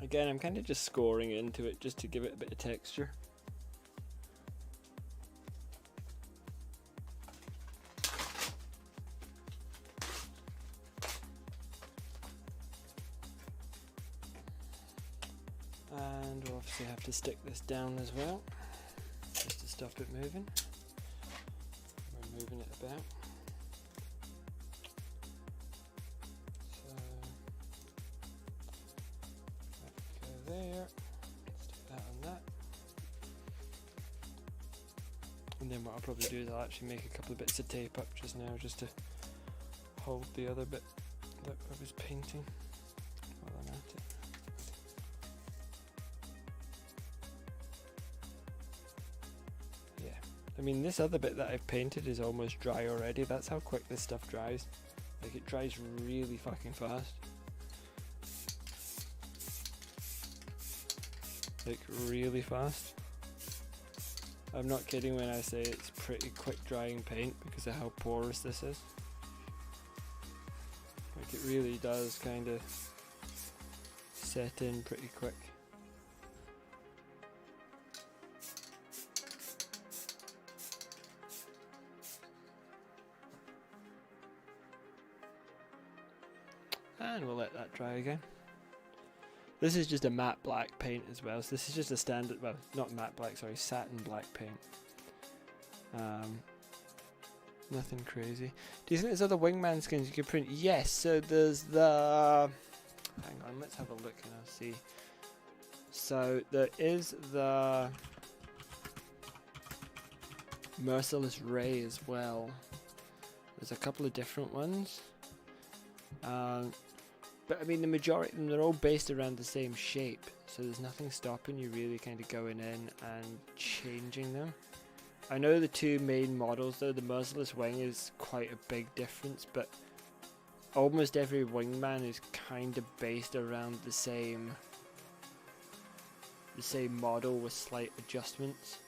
Speaker 1: Again, I'm kind of just scoring into it just to give it a bit of texture. And we'll obviously have to stick this down as well, just to stop it moving. We're moving it about. There, stick that on that, and then what I'll probably do is I'll actually make a couple of bits of tape up just now, just to hold the other bit that I was painting while I'm at it. Yeah, I mean, this other bit that I've painted is almost dry already. That's how quick this stuff dries. Like, it dries really fucking fast. Like, really fast. I'm not kidding when I say it's pretty quick drying paint because of how porous this is. Like, it really does kind of set in pretty quick. And we'll let that dry again. This is just a matte black paint as well, so this is just a standard, well, not matte black, sorry, satin black paint. Nothing crazy. Do you think there's other Wingman skins you could print? Yes, so there's the... Hang on, let's have a look and I'll see. So there is the Merciless Ray as well. There's a couple of different ones. But I mean, the majority of them, they're all based around the same shape, so there's nothing stopping you really kind of going in and changing them. I know the two main models though, the Merciless Wing is quite a big difference, but almost every Wingman is kind of based around the same model with slight adjustments.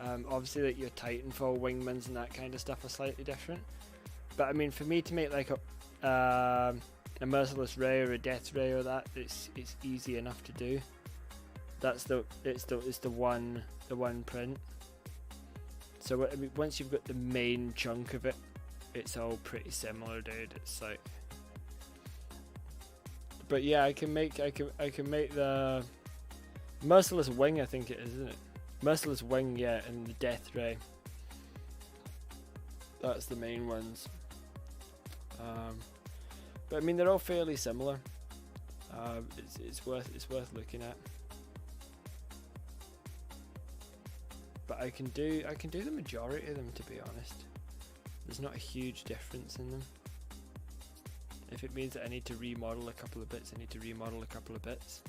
Speaker 1: Obviously, like your Titanfall Wingmans and that kind of stuff are slightly different, but I mean, for me to make like a Merciless Ray or a Death Ray or that, it's easy enough to do. It's the one print. So I mean, once you've got the main chunk of it, it's all pretty similar, dude. It's like, but yeah, I can make the Merciless Wing, I think it is, isn't it? Merciless Wing, yeah, and the Death Ray. That's the main ones. But I mean, they're all fairly similar. It's worth looking at. But I can do the majority of them, to be honest. There's not a huge difference in them. If it means that I need to remodel a couple of bits, I need to remodel a couple of bits.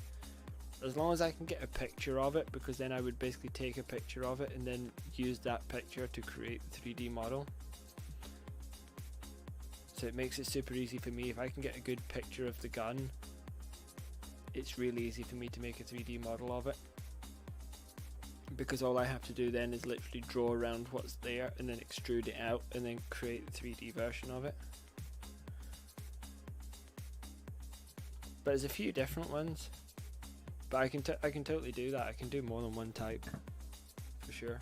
Speaker 1: As long as I can get a picture of it, because then I would basically take a picture of it and then use that picture to create the 3D model. So it makes it super easy for me. If I can get a good picture of the gun, it's really easy for me to make a 3D model of it. Because all I have to do then is literally draw around what's there and then extrude it out and then create the 3D version of it. But there's a few different ones. But I can totally do that. I can do more than one type, for sure.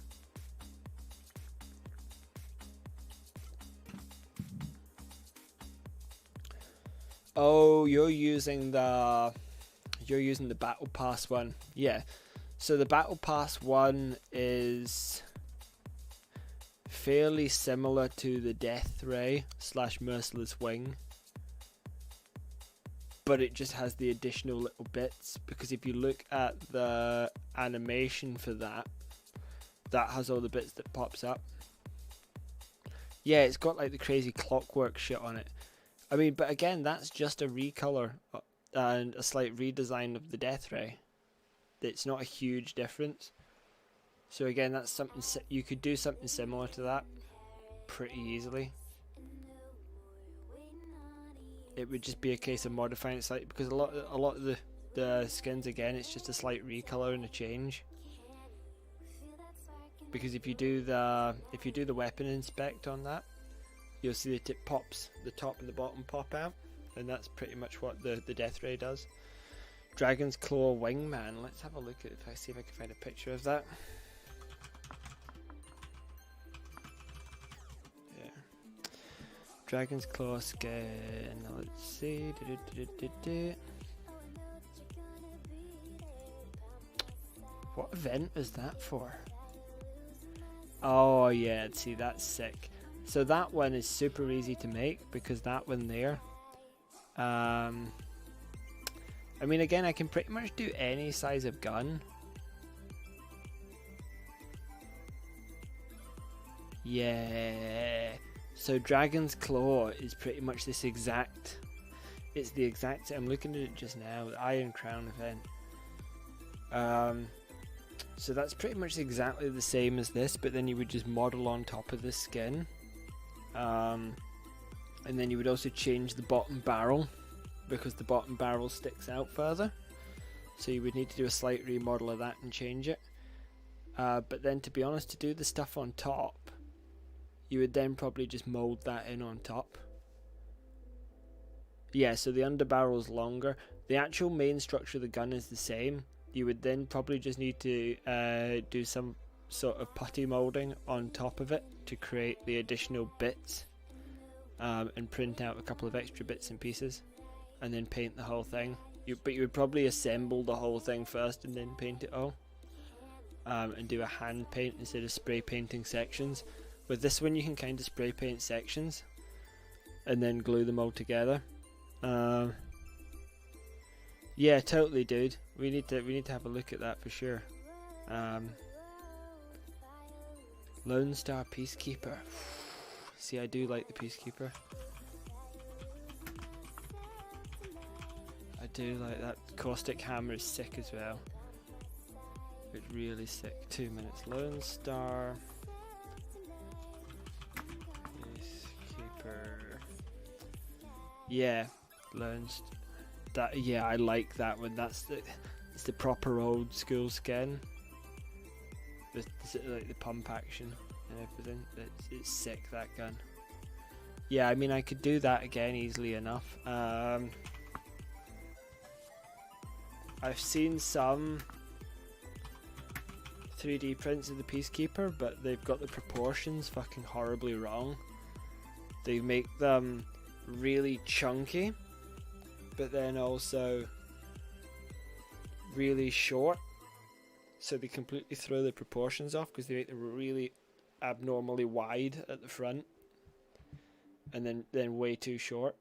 Speaker 1: Oh, you're using the Battle Pass one. Yeah. So the Battle Pass one is fairly similar to the Death Ray / Merciless Wing, but it just has the additional little bits, because if you look at the animation for that, that has all the bits that pops up. Yeah, it's got like the crazy clockwork shit on it. I mean, but again, that's just a recolor and a slight redesign of the Death Ray. It's not a huge difference. So again, that's something you could do something similar to that pretty easily. It would just be a case of modifying it slightly, because a lot of the skins, again, it's just a slight recolor and a change. Because if you do the weapon inspect on that, you'll see that it pops, the top and the bottom pop out, and that's pretty much what the Death Ray does. Dragon's Claw Wingman. Let's have a look at it. See if I can find a picture of that. Yeah. Dragon's Claw skin. Let's see. What event is that for? Oh yeah, see, that's sick. So that one is super easy to make, because that one there, I mean, again, I can pretty much do any size of gun. Yeah. So Dragon's Claw is pretty much this exact. It's the exact. I'm looking at it just now. The Iron Crown event. So that's pretty much exactly the same as this, but then you would just model on top of the skin. And then you would also change the bottom barrel, because the bottom barrel sticks out further. So you would need to do a slight remodel of that and change it. But then, to be honest, to do the stuff on top, you would then probably just mold that in on top. Yeah, so the under barrel's longer. The actual main structure of the gun is the same. You would then probably just need to do some sort of putty molding on top of it to create the additional bits, and print out a couple of extra bits and pieces, and then paint the whole thing. But you would probably assemble the whole thing first and then paint it all, and do a hand paint instead of spray painting sections. With this one, you can kind of spray paint sections and then glue them all together. Yeah, totally, dude. We need to have a look at that for sure. Lone Star Peacekeeper. See, I do like the Peacekeeper. I do like that. Caustic Hammer is sick as well. It's really sick. 2 minutes. Lone Star Peacekeeper. Yeah, that. Yeah, I like that one. It's the proper old school skin. Like the pump action and everything. It's sick, that gun. Yeah, I mean, I could do that again easily enough. I've seen some 3D prints of the Peacekeeper, but they've got the proportions fucking horribly wrong. They make them really chunky, but then also really short. So they completely throw the proportions off, because they make them really abnormally wide at the front, and then way too short.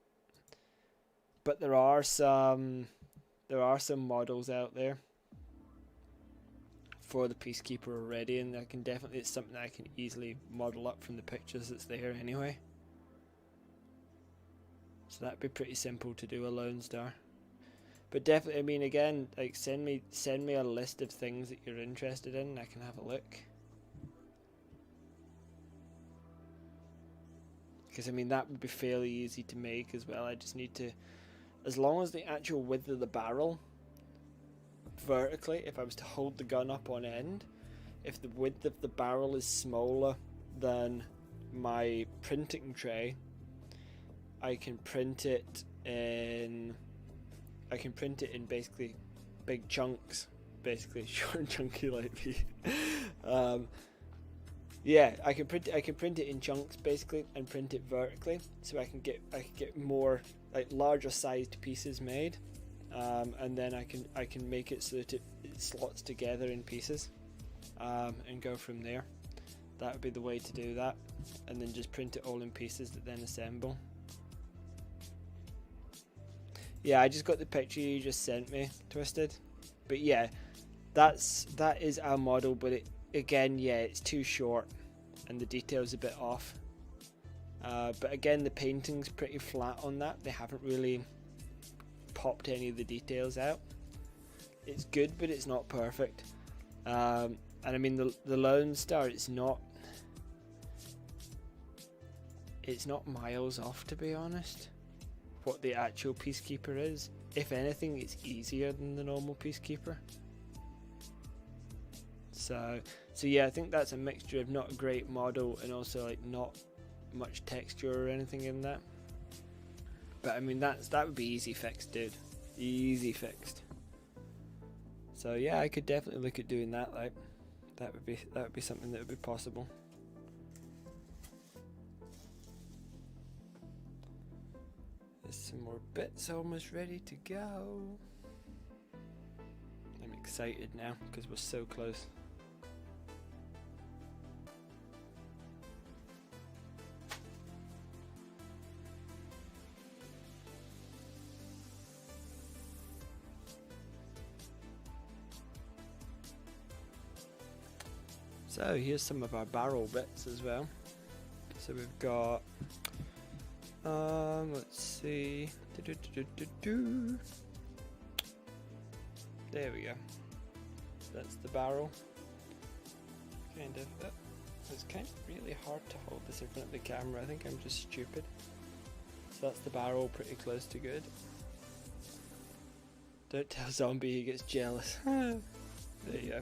Speaker 1: But there are some models out there for the Peacekeeper already, and it's something that I can easily model up from the pictures that's there anyway. So that'd be pretty simple to do a Lone Star. But definitely, I mean, again, like, send me a list of things that you're interested in, and I can have a look. Because, I mean, that would be fairly easy to make as well. I just need to, as long as the actual width of the barrel, vertically, if I was to hold the gun up on end, if the width of the barrel is smaller than my printing tray, I can print it in basically big chunks, basically short and chunky like me. Yeah, I can print it in chunks basically, and print it vertically, so I can get more, like, larger sized pieces made, and then I can make it so that slots together in pieces, and go from there. That would be the way to do that, and then just print it all in pieces that then assemble. Yeah, I just got the picture you just sent me, Twisted. But yeah, that is our model, but it, again, yeah, it's too short and the detail's a bit off. But again, the painting's pretty flat on that. They haven't really popped any of the details out. It's good, but it's not perfect. And I mean, the Lone Star, it's not miles off, to be honest, what the actual Peacekeeper is. If anything, it's easier than the normal Peacekeeper. So yeah, I think that's a mixture of not a great model and also like not much texture or anything in that. But I mean, that would be easy fixed, dude. Easy fixed. So yeah, I could definitely look at doing that. Like, that would be something that would be possible. There's some more bits almost ready to go. I'm excited now because we're so close. So here's some of our barrel bits as well. So we've got, let's see, there we go. That's the barrel. Kind of. It's kind of really hard to hold this in front of the camera. I think I'm just stupid. So that's the barrel, pretty close to good. Don't tell Zombie, he gets jealous. There you go.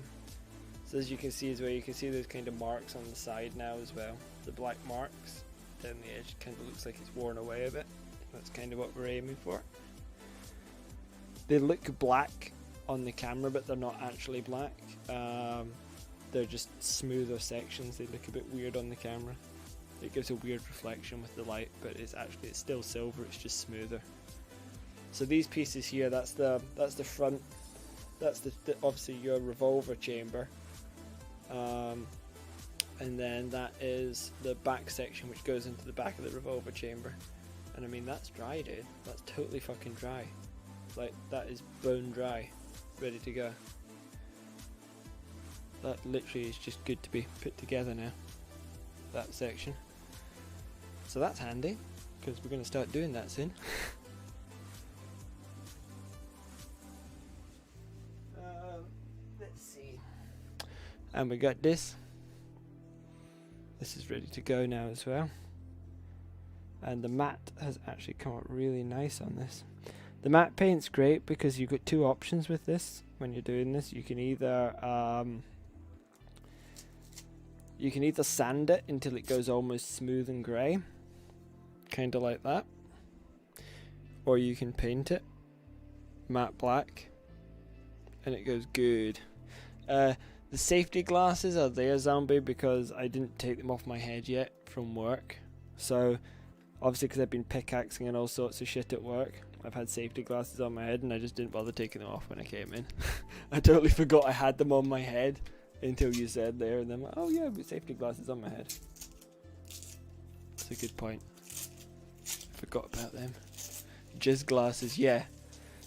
Speaker 1: So as you can see as well, you can see those kind of marks on the side now as well. The black marks down the edge kind of looks like it's worn away a bit. That's kind of what we're aiming for. They look black on the camera, but they're not actually black. They're just smoother sections. They look a bit weird on the camera. It gives a weird reflection with the light, but it's still silver. It's just smoother. So these pieces here, that's the front. That's the obviously your revolver chamber. And then that is the back section, which goes into the back of the revolver chamber. And I mean, that's dry, dude. That's totally fucking dry. Like, that is bone dry, ready to go. That literally is just good to be put together now, that section. So that's handy, because we're going to start doing that soon. Let's see. And we got this. This is ready to go now as well. And the matte has actually come out really nice on this. The matte paint's great because you've got two options with this when you're doing this. You can either sand it until it goes almost smooth and grey, kind of like that, or you can paint it matte black and it goes good. The safety glasses are there, Zombie, because I didn't take them off my head yet from work. So obviously, because I've been pickaxing and all sorts of shit at work, I've had safety glasses on my head and I just didn't bother taking them off when I came in. I totally forgot I had them on my head until you said there, and then I'm like, oh yeah, but safety glasses on my head. That's a good point. I forgot about them. Jizz glasses, yeah.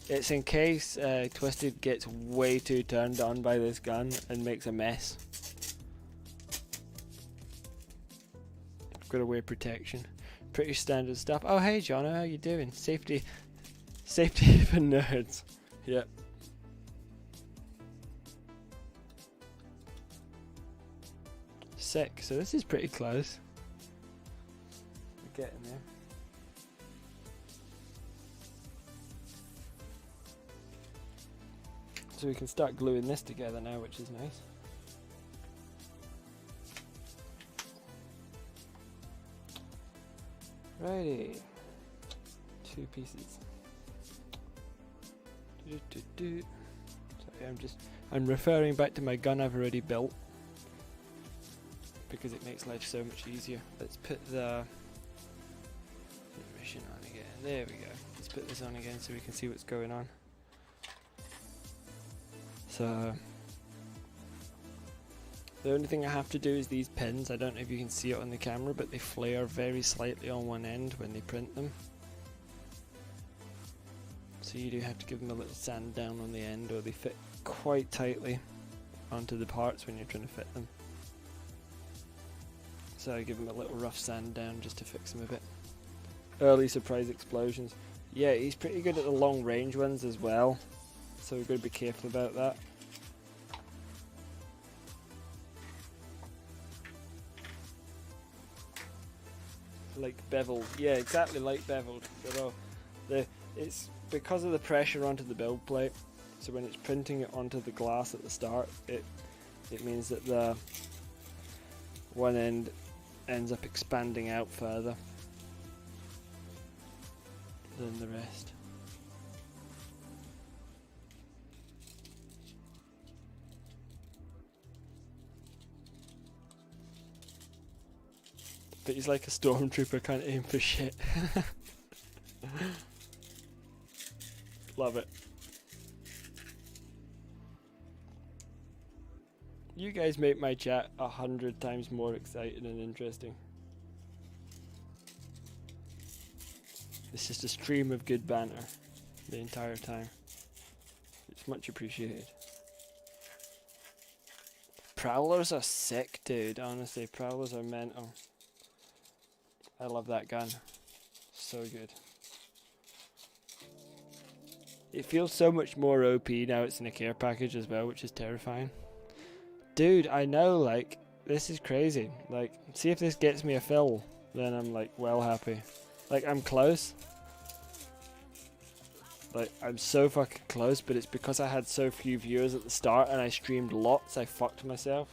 Speaker 1: It's in case Twisted gets way too turned on by this gun and makes a mess. I've got to wear protection. Pretty standard stuff. Oh hey John, how you doing? Safety for nerds. Yep. Sick. So this is pretty close. We're getting there. So we can start gluing this together now, which is nice. Righty. 2 pieces. Sorry, I'm referring back to my gun I've already built because it makes life so much easier. Let's put the mission on again. There we go. Let's put this on again so we can see what's going on. So the only thing I have to do is these pins. I don't know if you can see it on the camera, but they flare very slightly on one end when they print them. So you do have to give them a little sand down on the end, or they fit quite tightly onto the parts when you're trying to fit them. So I give them a little rough sand down just to fix them a bit. Early surprise explosions. Yeah, he's pretty good at the long range ones as well, so we've got to be careful about that. Like beveled, yeah, exactly like beveled. It's because of the pressure onto the build plate. So when it's printing it onto the glass at the start, it means that the one end ends up expanding out further than the rest. But he's like a stormtrooper, can't aim for shit. Love it. You guys make my chat 100 times more exciting and interesting. It's just a stream of good banter the entire time. It's much appreciated. Prowlers are sick, dude. Honestly, Prowlers are mental. I love that gun. So good. It feels so much more OP now it's in a care package as well, which is terrifying. Dude, I know, like, this is crazy. Like, see if this gets me a fill, then I'm, like, well happy. Like, I'm close. Like, I'm so fucking close, but it's because I had so few viewers at the start and I streamed lots, I fucked myself.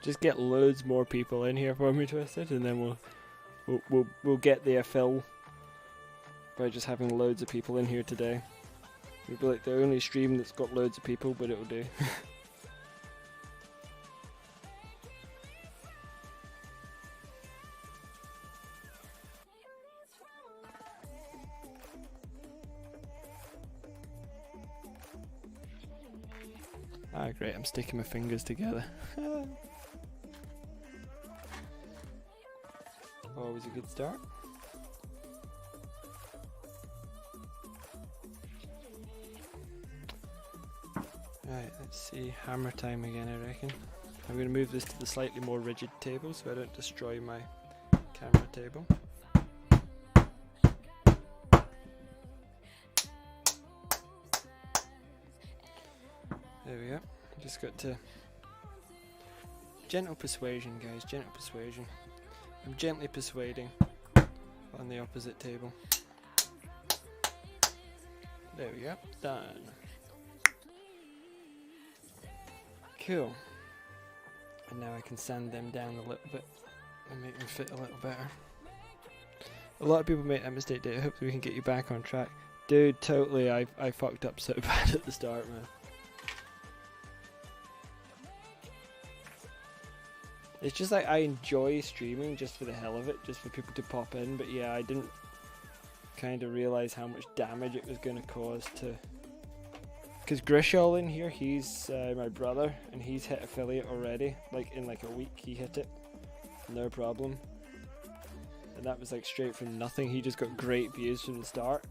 Speaker 1: Just get loads more people in here for me, Twisted, and then we'll get their fill by just having loads of people in here today. We'll be like the only stream that's got loads of people, but it'll do. Ah, great, I'm sticking my fingers together. Always a good start. Right, let's see, hammer time again I reckon. I'm going to move this to the slightly more rigid table so I don't destroy my camera table. There we go. Just got to... Gentle persuasion, guys, gentle persuasion. I'm gently persuading on the opposite table. There we go, done. Cool. And now I can sand them down a little bit and make them fit a little better. A lot of people make that mistake, dude. Hopefully we can get you back on track. Dude, totally, I fucked up so bad at the start, man. It's just like I enjoy streaming just for the hell of it, just for people to pop in, but yeah, I didn't kind of realize how much damage it was going to cause to... Because Grishol in here, he's my brother, and he's hit affiliate already, like in like a week he hit it, no problem. And that was like straight from nothing, he just got great views from the start.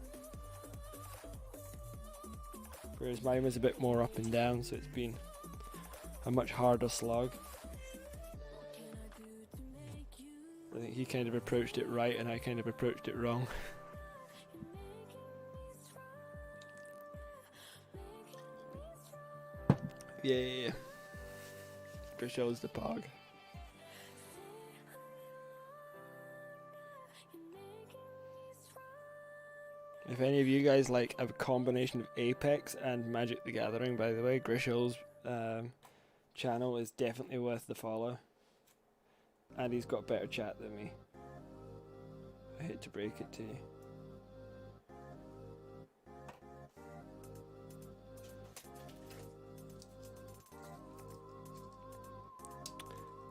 Speaker 1: Whereas mine was a bit more up and down, so it's been a much harder slog. I think he kind of approached it right and I kind of approached it wrong. Yeah. Grishel's the pog. If any of you guys like a combination of Apex and Magic the Gathering, by the way, Grishel's channel is definitely worth the follow. And he's got better chat than me. I hate to break it to you.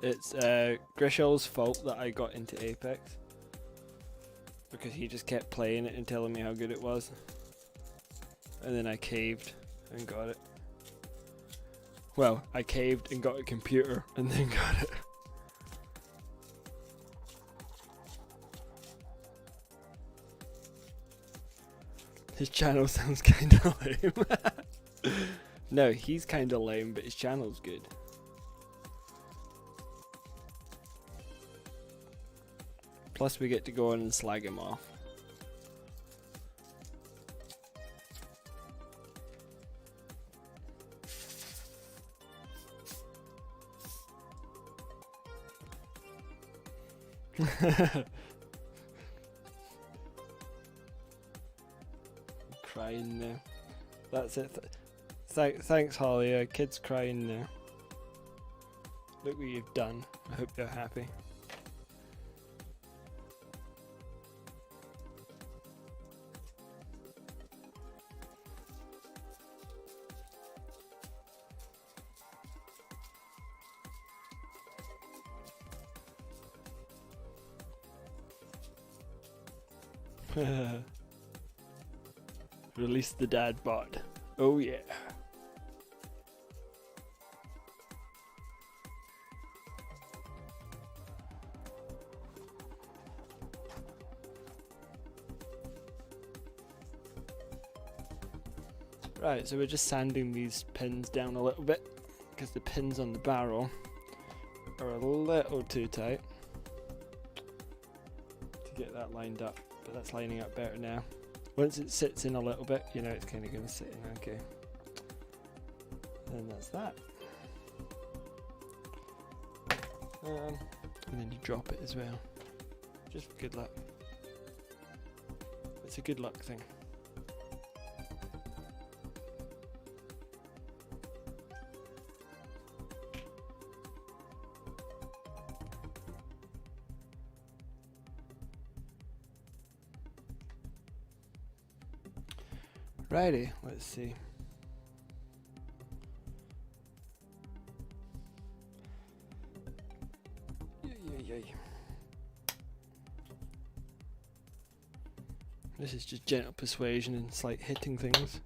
Speaker 1: It's Grishel's fault that I got into Apex. Because he just kept playing it and telling me how good it was. And then I caved and got it. Well, I caved and got a computer and then got it. His channel sounds kinda lame. No, he's kinda lame, but his channel's good. Plus we get to go on and slag him off. Crying now. That's it. Thanks, Holly. Kid's crying now. Look what you've done. I hope you're happy. Release the dad bod. Oh yeah. Right, so we're just sanding these pins down a little bit because the pins on the barrel are a little too tight to get that lined up, but that's lining up better now. Once it sits in a little bit, you know it's kind of going to sit in okay. And that's that. And then you drop it as well. Just for good luck. It's a good luck thing. Righty, let's see. This is just gentle persuasion and slight hitting things.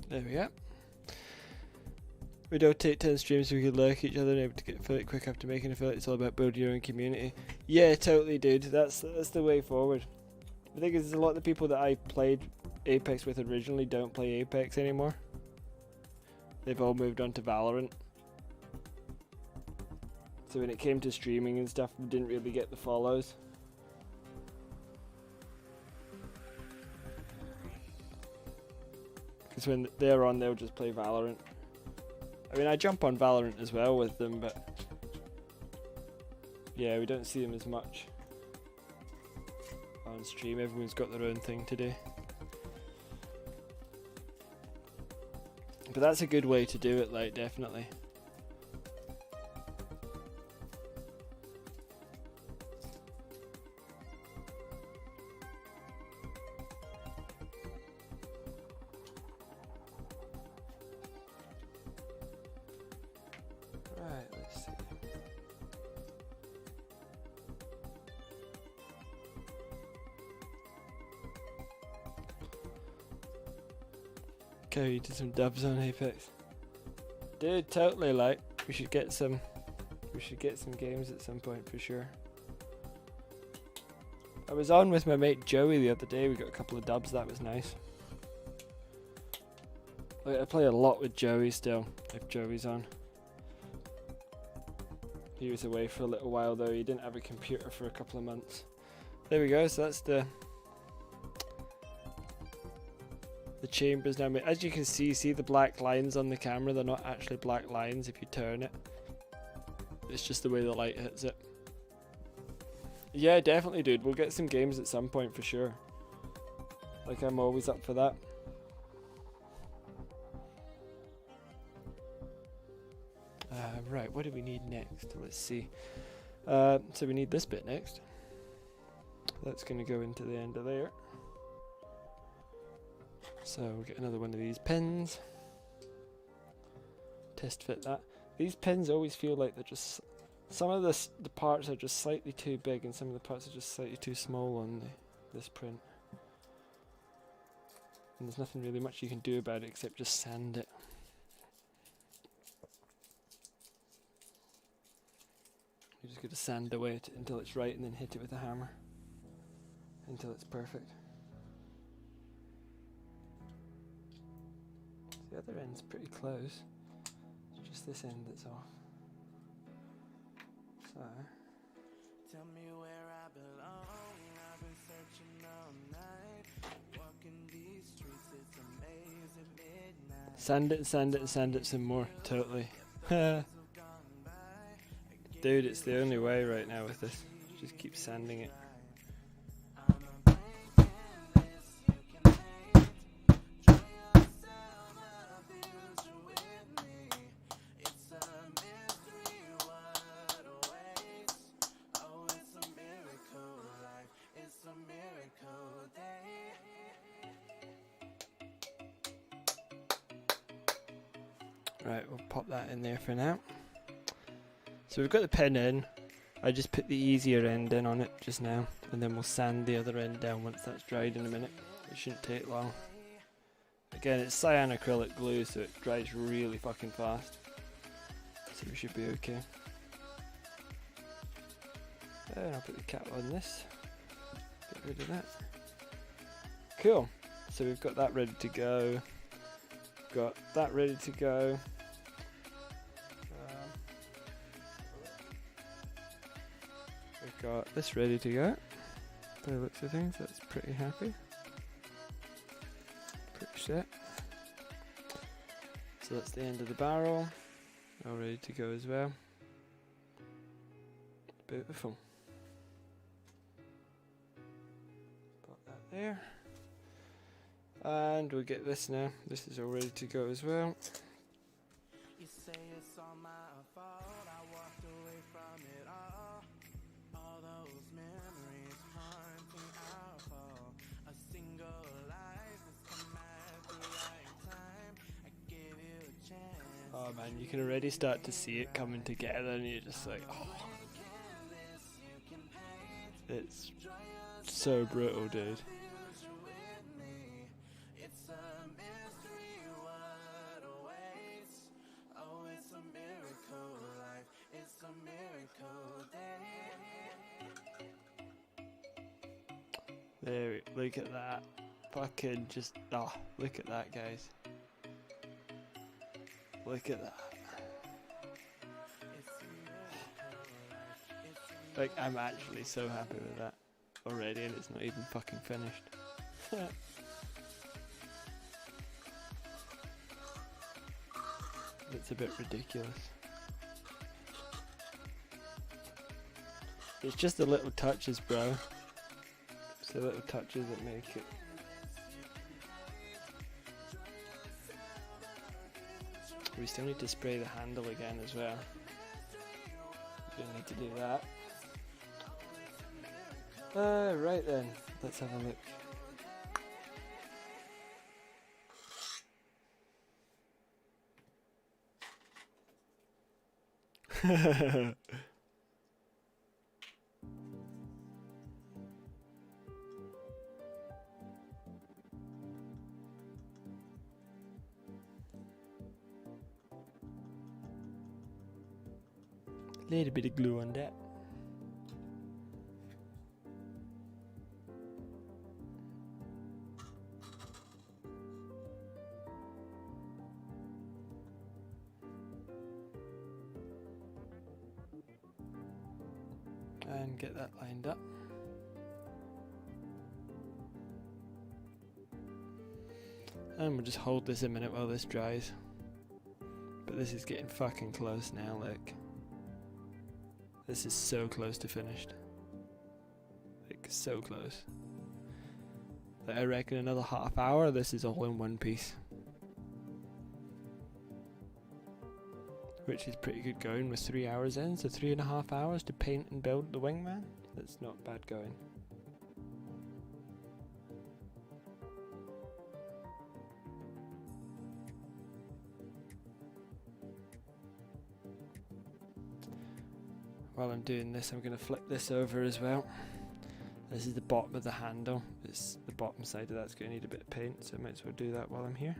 Speaker 1: There we go. We don't take 10 streams so we could lurk each other and able to get affiliate quick after making affiliate. It's all about building your own community. Yeah, totally, dude. That's the way forward. The thing is, a lot of the people that I played Apex with originally don't play Apex anymore. They've all moved on to Valorant. So when it came to streaming and stuff, we didn't really get the follows. Because when they're on, they'll just play Valorant. I mean, I jump on Valorant as well with them, but yeah, we don't see them as much on stream. Everyone's got their own thing to do. But that's a good way to do it, like, definitely. Right, let's see. Okay, you did some dubs on Apex. Dude, totally, like, we should get some games at some point for sure. I was on with my mate Joey the other day, we got a couple of dubs, that was nice. Like, I play a lot with Joey still, if Joey's on. He was away for a little while though, he didn't have a computer for a couple of months. There we go, so that's the chambers now. As you can see the black lines on the camera, they're not actually black lines if you turn it. It's just the way the light hits it. Yeah, definitely, dude. We'll get some games at some point for sure. Like, I'm always up for that. Right, what do we need next? Let's see. So we need this bit next. That's going to go into the end of there. So we'll get another one of these pins. Test fit that. These pins always feel like they're just... Some of the parts are just slightly too big and some of the parts are just slightly too small on this print. And there's nothing really much you can do about it except just sand it. You're just going to sand away it until it's right and then hit it with a hammer until it's perfect. The other end's pretty close. It's just this end that's off. So
Speaker 2: Tell me where I belong. I've been searching all night. Walking these streets, it's amazing midnight.
Speaker 1: sand it, sand it, sand it some more. Totally. Dude, it's the only way right now with this. Just keep sanding it. Right, we'll pop that in there for now. So we've got the pen in. I just put the easier end in on it just now, and then we'll sand the other end down once that's dried in a minute. It shouldn't take long. Again, it's cyan acrylic glue, so it dries really fucking fast. So we should be okay. And I'll put the cap on this. Get rid of that. Cool. So we've got that ready to go. Got that ready to go. We've got this ready to go. By the looks of things, that's pretty happy. Pretty set. So that's the end of the barrel. All ready to go as well. Beautiful. Put that there. And we'll get this now. This is all ready to go as well.
Speaker 2: You say it's all my fault. I walked away from it all. All those memories haunting our fall. A single life has come at the right time. I gave you a chance.
Speaker 1: Oh man, you can already start to see it coming together and you're just like, oh. It's so brutal, dude. There, look at that. Fucking just, oh, look at that, guys. Look at that. Like, I'm actually so happy with that already, and it's not even fucking finished. It's a bit ridiculous. It's just the little touches, bro. It's the little touches that make it. We still need to spray the handle again as well. We don't need to do that. Right then, let's have a look. Little bit of glue on that. And get that lined up. And we'll just hold this a minute while this dries. But this is getting fucking close now, like. This is so close to finished. Like, so close. Like, I reckon another half hour, this is all in one piece. Which is pretty good going with 3 hours in, so 3.5 hours to paint and build the Wingman. That's not bad going. while I'm doing this, I'm going to flip this over as well. This is the bottom of the handle. It's the bottom side of that's going to need a bit of paint, so I might as well do that while I'm here.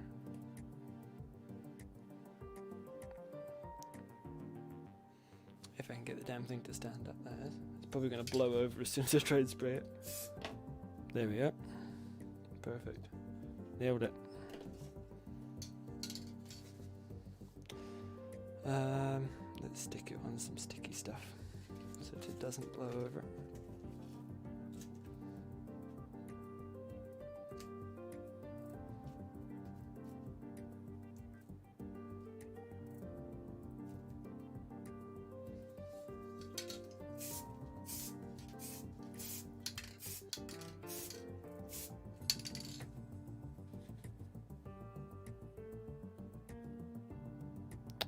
Speaker 1: If I can get the damn thing to stand up, that is. It's probably going to blow over as soon as I try and spray it. There we go. Perfect. Nailed it. Let's stick it on some sticky stuff so that it doesn't blow over.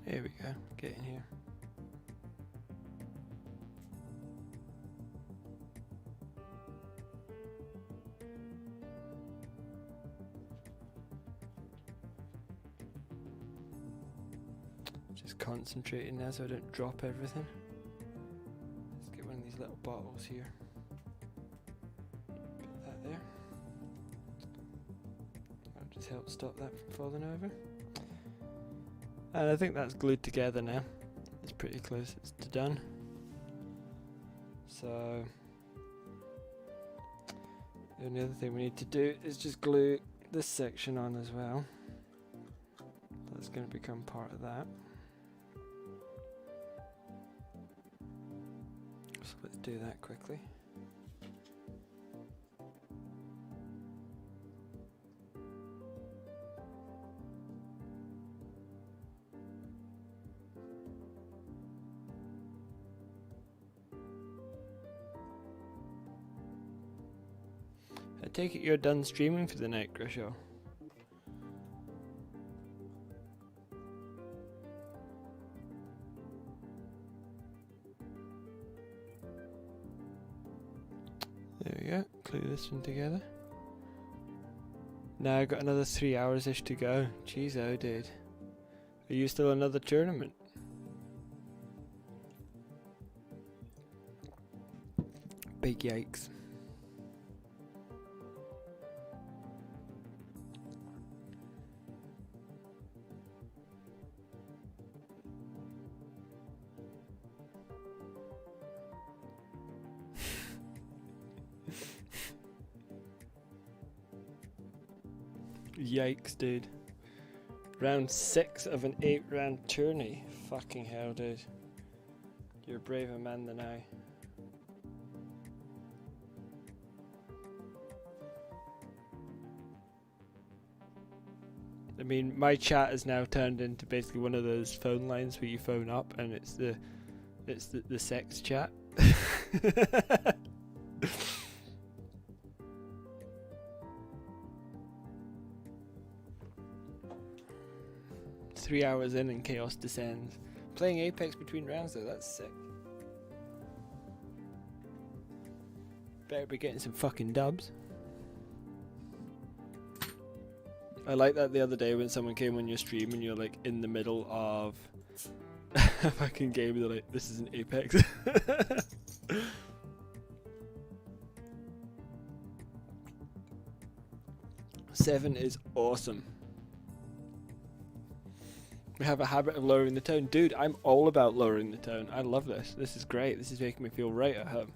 Speaker 1: Here we go, get in here. Just concentrating now so I don't drop everything. Let's get one of these little bottles here. Put that there. That'll just help stop that from falling over. And I think that's glued together now. It's pretty close, it's done. So the only other thing we need to do is just glue this section on as well. That's going to become part of that. So let's do that quickly. I take it you're done streaming for the night, Grisho. There we go, glue this one together. Now I've got another 3 hours-ish to go. Jeez, oh dude. Are you still another tournament? Big yikes. Yikes, dude. Round 6 of an 8-round tourney. Fucking hell, dude. You're a braver man than I. I mean, my chat has now turned into basically one of those phone lines where you phone up and it's the sex chat. 3 hours in and chaos descends. Playing Apex between rounds though, that's sick. Better be getting some fucking dubs. I like that the other day when someone came on your stream and you're like in the middle of a fucking game and they're like, this isn't Apex. 7 is awesome. We have a habit of lowering the tone. Dude, I'm all about lowering the tone. I love this. This is great. This is making me feel right at home.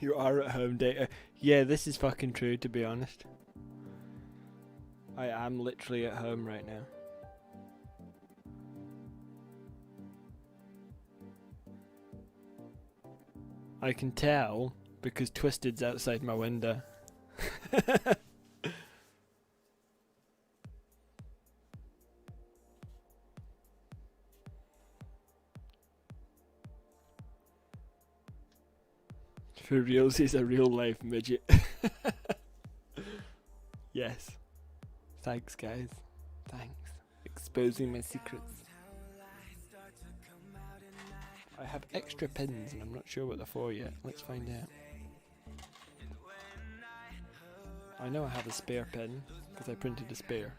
Speaker 1: You are at home, Data. Yeah, this is fucking true, to be honest. I am literally at home right now. I can tell because Twisted's outside my window. For reals, he's a real life midget. Yes. Thanks, guys. Thanks. Exposing my secrets. I have extra pins and I'm not sure what they're for yet. Let's find out. I know I have a spare pin because I printed a spare.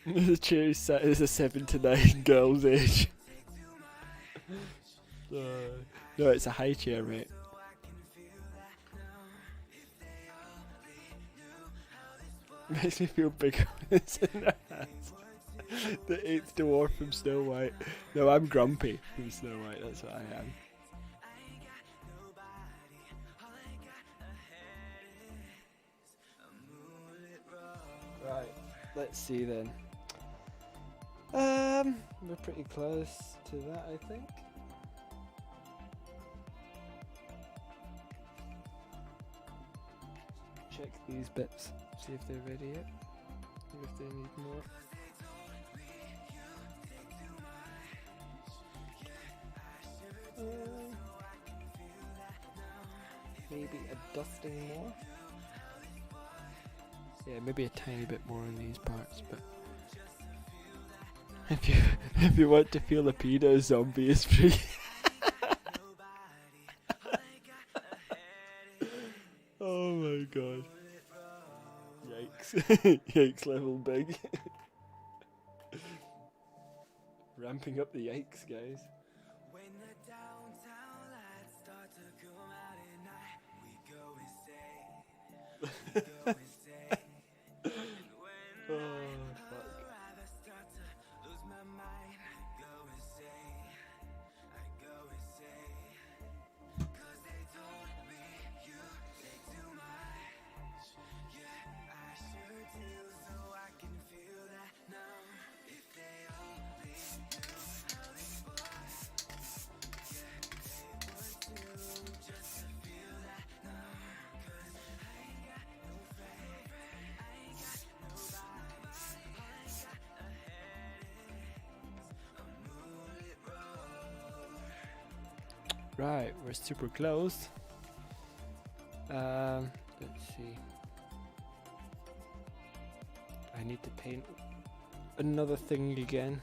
Speaker 1: The chair is set as a 7 to 9 girl's age. No, it's a high chair, mate. Makes me feel bigger when it's in their hands. The 8th dwarf from Snow White. No, I'm Grumpy from Snow White, that's what I am. Right, let's see then. We're pretty close to that, I think. Check these bits, see if they're ready yet, or if they need more. Maybe a dusting more. Yeah, maybe a tiny bit more in these parts, but if you want to feel a pedo, zombie is free. Oh my god. Yikes. Yikes level big. Ramping up the yikes, guys. Oh, fuck. Right, we're super close. Let's see. I need to paint another thing again.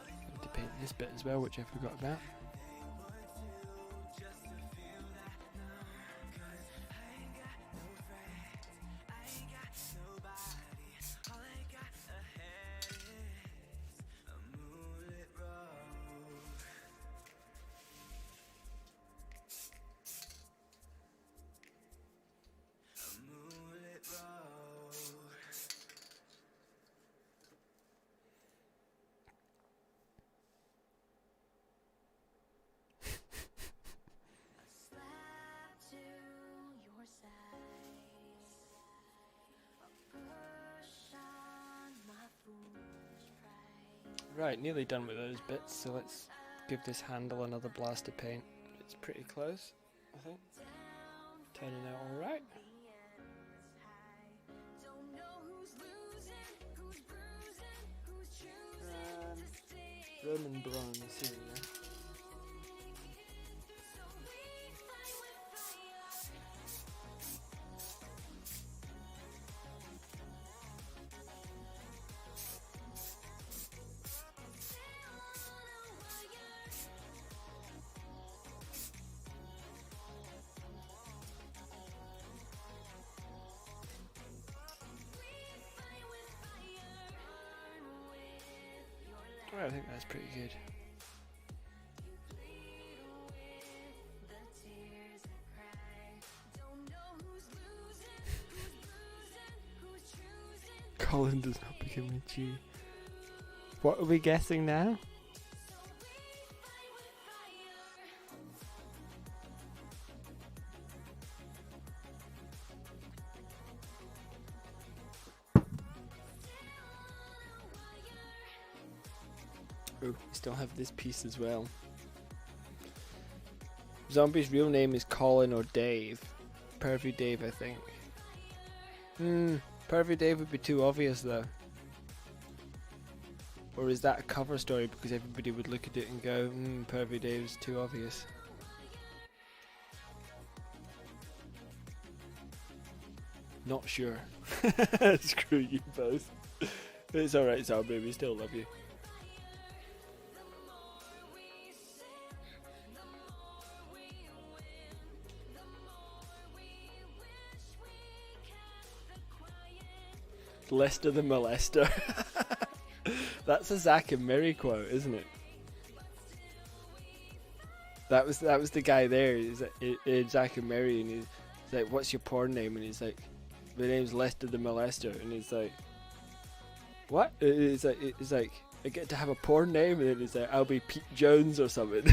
Speaker 1: I need to paint this bit as well, which I forgot about. Right, nearly done with those bits, so let's give this handle another blast of paint. It's pretty close, I think. Turning out alright. Roman bronze here. I think that's pretty good. Colin does not become a G. What are we guessing now? Oh, we still have this piece as well. Zombie's real name is Colin or Dave. Pervy Dave, I think. Pervy Dave would be too obvious though. Or is that a cover story because everybody would look at it and go, Pervy Dave's too obvious? Not sure. Screw you both. It's alright, Zombie, we still love you. Lester the Molester. That's a Zack and Miri quote, isn't it? That was the guy there. He's like, Zack and Miri, and he's like, "What's your porn name?" And he's like, "My name's Lester the Molester." And he's like, "What?" It's like, "I get to have a porn name," and then he's like, "I'll be Pete Jones or something."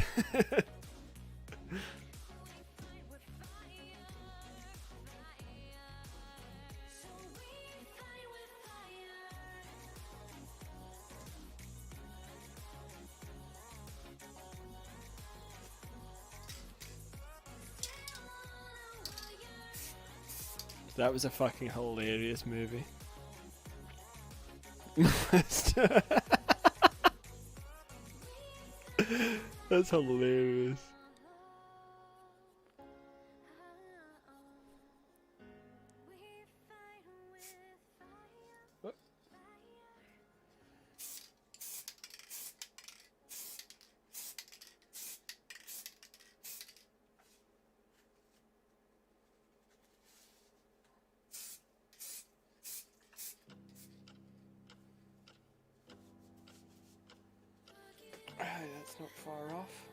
Speaker 1: That was a fucking hilarious movie. That's hilarious. What? That's not far off.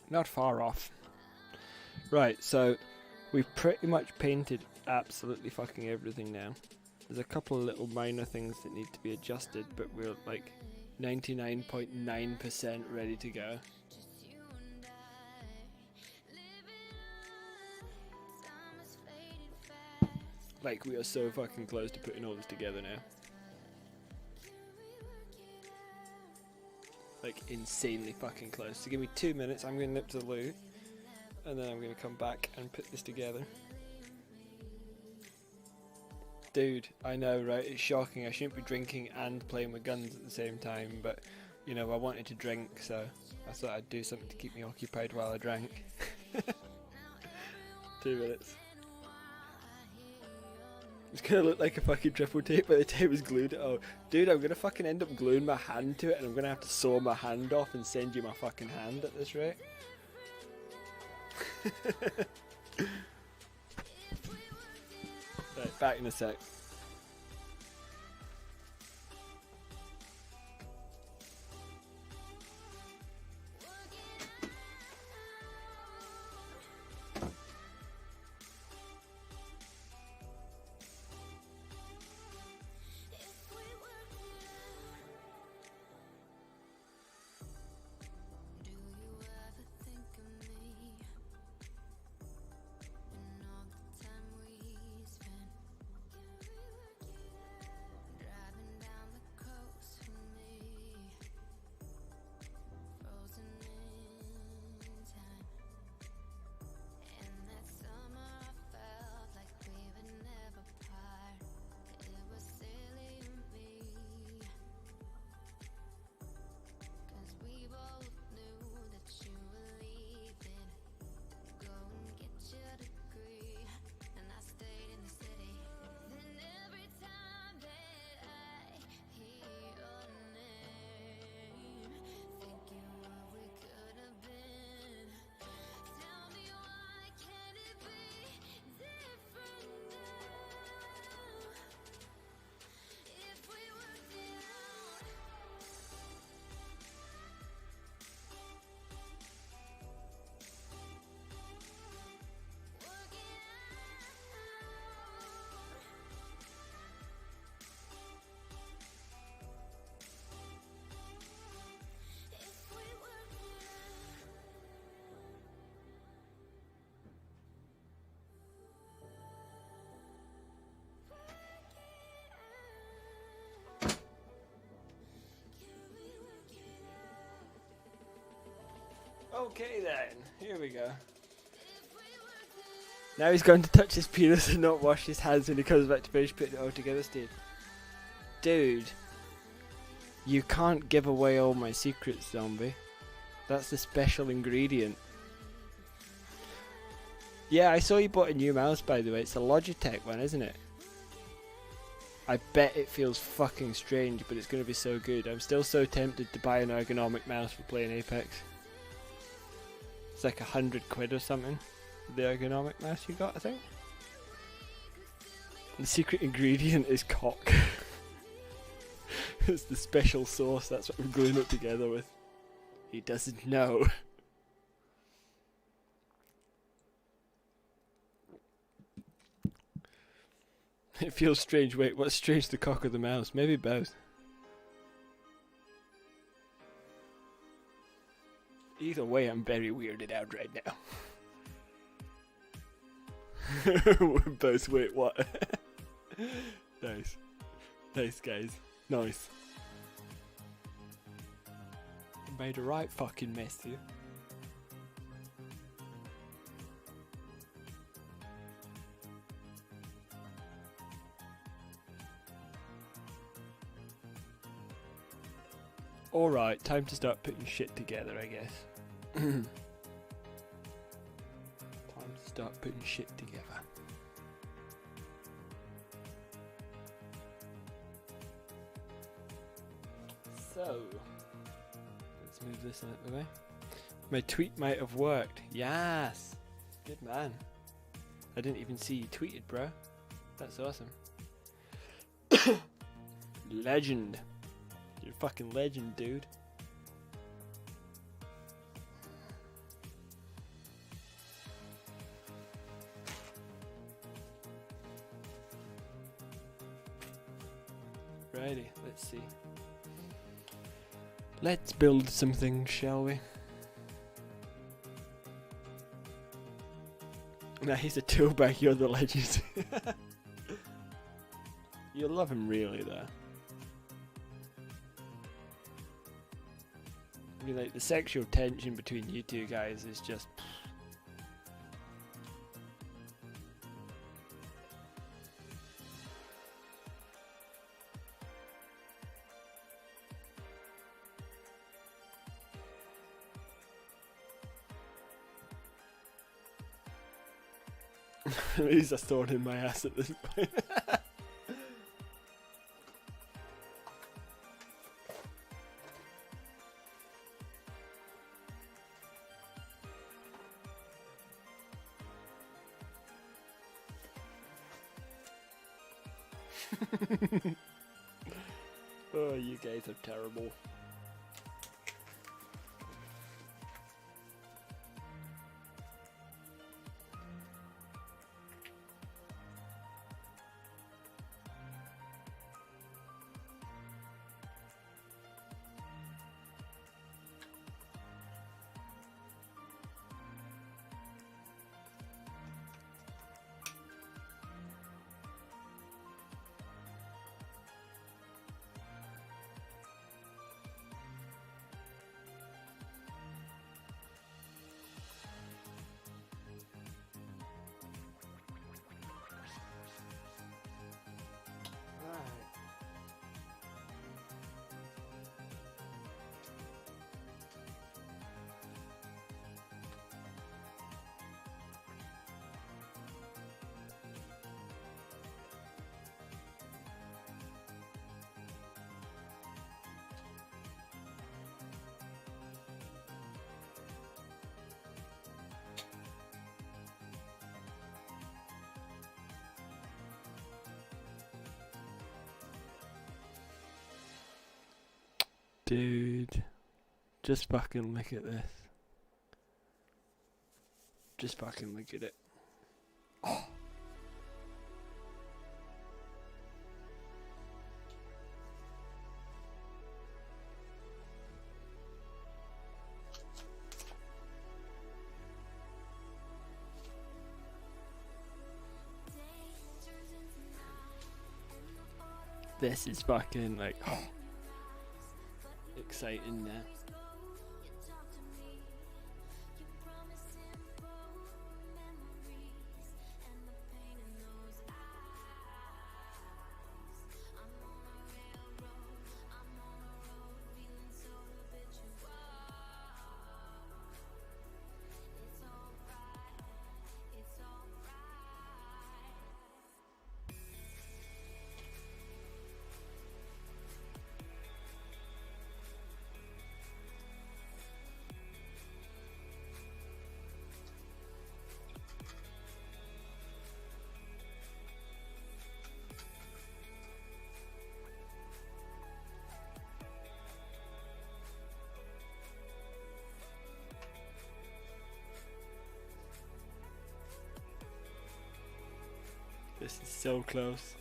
Speaker 1: Not far off. Right, so we've pretty much painted absolutely fucking everything now. There's a couple of little minor things that need to be adjusted, but we're like 99.9% ready to go. Like, we are so fucking close to putting all this together now. Like, insanely fucking close. So give me 2 minutes, I'm going to nip to the loo, and then I'm going to come back and put this together. Dude, I know, right? It's shocking. I shouldn't be drinking and playing with guns at the same time, but, you know, I wanted to drink, so I thought I'd do something to keep me occupied while I drank. 2 minutes. It's gonna look like a fucking triple tape by the time it's glued. Oh, dude, I'm gonna fucking end up gluing my hand to it, and I'm gonna have to saw my hand off and send you my fucking hand at this rate. Right, back in a sec. Okay then, here we go. Now he's going to touch his penis and not wash his hands when he comes back to finish putting it all together, Steve. Dude, you can't give away all my secrets, zombie. That's the special ingredient. Yeah, I saw you bought a new mouse, by the way. It's a Logitech one, isn't it? I bet it feels fucking strange, but it's going to be so good. I'm still so tempted to buy an ergonomic mouse for playing Apex. It's like £100 or something. The ergonomic mouse you got, I think. The secret ingredient is cock. It's the special sauce. That's what I'm gluing it together with. He doesn't know. It feels strange. Wait, what's strange? The cock or the mouse? Maybe both. Either way, I'm very weirded out right now. We're both. Wait, what? Nice. Nice, guys. Nice. I made a right fucking mess here. Alright, time to start putting shit together, I guess. Time to start putting shit together. So, let's move this out of the way. My tweet might have worked. Yes! Good man. I didn't even see you tweeted, bro. That's awesome. Legend. You're a fucking legend, dude. Righty, let's see. Let's build something, shall we? Nah, he's a toolbag, you're the legend. You'll love him really, though. I mean, like, the sexual tension between you two guys is just... He's a thorn in my ass at this point. Oh, you guys are terrible. Dude, just fucking look at this. Just fucking look at it. Oh. This is fucking like... Oh. Exciting now. This is so close.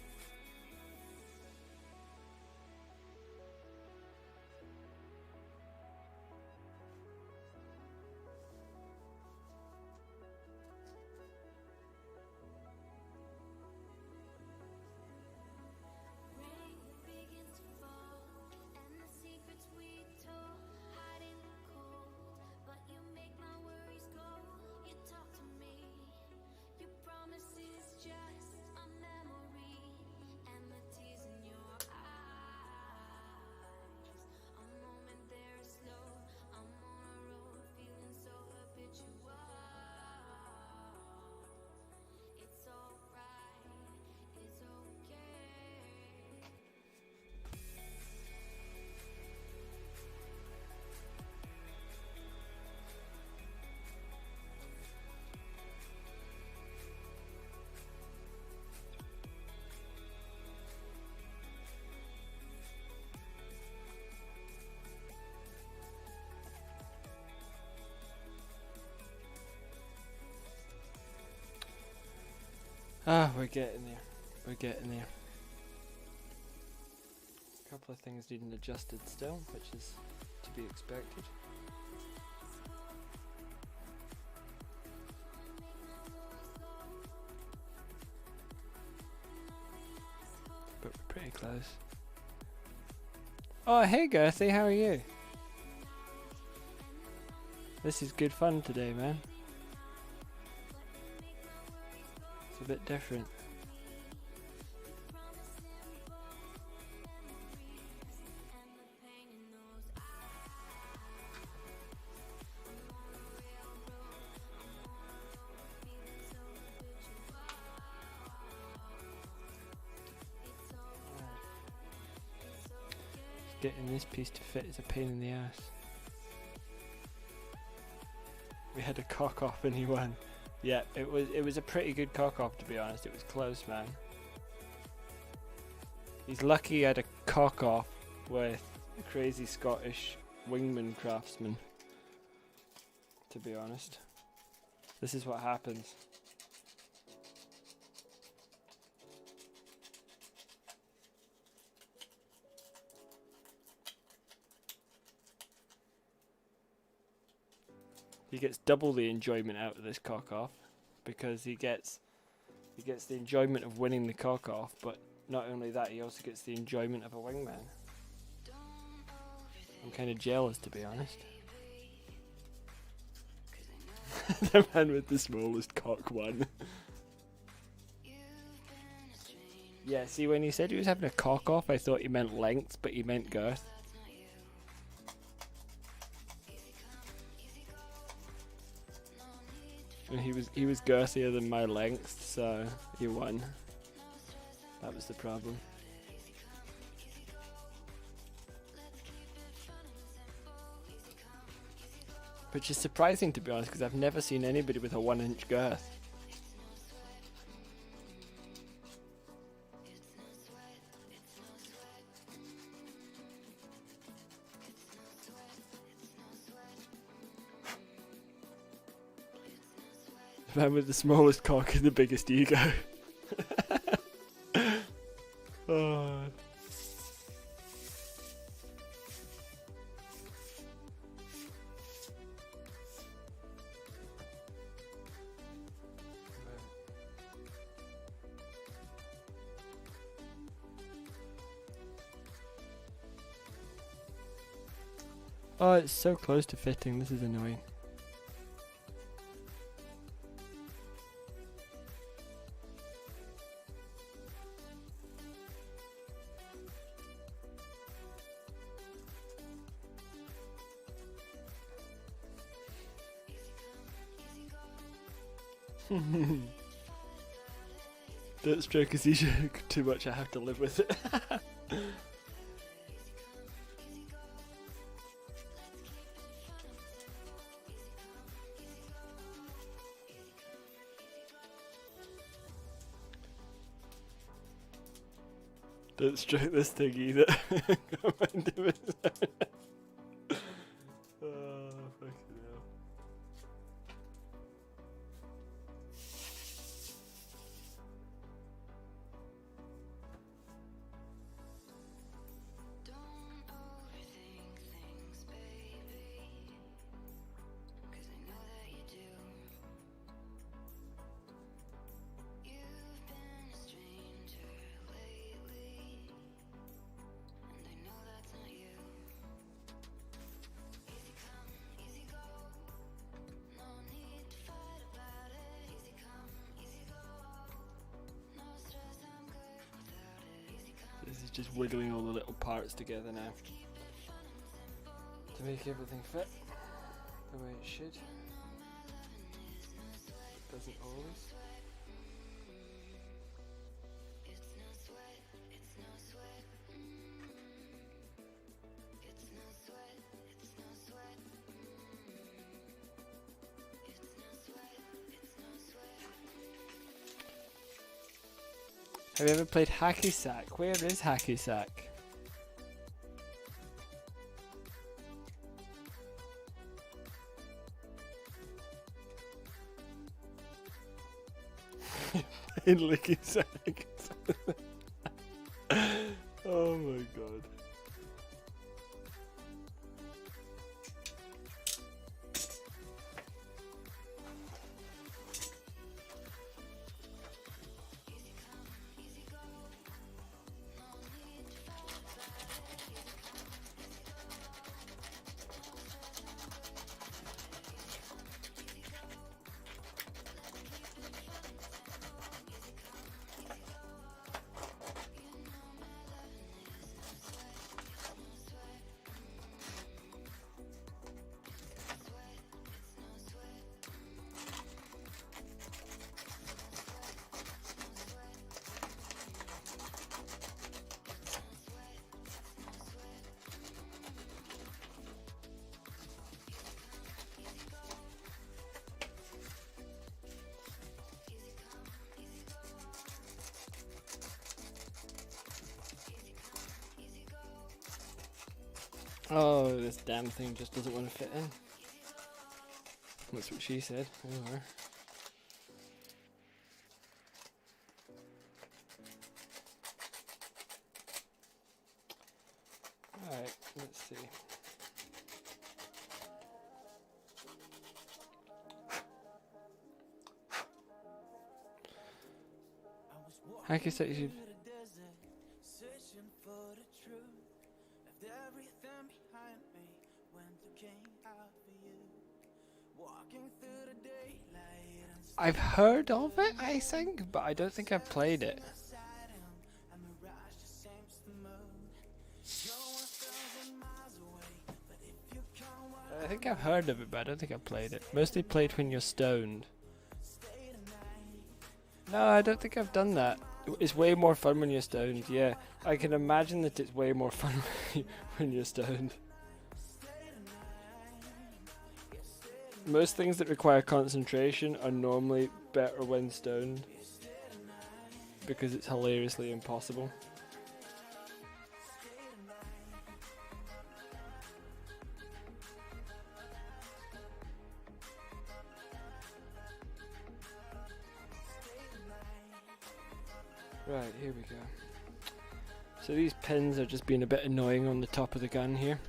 Speaker 1: Ah, we're getting there. We're getting there. A couple of things needing adjusted still, which is to be expected. But we're pretty close. Oh, hey Gerthy, how are you? This is good fun today, man. It's a bit different. Getting this piece to fit is a pain in the ass. We had a cock off and he won. Yeah, it was a pretty good cock off, to be honest. It was close, man. He's lucky he had a cock off with a crazy Scottish wingman craftsman, to be honest. This is what happens. He gets double the enjoyment out of this cock off because he gets the enjoyment of winning the cock off, but not only that, he also gets the enjoyment of a wingman. I'm kind of jealous, to be honest. The man with the smallest cock won. Yeah, see, when he said he was having a cock off, I thought he meant length, but he meant girth. And he was girthier than my length, so he won. That was the problem. Which is surprising, to be honest, because I've never seen anybody with a 1-inch girth. The man with the smallest cock and the biggest ego. Oh. Oh, it's so close to fitting. This is annoying. Don't stroke is easy too much, I have to live with it. Don't stroke this thing either. Oh, fucking hell. just wiggling all the little parts together now to make everything fit the way it should. It doesn't always. Have you ever played Hacky Sack? Where is Hacky Sack? In Licky Sack. Oh my god. Oh, this damn thing just doesn't want to fit in. That's what she said. Anyway. Alright, let's see. Hacky Sack, you should. I've heard of it, I think, but I don't think I've played it. I think I've heard of it, but I don't think I've played it. Mostly played when you're stoned. No, I don't think I've done that. It's way more fun when you're stoned, yeah. I can imagine that it's way more fun when you're stoned. Most things that require concentration are normally better when stoned, because it's hilariously impossible. Right, here we go. So these pins are just being a bit annoying on the top of the gun here.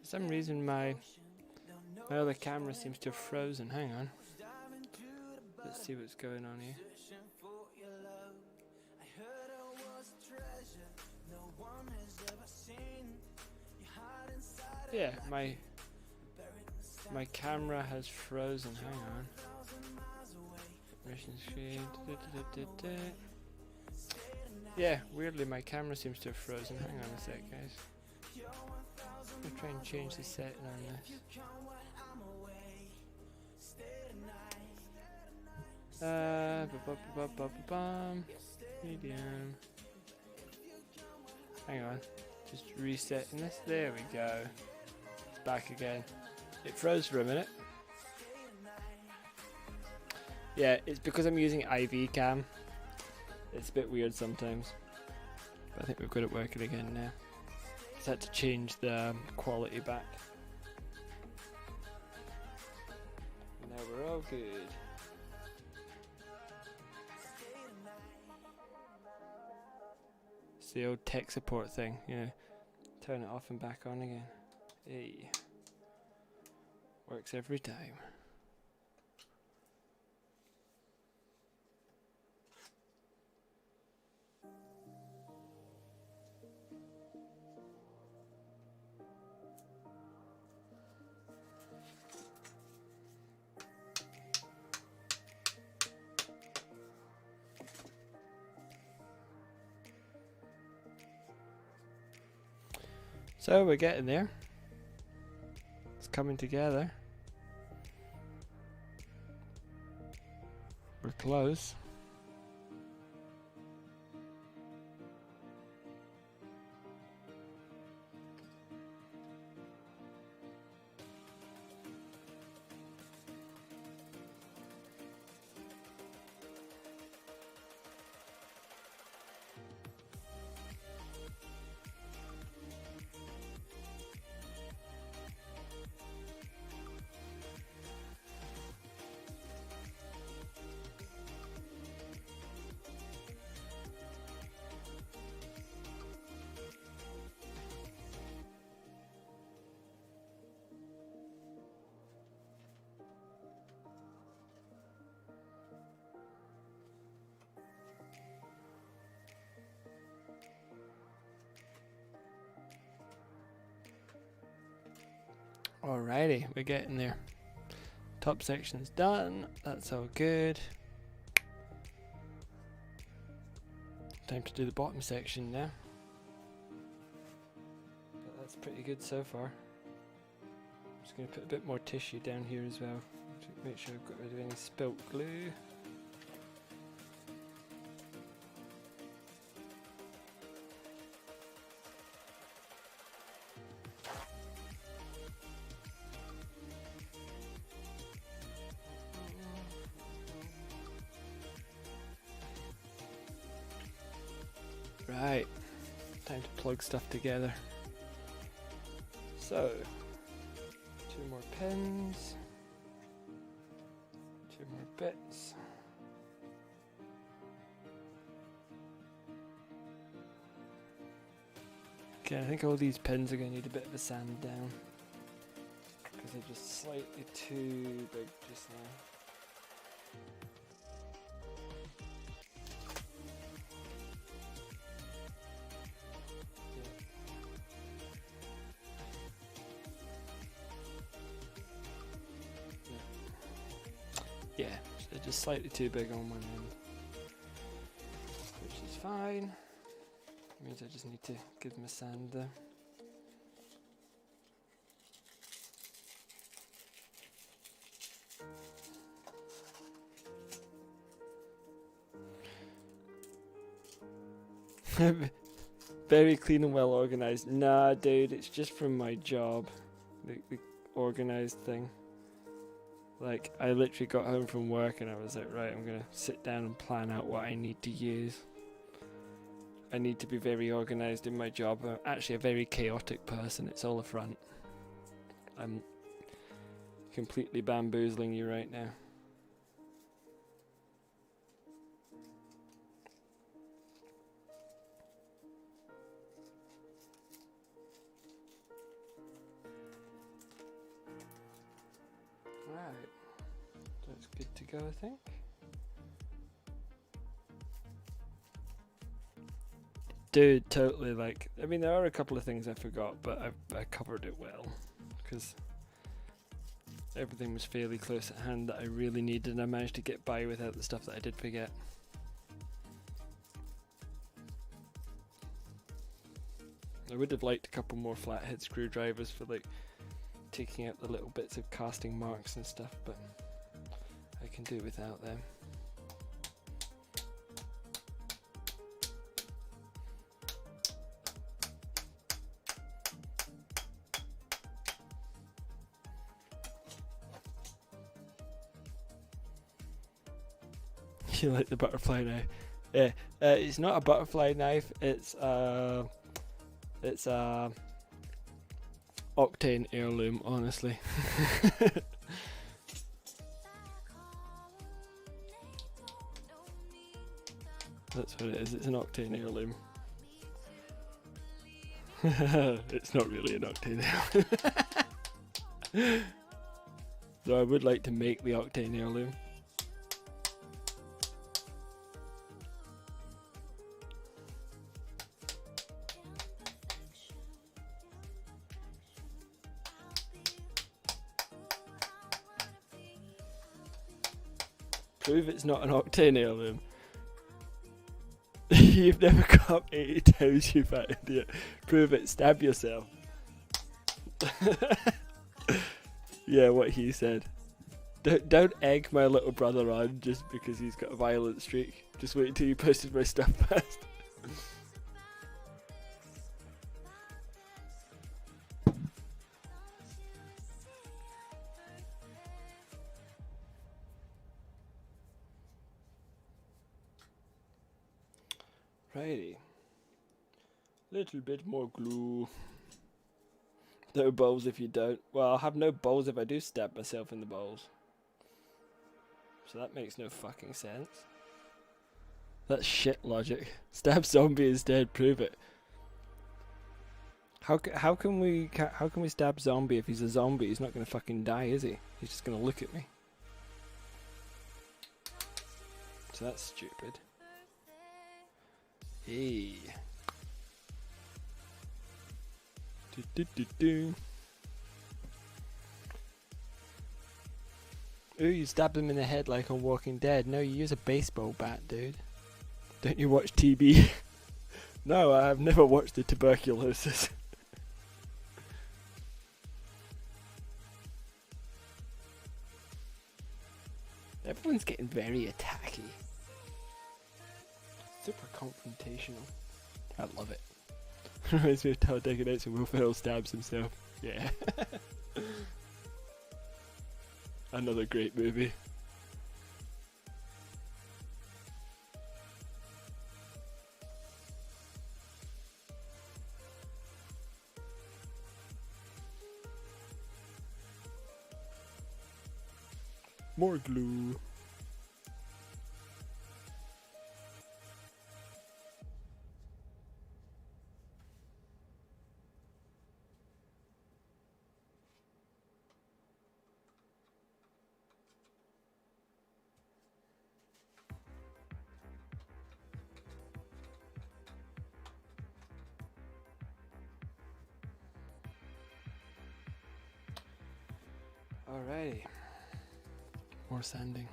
Speaker 1: For some reason my other camera seems to have frozen. Hang on. Let's see what's going on here. Yeah, my camera has frozen. Hang on. Mission screen. Yeah, weirdly my camera seems to have frozen. Hang on a sec, guys. I'm gonna try and change the setting on this. Medium. Hang on, just resetting this. There we go. It's back again. It froze for a minute. Yeah, it's because I'm using IV cam. It's a bit weird sometimes. But I think we've got it working again now. Just had to change the quality back. Now we're all good. It's the old tech support thing, you know. Turn it off and back on again. Hey. Works every time. So we're getting there. It's coming together. We're close. Alrighty, we're getting there. Top section's done. That's all good. Time to do the bottom section now. But that's pretty good so far. I'm just going to put a bit more tissue down here as well to make sure I've got rid of any spilt glue. Right, time to plug stuff together. So, 2 more pins, 2 more bits. Okay, I think all these pins are going to need a bit of a sand down because they're just slightly too big just now. Yeah, so they're just slightly too big on one end, which is fine. Means I just need to give them a sand there. Very clean and well organized. Nah, dude, it's just from my job. The organized thing. Like, I literally got home from work and I was like, right, I'm gonna sit down and plan out what I need to use. I need to be very organised in my job. I'm actually a very chaotic person, it's all a front. I'm completely bamboozling you right now. Right, that's good to go, I think. Dude, totally, like, I mean, there are a couple of things I forgot, but I covered it well, because everything was fairly close at hand that I really needed, and I managed to get by without the stuff that I did forget. I would have liked a couple more flathead screwdrivers for, like, taking out the little bits of casting marks and stuff, but I can do without them. You like the butterfly knife? Yeah, it's not a butterfly knife. It's Octane heirloom, honestly. That's what it is. It's an Octane heirloom. It's not really an Octane heirloom. Though I would like to make the Octane heirloom. Prove it's not an Octane heirloom. You've never got 80 times, you fat idiot. Prove it, stab yourself. Yeah, what he said. Don't egg my little brother on just because he's got a violent streak. Just wait until you posted my stuff first. Righty. Little bit more glue. No balls if you don't. Well, I'll have no balls if I do stab myself in the balls. So that makes no fucking sense. That's shit logic. Stab zombie instead, prove it. How can we stab zombie if he's a zombie? He's not gonna fucking die, is he? He's just gonna look at me. So that's stupid. Hey. Ooh, you stabbed him in the head like on Walking Dead. No, you use a baseball bat, dude. Don't you watch TB? No, I've never watched the tuberculosis. Everyone's getting very attacky. Super confrontational. I love it. Reminds me of Talladega Nights when Will Ferrell stabs himself. Yeah. Another great movie. More glue. Alrighty. More sanding.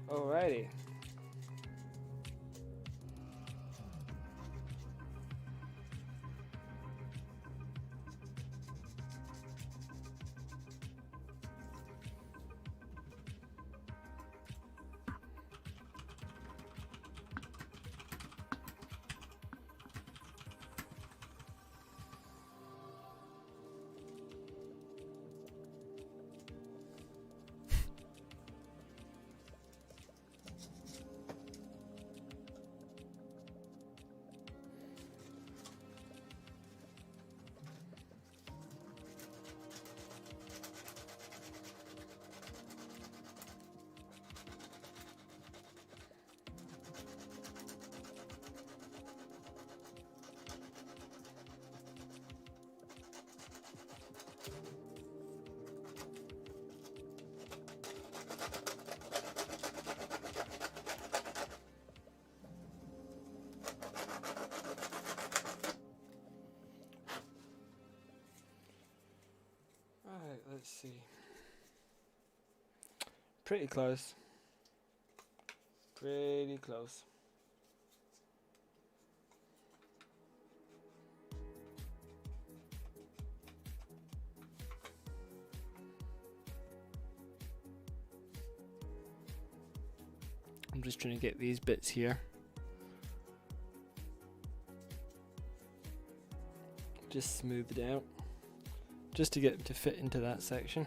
Speaker 1: Alrighty. Let's see. Pretty close. Pretty close. I'm just trying to get these bits here. Just smoothed out. just to get them to fit into that section,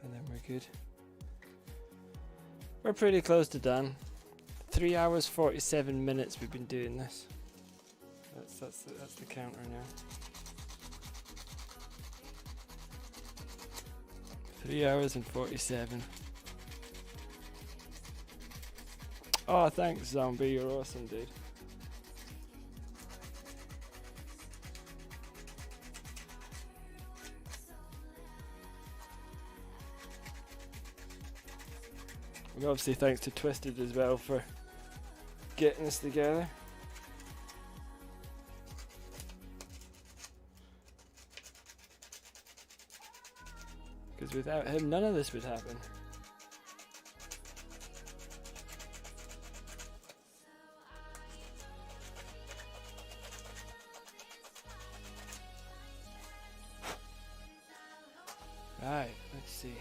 Speaker 1: and then we're good. We're pretty close to done. 3 hours 47 minutes we've been doing this. That's the counter now. 3 hours and 47. Oh, thanks, Zombie. You're awesome, dude. And obviously, thanks to Twisted as well for getting this together. Because without him, none of this would happen. Right, let's see.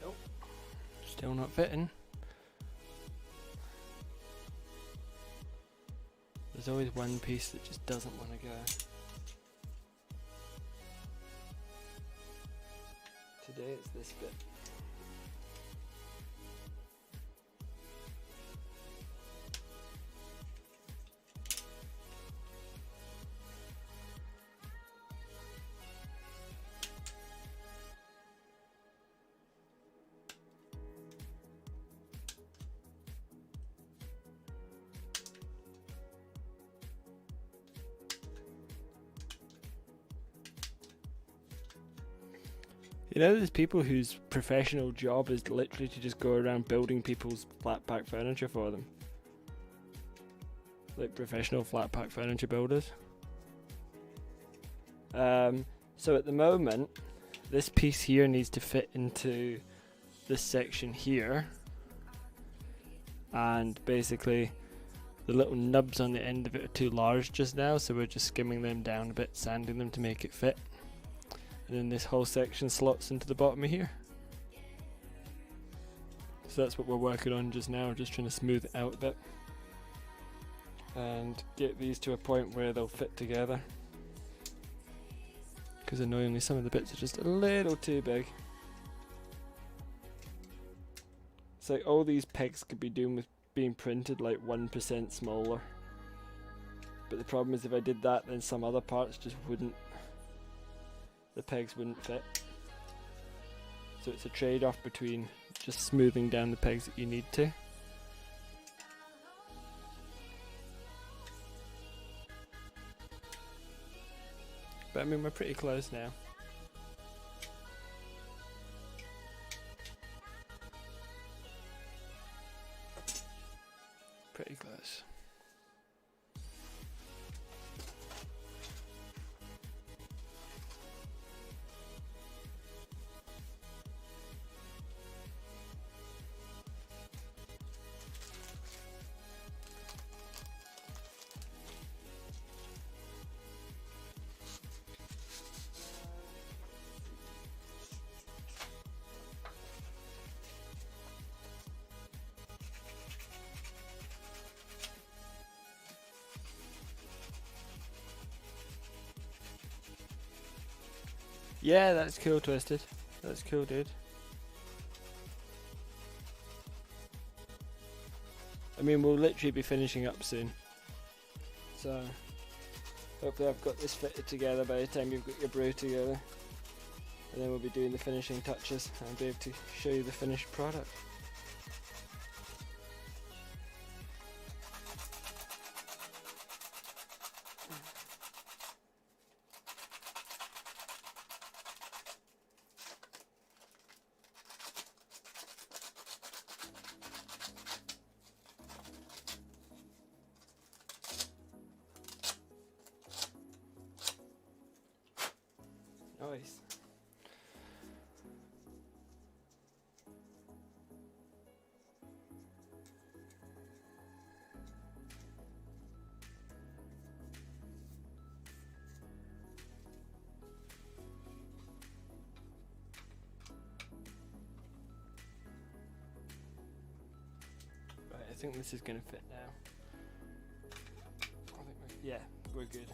Speaker 1: Nope. Still not fitting. There's always one piece that just doesn't want to go. Today it's this bit. You know, there's people whose professional job is literally to just go around building people's flat pack furniture for them. Like professional flat pack furniture builders. So at the moment, this piece here needs to fit into this section here. And basically, the little nubs on the end of it are too large just now, so we're just skimming them down a bit, sanding them to make it fit. And then this whole section slots into the bottom of here. So that's what we're working on just now, just trying to smooth it out a bit. And get these to a point where they'll fit together. Because annoyingly some of the bits are just a little too big. It's like all these pegs could be doing with being printed like 1% smaller. But the problem is if I did that, then some other parts just wouldn't. The pegs wouldn't fit. So it's a trade-off between just smoothing down the pegs that you need to. But I mean, we're pretty close now. Pretty close. Yeah, that's cool, Twisted. That's cool, dude. I mean, we'll literally be finishing up soon. So, hopefully I've got this fitted together by the time you've got your brew together. And then we'll be doing the finishing touches and be able to show you the finished product. Nice. think this is going to fit now. Yeah, we're good.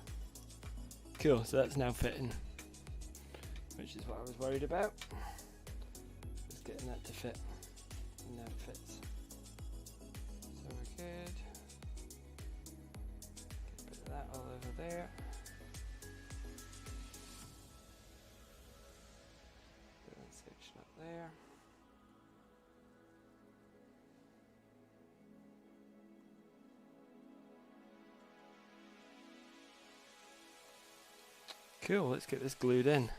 Speaker 1: Cool, so that's now fitting, which is what I was worried about. Just getting that to fit, and now it fits. So we're good. Get a bit of that all over there. Put that section up there. Cool, let's get this glued in.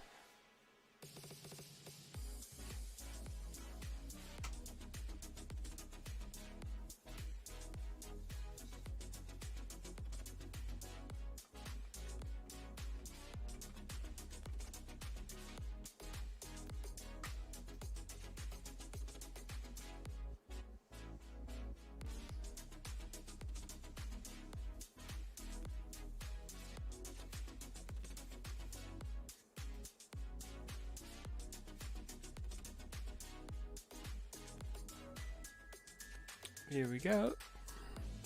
Speaker 1: Here we go.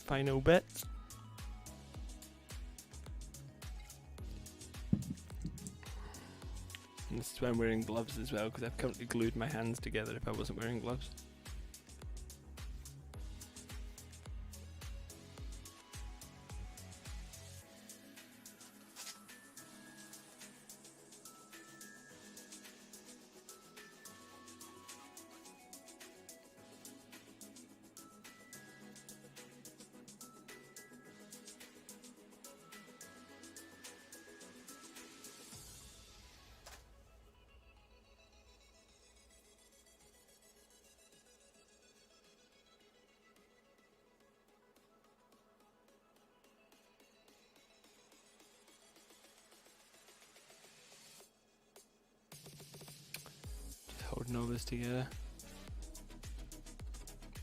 Speaker 1: Final bit. And this is why I'm wearing gloves as well, because I've currently glued my hands together if I wasn't wearing gloves. Holding all this together.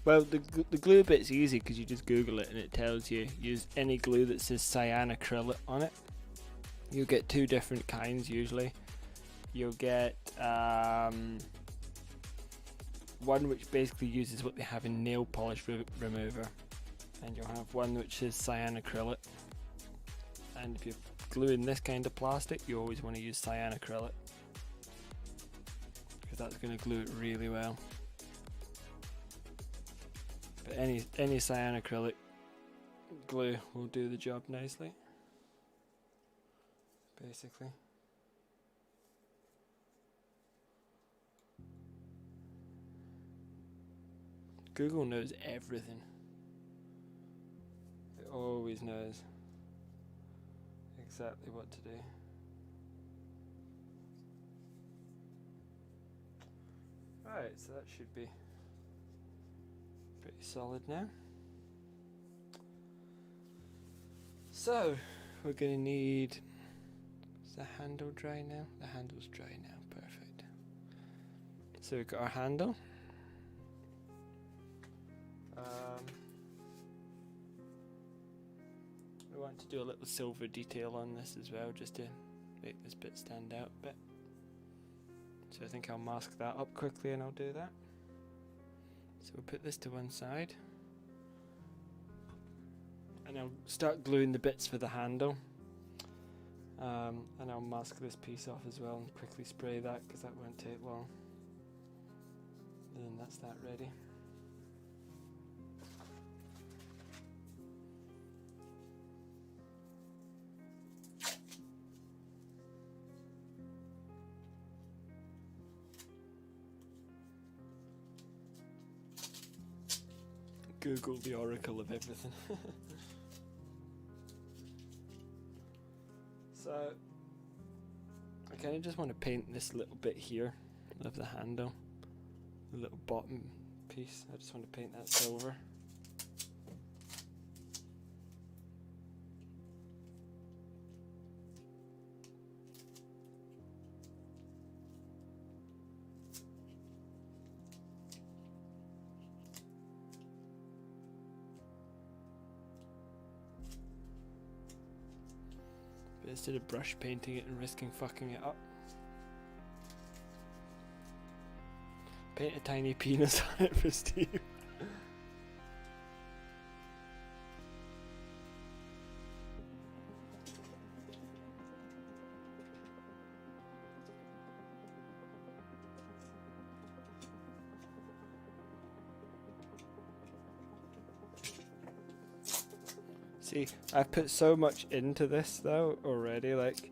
Speaker 1: Well, the glue bit's easy because you just Google it and it tells you use any glue that says cyanacrylic on it. You'll get two different kinds usually. You'll get one which basically uses what they have in nail polish remover, and you'll have one which is cyanacrylic. And if you're gluing this kind of plastic, you always want to use cyanacrylic, because that's going to glue it really well. But any cyanacrylic glue will do the job nicely, basically. Google knows everything. It always knows exactly what to do. Right, so that should be pretty solid now. So we're going to need, is the handle dry now? The handle's dry now, perfect. So we've got our handle. We want to do a little silver detail on this as well, just to make this bit stand out a bit. So I think I'll mask that up quickly and I'll do that. So we'll put this to one side. And I'll start gluing the bits for the handle. And I'll mask this piece off as well and quickly spray that, because that won't take long. And then that's that ready. Google the oracle of everything. So I kind of just want to paint this little bit here of the handle, the little bottom piece. I just want to paint that silver. Instead of brush painting it and risking fucking it up, paint a tiny penis on it for Steve. See, I've put so much into this though already, like,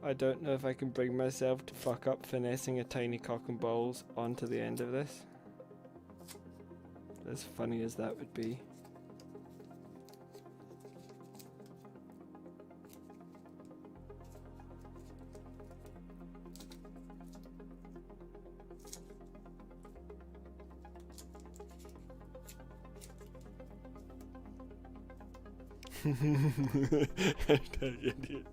Speaker 1: I don't know if I can bring myself to fuck up finessing a tiny cock and balls onto the end of this. As funny as that would be. Idiot.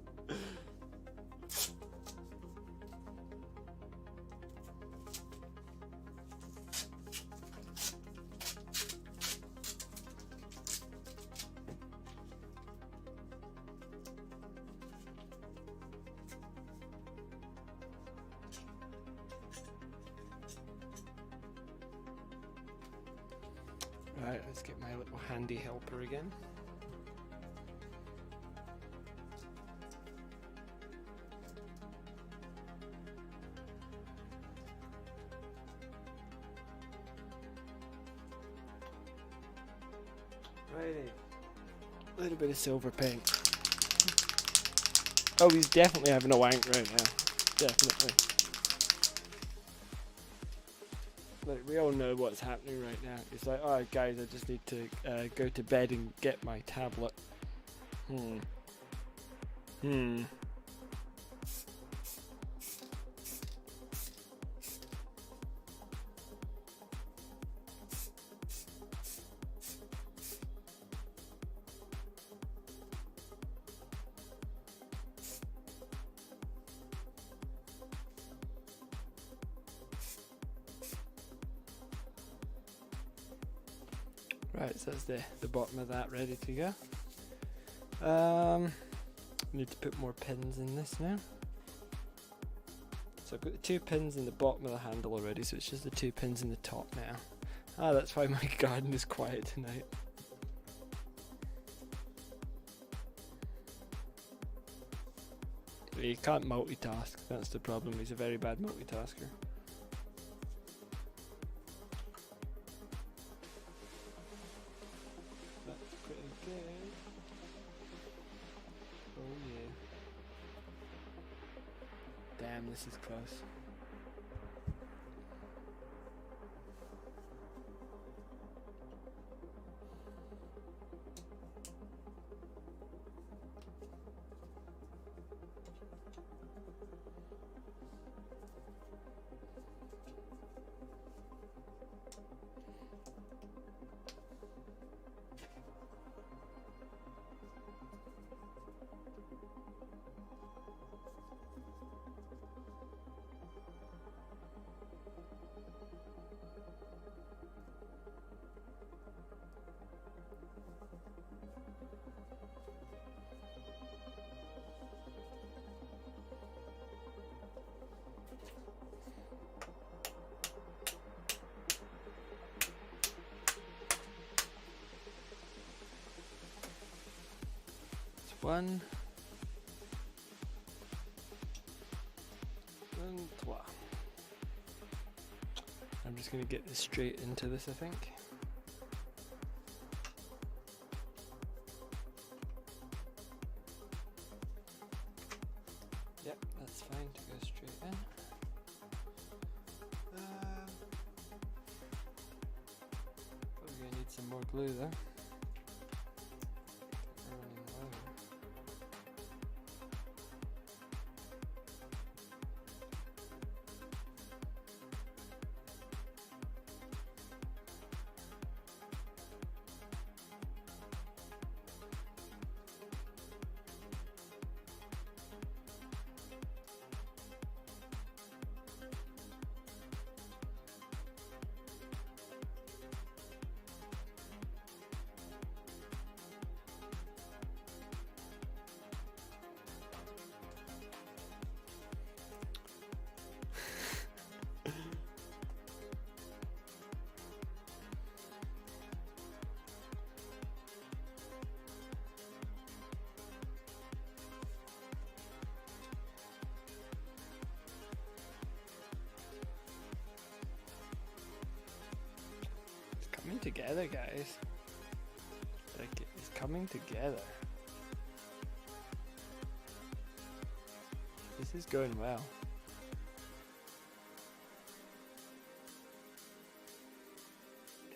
Speaker 1: Right, let's get my little handy helper again. Righty. A little bit of silver paint. Oh, he's definitely having a wank right now. Definitely. Like, we all know what's happening right now. It's like, alright guys, I just need to go to bed and get my tablet. Right, so that's the bottom of that ready to go. Need to put more pins in this now. So I've got the 2 pins in the bottom of the handle already, so it's just the 2 pins in the top now. Ah, that's why my garden is quiet tonight. He can't multitask, that's the problem. He's a very bad multitasker. That's pretty good. Oh yeah. Damn, this is close. One, and trois. I'm just going to get this straight into this, I think. Yep, that's fine to go straight in. Probably going to need some more glue though. Coming together, guys. Like, it's coming together. This is going well.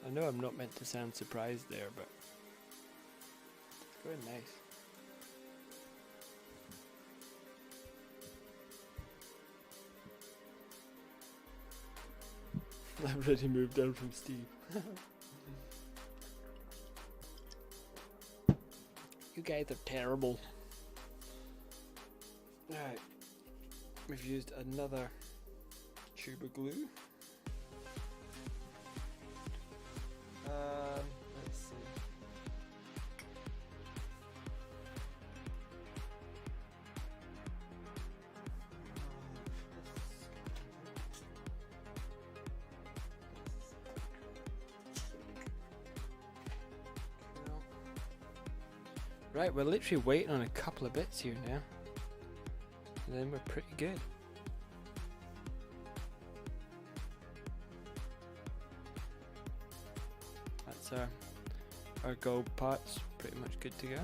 Speaker 1: I know I'm not meant to sound surprised there, but it's going nice. I've already moved on from Steve. You guys are terrible. Alright, we've used another tube of glue. Let's see. Right, we're literally waiting on a couple of bits here now, and then we're pretty good. That's our gold parts pretty much good to go.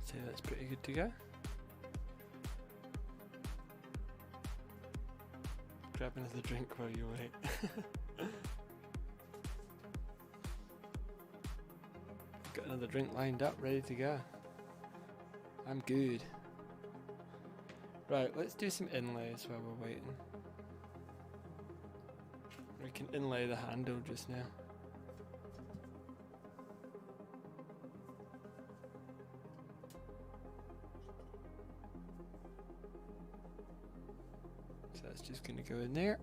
Speaker 1: So that's pretty good to go. Grab another drink while you wait. Got another drink lined up, ready to go. I'm good. Right, let's do some inlays while we're waiting. We can inlay the handle just now. So that's just going to go in there.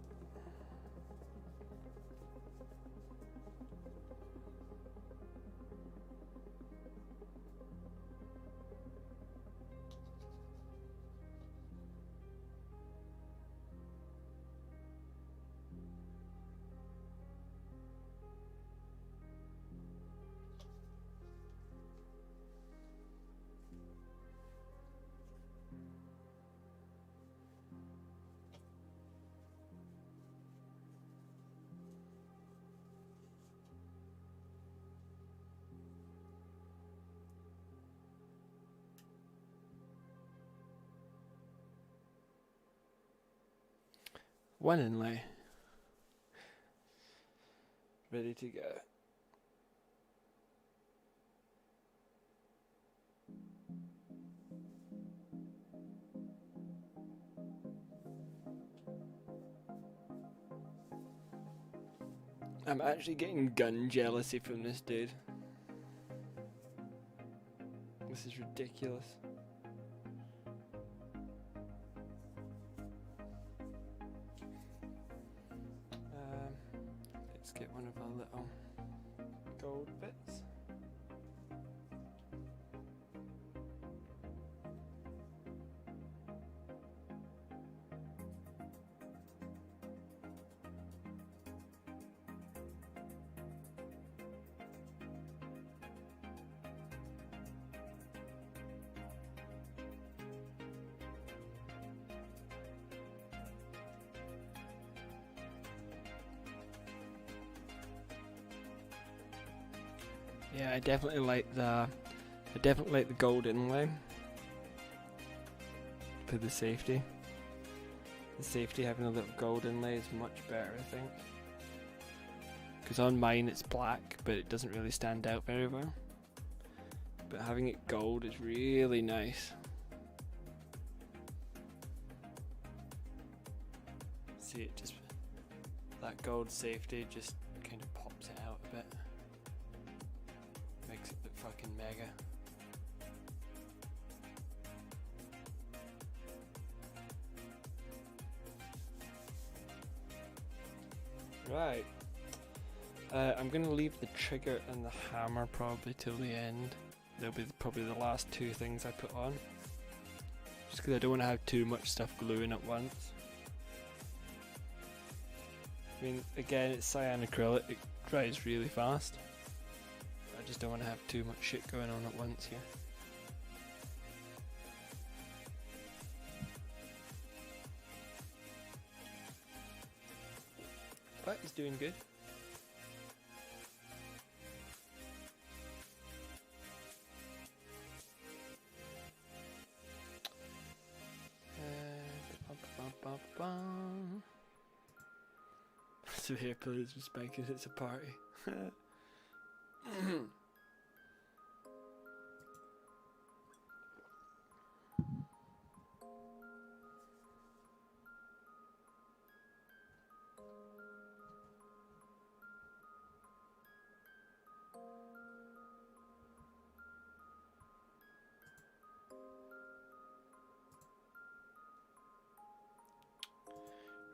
Speaker 1: One inlay. Ready to go. I'm actually getting gun jealousy from this dude. This is ridiculous. Let's get one of our little gold bits. Yeah, I definitely like the gold inlay for the safety. The safety having a little gold inlay is much better, I think. Because on mine it's black, but it doesn't really stand out very well. But having it gold is really nice. See, it just, that gold safety just kind of pops it out a bit. Makes it look fucking mega. Right. I'm going to leave the trigger and the hammer probably till the end. They'll be probably the last two things I put on. Just because I don't want to have too much stuff gluing at once. I mean, again, it's cyan acrylic, it dries really fast. I just don't want to have too much shit going on at once here. But he's doing good. So here plays with spankers, it's a party.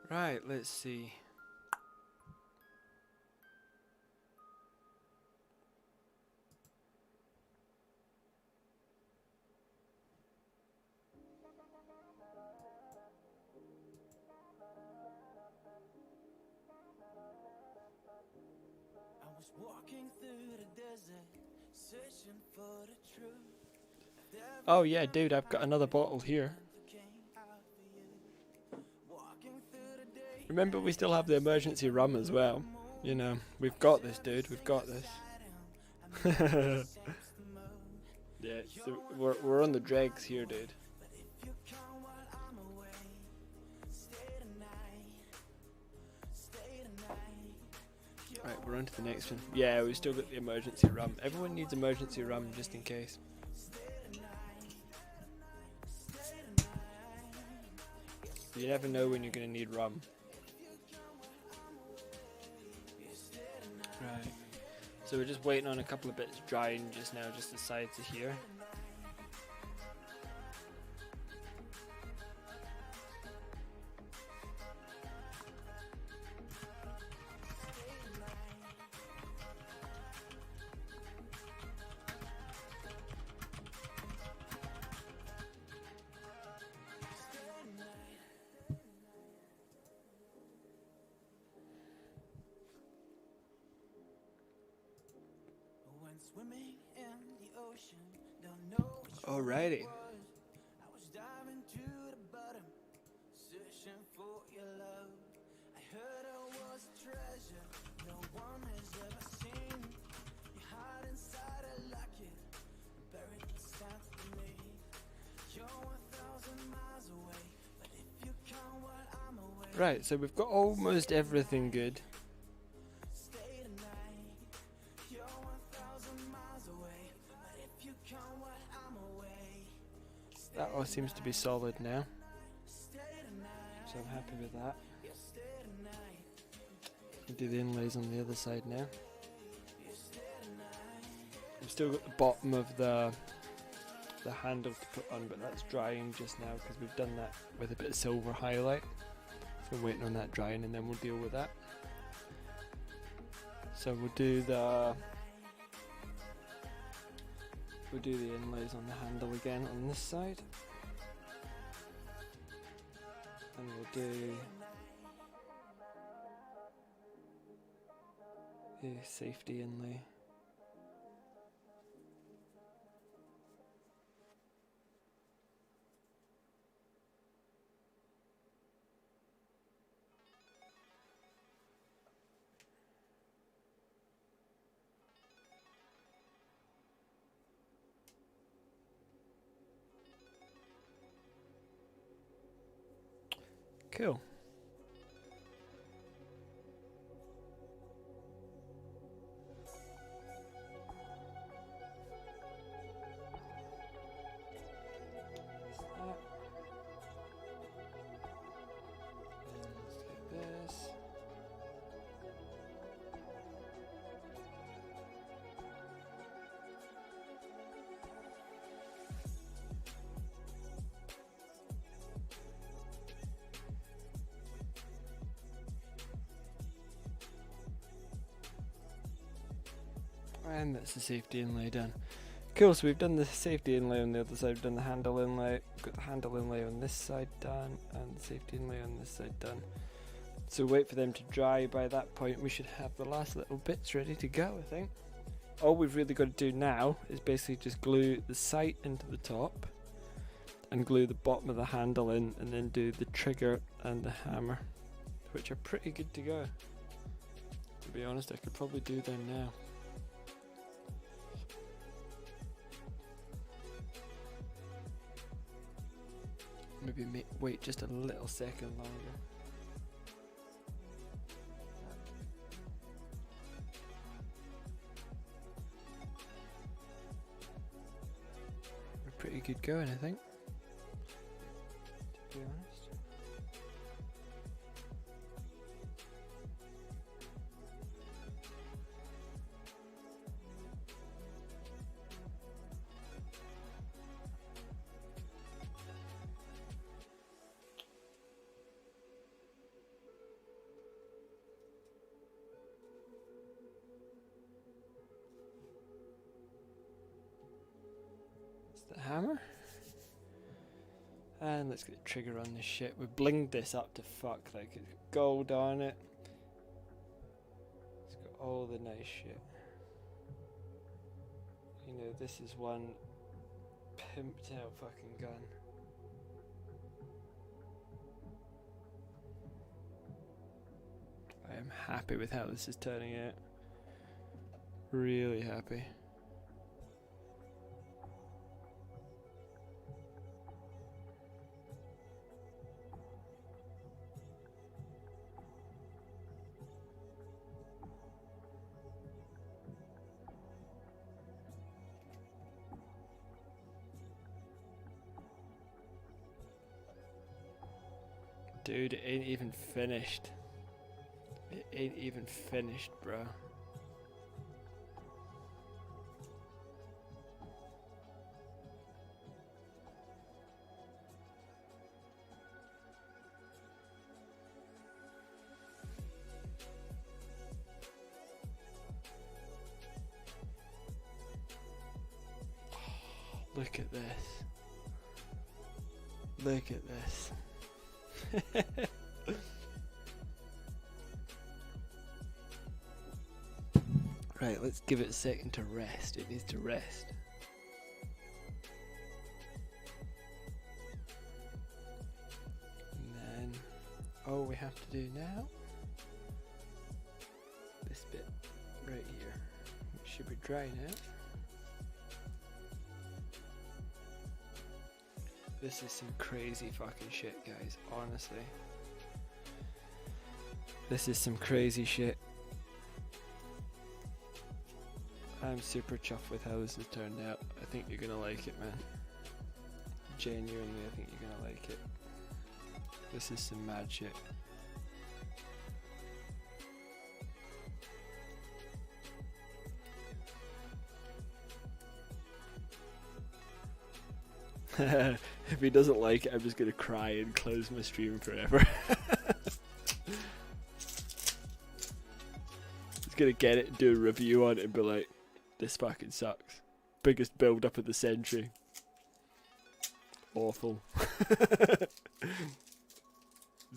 Speaker 1: Right, let's see.
Speaker 2: I was walking through the desert, searching for the truth.
Speaker 1: Oh yeah, dude, I've got another bottle here. Remember, we still have the emergency rum as well. You know, we've got this, dude. We've got this. Yeah, so we're on the dregs here, dude. Right, we're on to the next one. Yeah, we've still got the emergency rum. Everyone needs emergency rum just in case. You never know when you're going to need rum. Right. So we're just waiting on a couple of bits drying just now, just the sides of here.
Speaker 2: Swimming in the ocean, don't know which
Speaker 1: Alrighty.
Speaker 2: I was diving to the bottom, searching for your love. I heard I was a treasure no one has ever seen. You hide inside a locket, buried inside of me. You're 1,000 miles away, but if you count while I'm away.
Speaker 1: Right, so we've got almost everything good. That all seems to be solid now, so I'm happy with that. I'll do the inlays on the other side now. I've still got the bottom of the handle to put on, but that's drying just now because we've done that with a bit of silver highlight. So I'm waiting on that drying and then we'll deal with that. So we'll do the inlays on the handle again on this side. And we'll do a safety inlay. Cool. And that's the safety inlay done. Cool, so we've done the safety inlay on the other side, we've done the handle inlay, we've got the handle inlay on this side done, and the safety inlay on this side done. So wait for them to dry. By that point we should have the last little bits ready to go, I think. All we've really got to do now is basically just glue the sight into the top and glue the bottom of the handle in, and then do the trigger and the hammer, which are pretty good to go. To be honest, I could probably do them now. Maybe wait just a little second longer. We're pretty good going, I think. To be honest. The hammer, and let's get the trigger on this shit. We blinged this up to fuck, like it's got gold on it, it's got all the nice shit. You know, this is one pimped out fucking gun. I am happy with how this is turning out, really happy. Dude, it ain't even finished. It ain't even finished, bro. Look at this. Look at this. Right, let's give it a second to rest. It needs to rest. And then all we have to do now, this bit right here, which should be dry now. This is some crazy fucking shit, guys, honestly. This is some crazy shit. I'm super chuffed with how this has turned out. I think you're gonna like it, man. Genuinely, I think you're gonna like it. This is some mad shit. If he doesn't like it, I'm just gonna cry and close my stream forever. Just gonna get it and do a review on it and be like, this fucking sucks. Biggest build up of the century. Awful.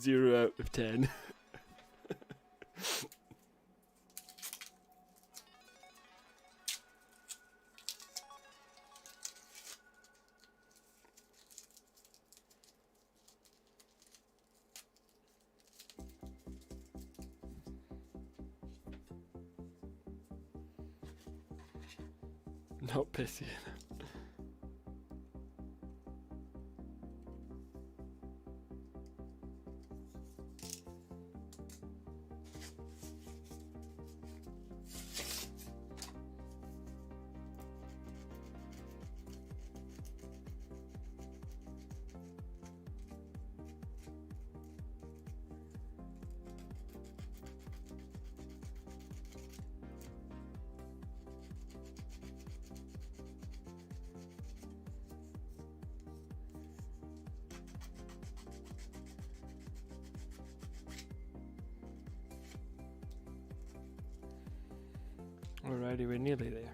Speaker 1: 0 out of 10. Not pissy. Alrighty, we're nearly there.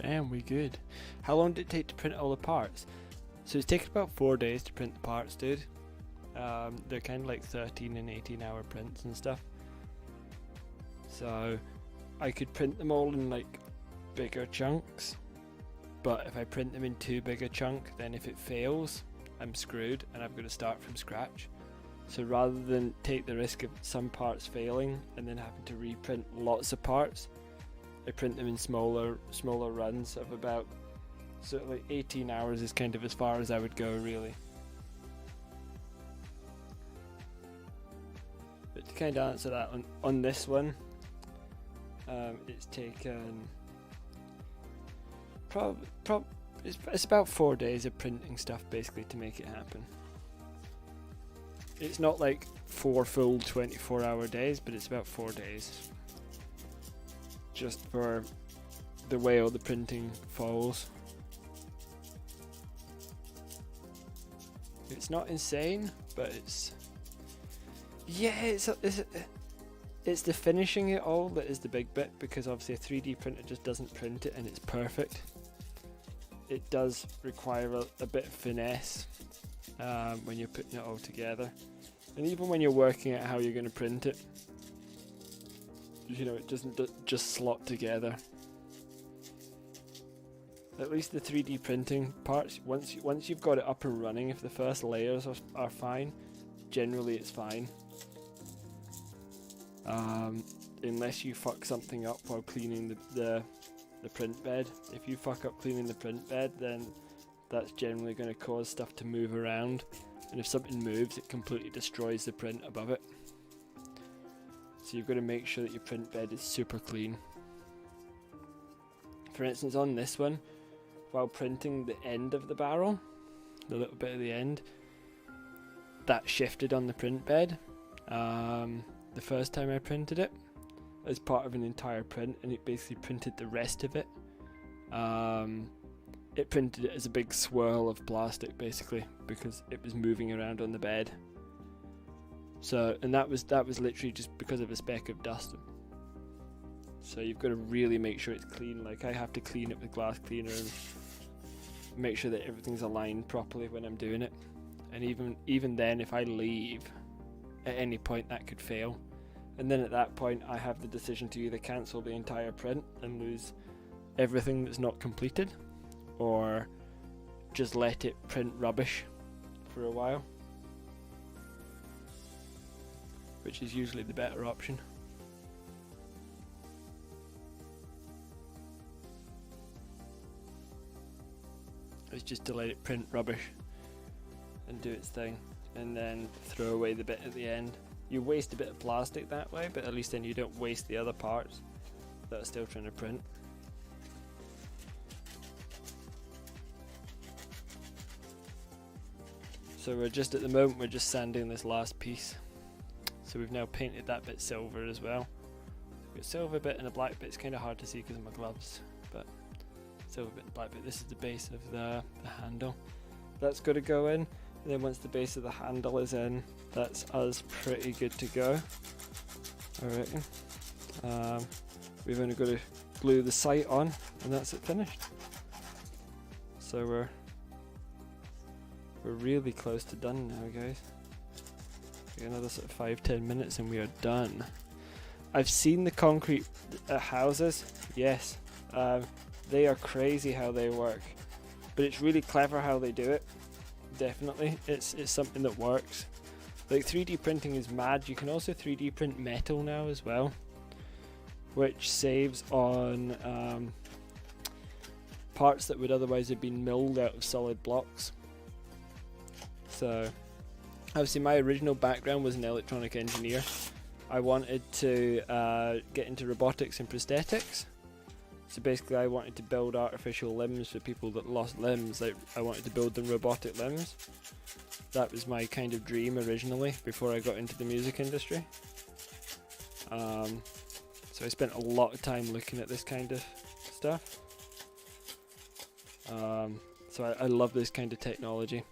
Speaker 1: Damn, we good. How long did it take to print all the parts? So it's taken about 4 days to print the parts, dude. They're kind of like 13 and 18 hour prints and stuff. So I could print them all in like bigger chunks, but if I print them in too big a chunk, then if it fails, I'm screwed and I've got to start from scratch. So rather than take the risk of some parts failing and then having to reprint lots of parts, I print them in smaller runs of about, so like 18 hours is kind of as far as I would go, really. But to kind of answer that, on this one, it's taken it's about 4 days of printing stuff basically to make it happen. It's not like 4 full 24-hour days, but it's about 4 days. Just for the way all the printing falls. It's not insane, but it's it's the finishing it all that is the big bit, because obviously a 3D printer just doesn't print it and it's perfect. It does require a bit of finesse when you're putting it all together, and even when you're working out how you're going to print it. You know, it doesn't just slot together. At least the 3D printing parts, once you've got it up and running, if the first layers are fine, generally it's fine. Unless you fuck something up while cleaning the print bed. If you fuck up cleaning the print bed, then that's generally going to cause stuff to move around, and if something moves, it completely destroys the print above it. So you've got to make sure that your print bed is super clean. For instance, on this one, while printing the end of the barrel, the little bit at the end, that shifted on the print bed the first time I printed it as part of an entire print, and it basically printed the rest of it. It printed it as a big swirl of plastic basically, because it was moving around on the bed. So, and that was literally just because of a speck of dust. So you've got to really make sure it's clean. Like, I have to clean it with glass cleaner and make sure that everything's aligned properly when I'm doing it. And even then, if I leave at any point, that could fail. And then at that point, I have the decision to either cancel the entire print and lose everything that's not completed, or just let it print rubbish for a while, which is usually the better option. It's just to let it print rubbish and do its thing, and then throw away the bit at the end. You waste a bit of plastic that way, but at least then you don't waste the other parts that are still trying to print. So we're just, at the moment, we're just sanding this last piece. So we've now painted that bit silver as well. We've got silver bit and a black bit. It's kind of hard to see because of my gloves, but silver bit and black bit. This is the base of the handle. That's got to go in. And then once the base of the handle is in, that's us pretty good to go, I reckon. We've only got to glue the sight on, and that's it finished. So we're really close to done now, guys. Another sort of 5-10 minutes and we are done. I've seen the concrete houses. Yes, they are crazy how they work, but it's really clever how they do it. Definitely, it's something that works. Like, 3D printing is mad. You can also 3D print metal now as well, which saves on parts that would otherwise have been milled out of solid blocks. So obviously my original background was an electronic engineer. I wanted to get into robotics and prosthetics, So basically I wanted to build artificial limbs for people that lost limbs. Like, I wanted to build them robotic limbs. That was my kind of dream originally before I got into the music industry. So I spent a lot of time looking at this kind of stuff. So I love this kind of technology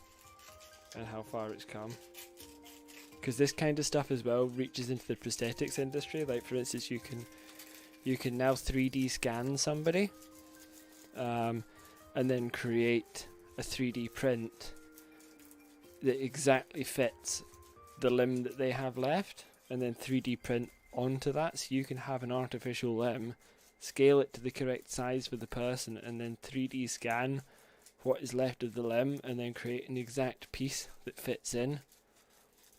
Speaker 1: and how far it's come. Because this kind of stuff as well reaches into the prosthetics industry. Like, for instance, you can now 3D scan somebody, and then create a 3D print that exactly fits the limb that they have left, and then 3D print onto that, so you can have an artificial limb, scale it to the correct size for the person, and then 3D scan what is left of the limb, and then create an exact piece that fits in.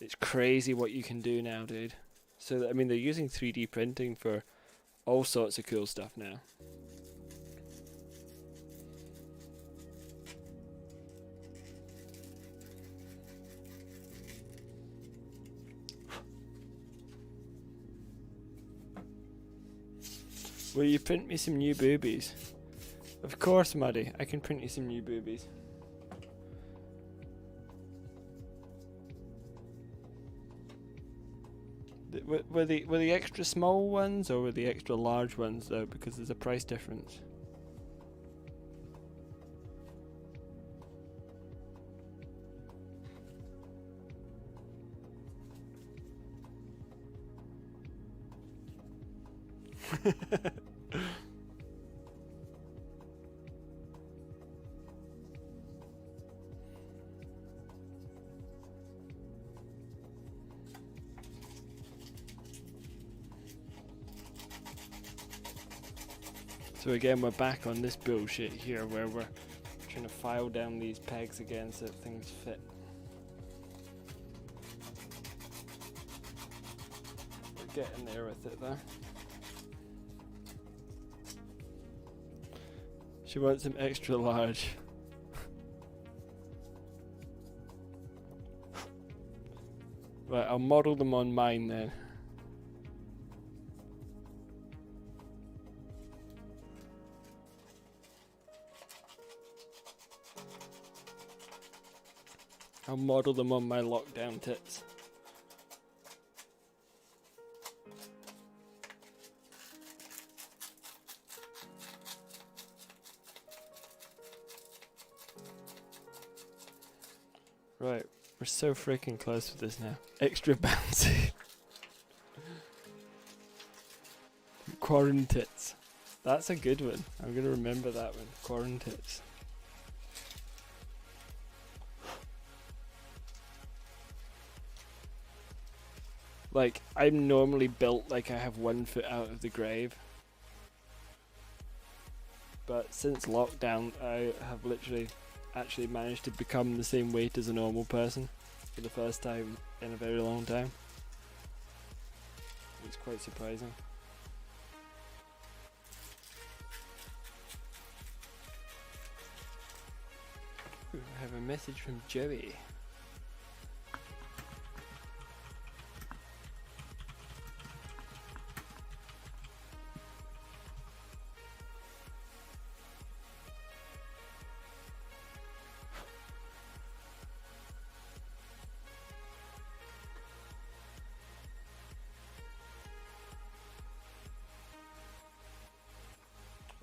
Speaker 1: It's crazy what you can do now, dude. So, I mean, they're using 3D printing for all sorts of cool stuff now. Will you print me some new boobies? Of course, Muddy. I can print you some new boobies. Were the extra small ones or were the extra large ones though? Because there's a price difference. So again, we're back on this bullshit here where we're trying to file down these pegs again so that things fit. We're getting there with it though. She wants them extra large. Right, I'll model them on mine then. I'll model them on my lockdown tits. Right, we're so freaking close with this now. Extra bouncy. Quarren tits. That's a good one. I'm gonna remember that one. Quarren tits. Like, I'm normally built like I have 1 foot out of the grave. But since lockdown, I have literally actually managed to become the same weight as a normal person for the first time in a very long time. It's quite surprising. Ooh, I have a message from Joey.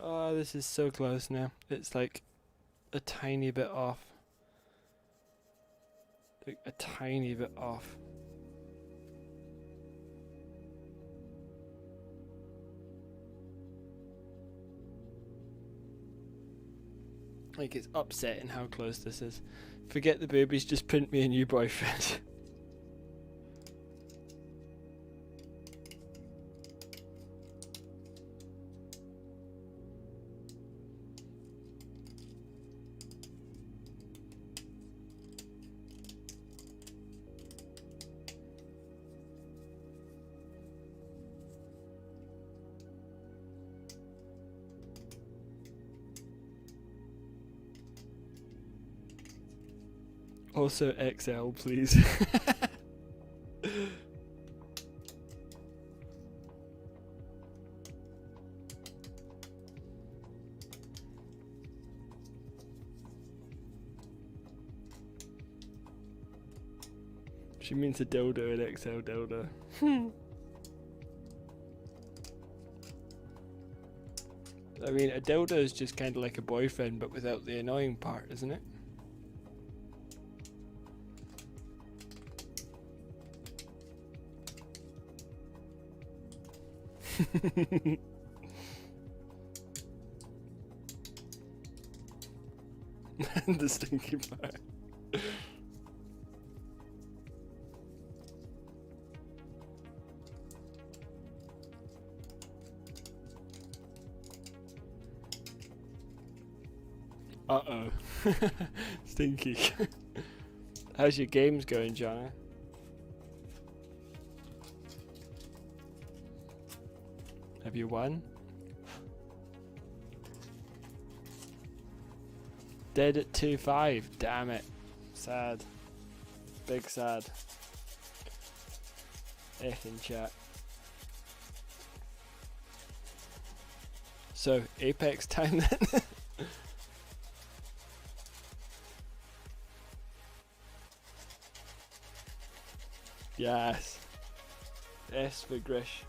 Speaker 1: Oh, this is so close now. It's like a tiny bit off. Like a tiny bit off. Like, it's upsetting how close this is. Forget the boobies, just print me a new boyfriend. Also XL, please. She means a dildo, an XL dildo. I mean, a dildo is just kind of like a boyfriend, but without the annoying part, isn't it? The stinky part. Uh-oh. Stinky. How's your games going, Jana? Have you won? Dead at 2-5. Damn it. Sad. Big sad. In chat. So, Apex time then? Yes. S for Grish.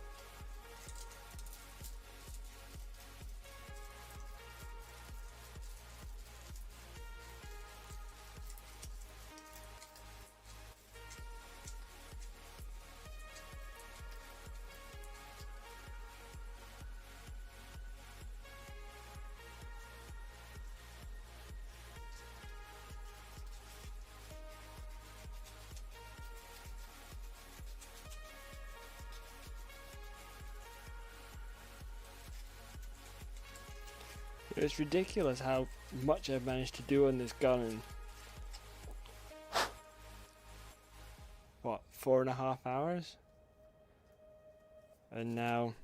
Speaker 1: It's ridiculous how much I've managed to do on this gun in what, 4.5 hours? And now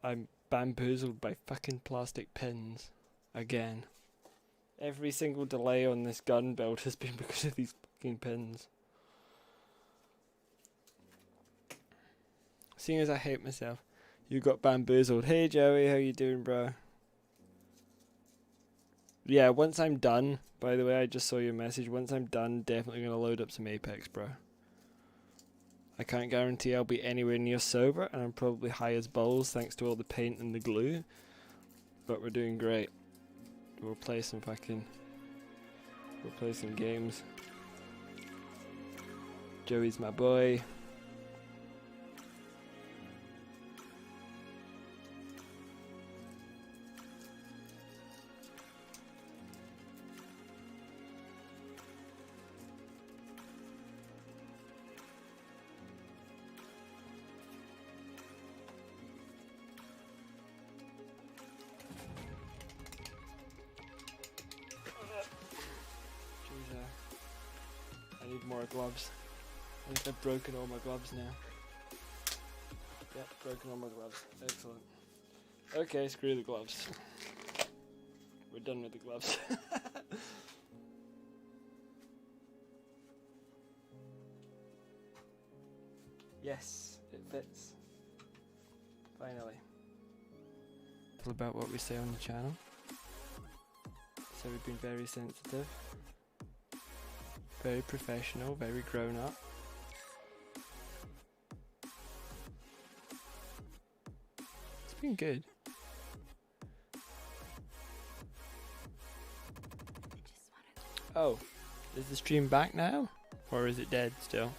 Speaker 1: I'm bamboozled by fucking plastic pins again. Every single delay on this gun build has been because of these fucking pins. Seeing as I hate myself, you got bamboozled. Hey Joey, how you doing, bro? Yeah, once I'm done, by the way, I just saw your message. Once I'm done, definitely going to load up some Apex, bro. I can't guarantee I'll be anywhere near sober, and I'm probably high as balls thanks to all the paint and the glue. But we're doing great. We'll play some games. Joey's my boy. I need more gloves. I think I've broken all my gloves now. Yep, broken all my gloves. Excellent. Okay, screw the gloves. We're done with the gloves. Yes, it fits. Finally. About what we say on the channel. So we've been very sensitive. Very professional, very grown up. It's been good. Oh, is the stream back now? Or is it dead still?